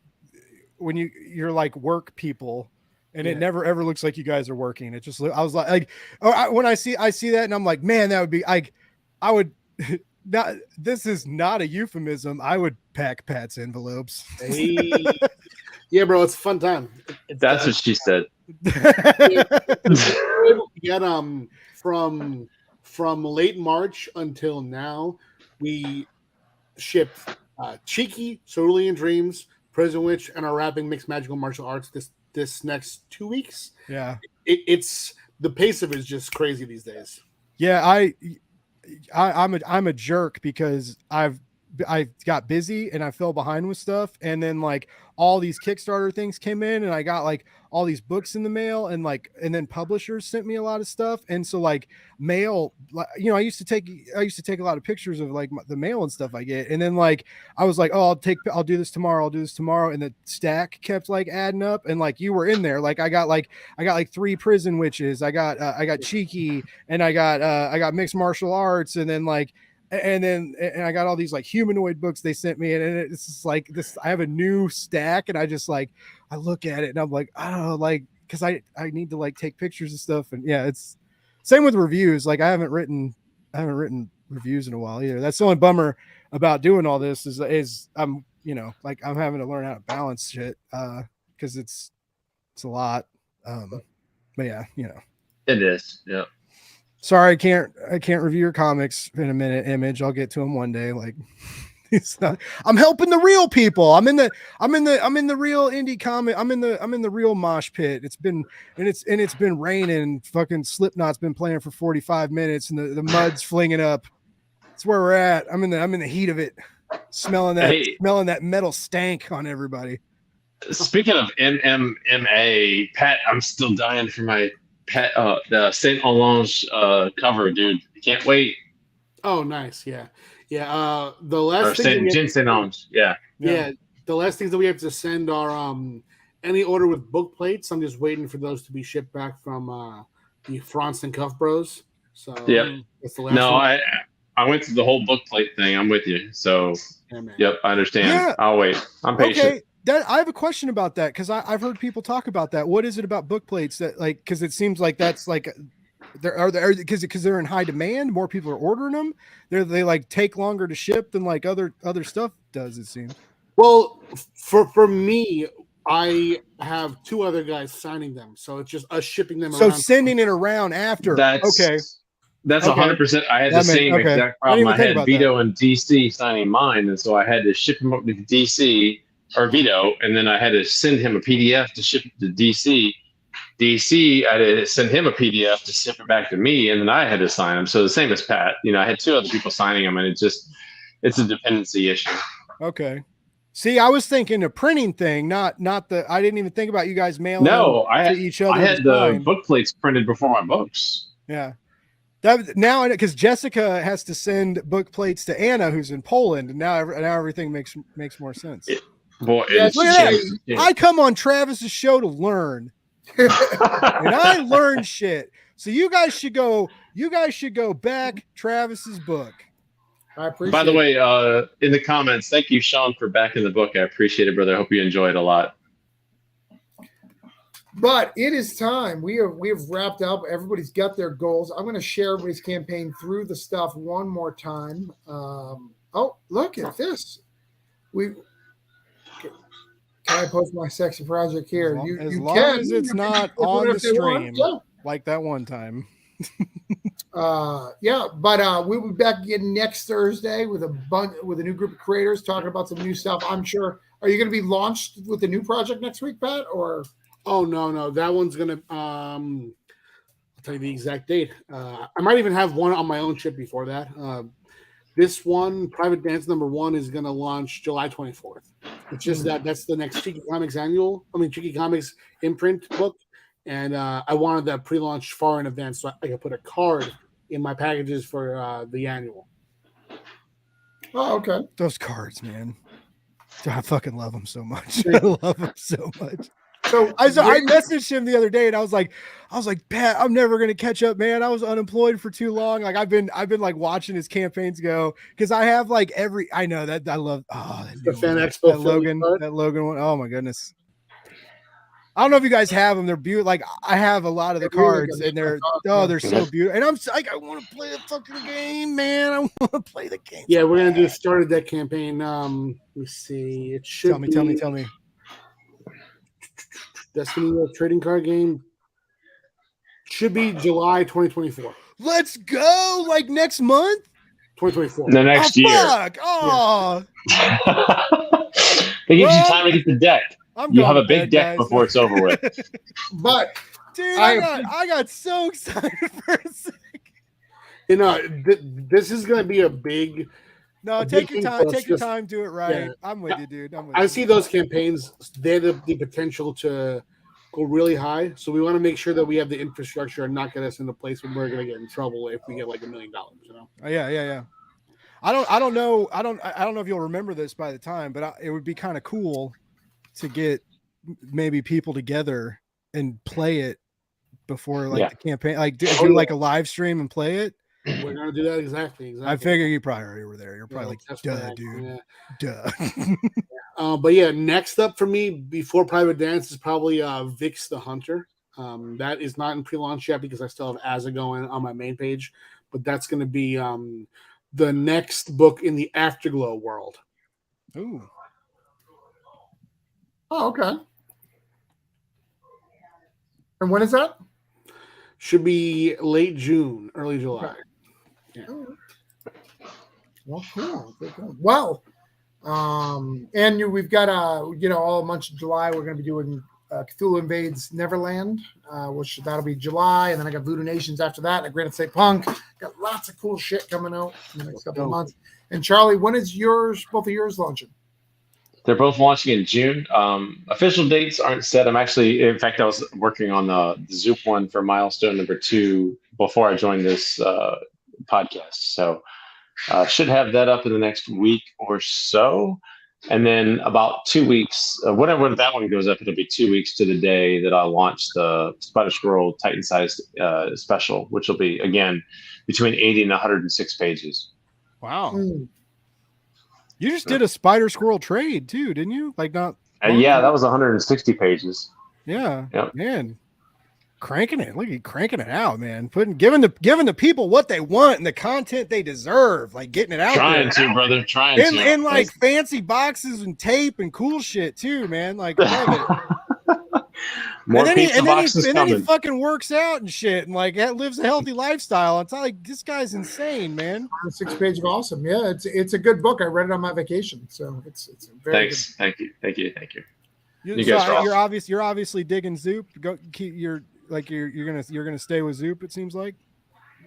when you're like work people, and it never ever looks like you guys are working. It just I was like when I see that, and I'm like, man, that would be like I would. Not, this is not a euphemism. I would pack Pat's envelopes. Hey. Yeah, bro, it's a fun time. That's what she said. Get from late March until now, we shipped Cheeky, Cerulean Dreams, Prison Witch, and are wrapping Mixed Magical Martial Arts this next 2 weeks. Yeah, it's the pace of it is just crazy these days. Yeah, I'm a jerk because I got busy and I fell behind with stuff, and then like all these Kickstarter things came in, and I got like all these books in the mail, and then publishers sent me a lot of stuff, and so like mail, I used to take a lot of pictures of like the mail and stuff I get, and then like I was like, oh, I'll do this tomorrow, and the stack kept like adding up, and like you were in there, like I got like 3 Prison Witches, I got Cheeky, and I got Mixed Martial Arts, and then like. And I got all these like humanoid books they sent me, and it's just like this. I have a new stack, and I just like I look at it, and I'm like, I don't know, like because I need to like take pictures and stuff, and yeah, it's same with reviews. Like I haven't written reviews in a while either. That's the only bummer about doing all this is I'm like I'm having to learn how to balance shit because it's a lot. But yeah, it is. Yeah. Sorry, I can't review your comics in a minute, Image. I'll get to them one day. Like, it's not. I'm helping the real people. I'm in the real indie comic. I'm in the real mosh pit. It's been raining. Fucking Slipknot's been playing for 45 minutes, and the mud's flinging up. That's where we're at. I'm in the heat of it, smelling that metal stank on everybody. Speaking of MMA, Pat, I'm still dying for my. The Saint Olange cover, dude. Can't wait. Oh, nice. Yeah. The last thing Saint Olange. Yeah. The last things that we have to send are any order with book plates. I'm just waiting for those to be shipped back from the France and Cuff Bros. So that's the last one. I went through the whole book plate thing. I'm with you. So yep, I understand. Yeah. I'll wait. I'm patient. Okay. I have a question about that because I've heard people talk about that. What is it about book plates that like? Because it seems like that's like because they're in high demand. More people are ordering them. They like take longer to ship than like other stuff does. It seems. Well, for me, I have 2 other guys signing them, so it's just us shipping them. So sending it around after. That's 100%. I had the same exact problem. I had Vito and DC signing mine, and so I had to ship them up to DC. Or Vito, and then I had to send him a PDF to ship it to DC. DC, I had to send him a PDF to ship it back to me, and then I had to sign them. So the same as Pat, I had 2 other people signing them, and it's a dependency issue. Okay. See, I was thinking a printing thing, not the. I didn't even think about you guys mailing No, them to each other. I had the book plates printed before my books. Yeah. That now, because Jessica has to send book plates to Anna, who's in Poland, and now everything makes more sense. Boy, look at that. I come on Travis's show to learn, and I learn shit. So you guys should go back Travis's book. I appreciate. By the way, in the comments, thank you, Sean, for backing the book. I appreciate it, brother. I hope you enjoy it a lot. But it is time. We have wrapped up. Everybody's got their goals. I'm going to share everybody's campaign through the stuff one more time. Oh, look at this. Can I post my sexy project here? As long as it's not on the stream, like that one time. Yeah, but we'll be back again next Thursday with a new group of creators talking about some new stuff. I'm sure. Are you going to be launched with a new project next week, Pat? Or oh no, that one's gonna. I'll tell you the exact date. I might even have one on my own chip before that. This one, Private Dance #1, is gonna launch July 24th. It's just that's the next Cheeky Comics Cheeky Comics imprint book. And I wanted that pre-launch far in advance so I could put a card in my packages for the annual. Oh, okay. Those cards, man. I fucking love them so much. I love them so much. So I messaged him the other day and I was like, Pat, I'm never gonna catch up, man. I was unemployed for too long. Like I've been like watching his campaigns go because I have like I know that I love the Fan Expo that Logan one. Oh my goodness. I don't know if you guys have them. They're beautiful. Like I have a lot of the cards, and they're so beautiful. And I'm like, I want to play the fucking game, man. I want to play the game. Yeah, we're gonna do a starter deck campaign. Let me see. It should tell me. Destiny trading card game should be July 2024. Let's go! Like next month. 2024. The next year. Fuck! Oh. It gives you time to get the deck. You have a big deck before it's over with. But dude, I got so excited for a second. You know, this is going to be a big. No, take your time. Take your time. Do it right. Yeah. I'm with you, dude. I see those campaigns. They have the potential to go really high. So we want to make sure that we have the infrastructure and not get us in a place where we're going to get in trouble if we get like $1 million. You know? Yeah. I don't know if you'll remember this by the time, but it would be kind of cool to get maybe people together and play it before the campaign, like do like a live stream and play it. We're gonna do that exactly. I figure you probably already were there. You're probably like, duh, dude. Yeah. Duh. But yeah, next up for me before Private Dance is probably Vix the Hunter. That is not in pre-launch yet because I still have Azza going on my main page, but that's gonna be the next book in the Afterglow world. Ooh. Oh, okay. And when is that? Should be late June, early July. Okay. Yeah. Well, cool. Well, and we've got all month of July. We're going to be doing Cthulhu Invades Neverland, which that'll be July, and then I got Voodoo Nations after that. And I Granite State Punk. Got lots of cool shit coming out in the next couple of months. And Charlie, when is both of yours launching? They're both launching in June. Official dates aren't set. I was working on the Zoop one for milestone #2 before I joined this podcast. So should have that up in the next week or so. And then about 2 weeks, whenever that one goes up, it'll be 2 weeks to the day that I launch the Spider Squirrel Titan sized special, which will be, again, between 80 and 106 pages. Wow. You just did a Spider Squirrel trade too, didn't you? Like not. Yeah, that was 160 pages. Yeah, yep. Man, cranking it. Look at you cranking it out, man. Giving the people what they want and the content they deserve. Like getting it out. Trying to, brother. Trying to. And like fancy boxes and tape and cool shit too, man. Like I love it. More pizza boxes and coming. then he fucking works out and shit and like lives a healthy lifestyle. It's like this guy's insane, man. 6-page of awesome. Yeah, it's a good book. I read it on my vacation, so it's very Thanks. good. Thank you. You guys are awesome. You're obviously digging Zoop. You're gonna stay with Zoop. It seems like.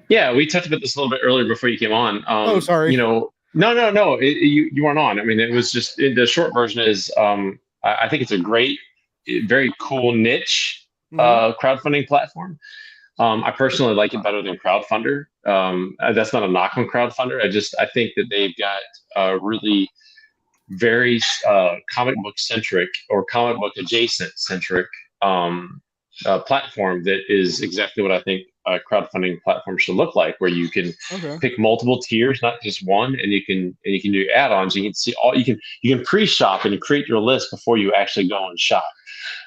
Yeah, we talked about this a little bit earlier before you came on. Sorry. No. You weren't on. I mean, it was just the short version is I think it's a great, very cool niche crowdfunding platform. I personally like it better than Crowdfunder. That's not a knock on Crowdfunder. I think that they've got really very comic book centric or comic book adjacent centric platform that is exactly what I think a crowdfunding platform should look like, where you can pick multiple tiers, not just one, and you can do add-ons. You can see you can pre-shop and create your list before you actually go and shop.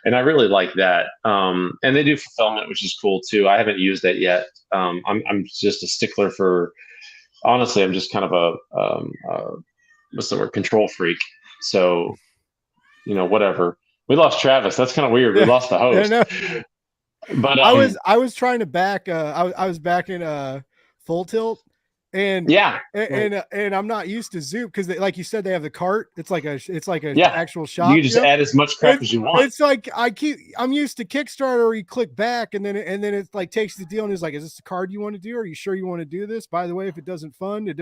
And I really like that. And they do fulfillment, which is cool too. I haven't used that yet. I'm just a stickler for. Honestly, I'm just kind of a what's the word? Control freak. So, whatever. We lost Travis. That's kind of weird. We lost the host. But I was trying to back. I was back in Full Tilt, and and I'm not used to Zoop because, like you said, they have the cart. It's like a actual shop. You can just add as much crap as you want. It's like I'm used to Kickstarter where you click back and then it like takes the deal and is like, is this the card you want to do? Are you sure you want to do this? By the way, if it doesn't fund, it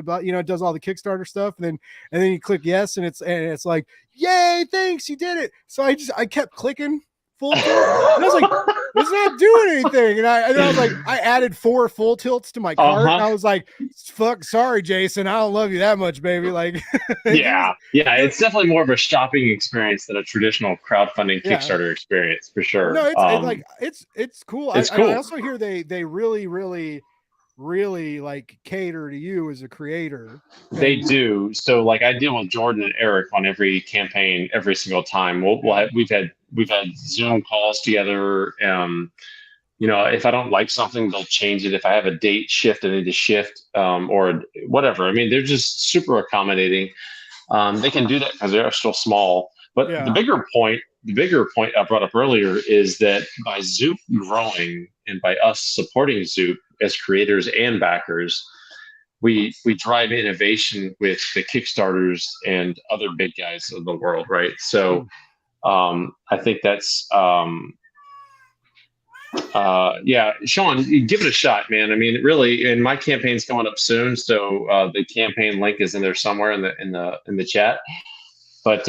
does all the Kickstarter stuff, and then you click yes, and it's like, yay, thanks, you did it. So I kept clicking Full Tilt, and I was like, it's not doing anything. And I was like, I added 4 Full Tilts to my cart. And I was like, fuck, sorry, Jason, I don't love you that much, baby. Like, it's definitely more of a shopping experience than a traditional crowdfunding Kickstarter experience for sure. No, it's cool. It's cool. I also hear they really like cater to you as a creator. They do. So like I deal with Jordan and Eric on every campaign every single time. We've had Zoom calls together. If I don't like something, they'll change it. If I have a date shift, I need to shift or whatever. I mean, they're just super accommodating. They can do that because they are still small. But the bigger point I brought up earlier is that by Zoop growing and by us supporting Zoop as creators and backers, we drive innovation with the Kickstarters and other big guys of the world, right? So I think that's Sean, you give it a shot, man. I mean, really, and my campaign's coming up soon, so the campaign link is in there somewhere in the chat. But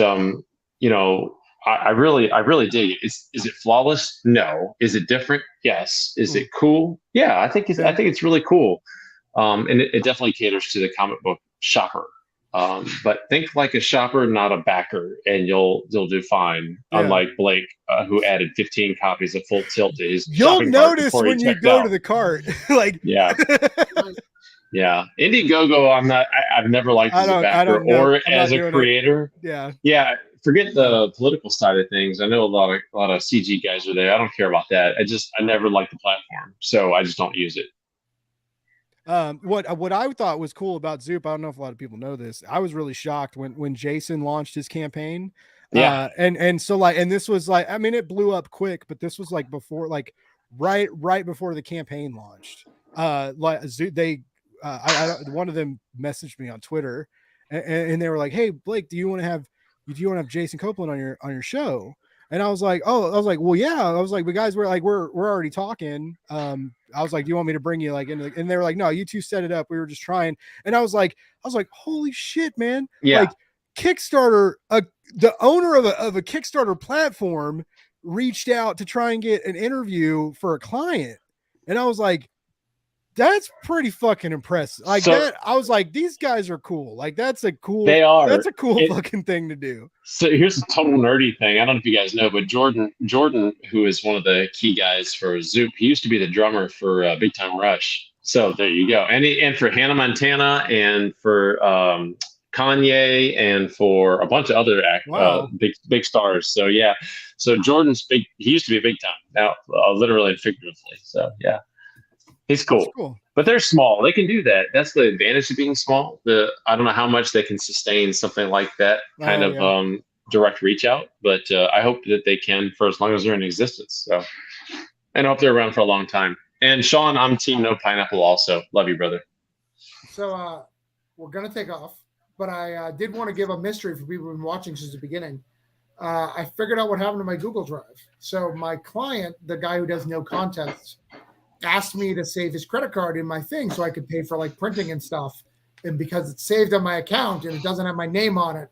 I really dig it. Is it flawless? No. Is it different? Yes. Is it cool? Yeah, I think it's really cool. And it definitely caters to the comic book shopper. But think like a shopper, not a backer, and you'll do fine. Yeah. Unlike Blake, who added 15 copies of Full Tilt to his. You'll notice when you go to the cart, like yeah. Indiegogo, I've never liked as a backer or as a creator. Yeah. Forget the political side of things. I know a lot of CG guys are there. I don't care about that. I never liked the platform, so I just don't use it. What I thought was cool about Zoop, I don't know if a lot of people know this. I was really shocked when Jason launched his campaign. And so and this was like, I mean, it blew up quick, but this was like before, like right before the campaign launched. One of them messaged me on Twitter, and they were like, "Hey, Blake, do you want to have Jason Copeland on your show?" And I was like, well, yeah. I was like, but guys, we're already talking. I was like, do you want me to bring you like in? And they were like, no, you two set it up. We were just trying. And I was like, holy shit, man. Yeah. Like Kickstarter, the owner of a Kickstarter platform reached out to try and get an interview for a client. And I was like, that's pretty fucking impressive. Like that, I was like, these guys are cool. Like that's a cool fucking thing to do. So here's a total nerdy thing. I don't know if you guys know, but Jordan, who is one of the key guys for Zoop, he used to be the drummer for Big Time Rush. So there you go. And for Hannah Montana and for Kanye and for a bunch of other big stars. So yeah. So Jordan's big. He used to be big time. Now, literally and figuratively. So yeah. He's cool. But they're small. They can do that. That's the advantage of being small. I don't know how much they can sustain something like that kind of direct reach out, but I hope that they can for as long as they're in existence. So, and I hope they're around for a long time. And Sean, I'm team no pineapple also. Love you, brother. So we're going to take off, but I did want to give a mystery for people who've been watching since the beginning. I figured out what happened to my Google Drive. So my client, the guy who does no contests, asked me to save his credit card in my thing so I could pay for like printing and stuff. and because it's saved on my account and it doesn't have my name on it,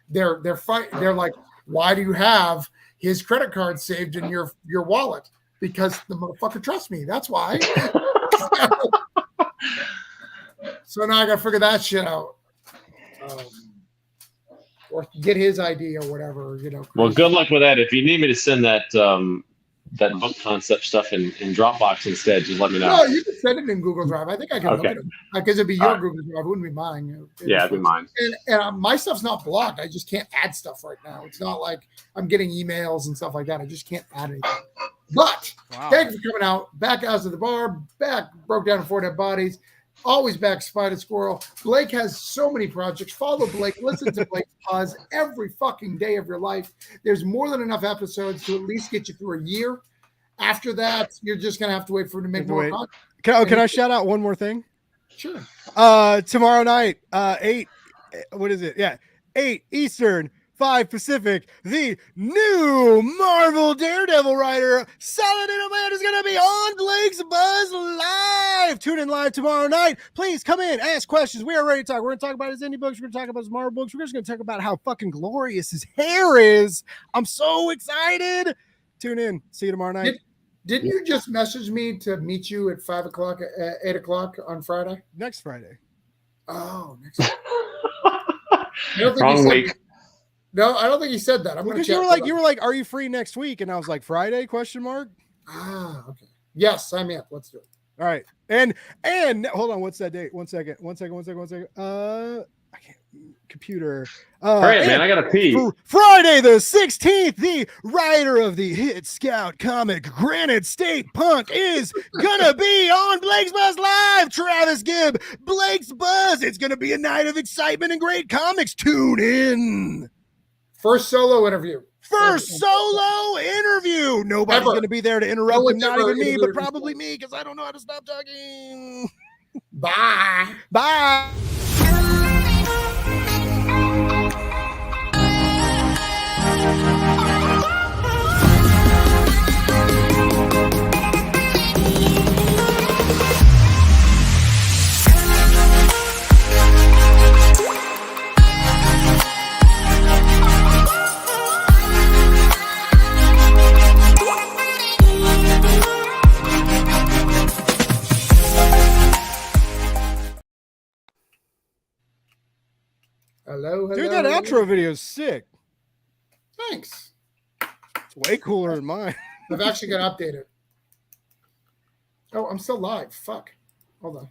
they're like, why do you have his credit card saved in your wallet? Because the motherfucker trusts me. That's why. So now I got to figure that shit out. Or get his ID or whatever, Well, good luck with that. If you need me to send that that book concept stuff in Dropbox instead, just let me know. No, you can send it in Google Drive. I think I can look at it because it'd be your Google Drive. It wouldn't be mine. It'd be mine. And my stuff's not blocked. I just can't add stuff right now. It's not like I'm getting emails and stuff like that. I just can't add anything. But thank you for coming out. Back out to the bar. Back broke down 4 dead bodies. Always back Spider Squirrel. Blake has so many projects. Follow Blake. Listen to Blake's Pause every fucking day of your life. There's more than enough episodes to at least get you through a year. After that, you're just going to have to wait for him to make more content. Can I shout out one more thing? Sure. Tomorrow night, 8, what is it? Yeah, 8 Eastern, 5 Pacific, the new Marvel Daredevil writer, Saladin Man, is going to be on Blake's Buzz Live. Tune in live tomorrow night. Please come in, ask questions. We are ready to talk. We're going to talk about his indie books. We're going to talk about his Marvel books. We're just going to talk about how fucking glorious his hair is. I'm so excited. Tune in. See you tomorrow night. Didn't you just message me to meet you at 5 o'clock, 8 o'clock on Friday? Next Friday. Oh, next Friday. Wrong week. No, I don't think he said that. Because you were like, are you free next week? And I was like, Friday? ? Ah, okay. Yes, I'm in. Let's do it. All right. And hold on, what's that date? One second. I can't computer. All right, man, I gotta pee. Friday the 16th, the writer of the hit Scout comic Granite State Punk is gonna be on Blake's Buzz Live. Travis Gibb, Blake's Buzz. It's gonna be a night of excitement and great comics. Tune in. First solo interview. Nobody's going to be there to interrupt him, not even me, but probably me because I don't know how to stop talking. Bye. Bye. Hello. Dude, that outro video is sick. Thanks. It's way cooler than mine. I've actually got to update it. Oh, I'm still live. Fuck. Hold on.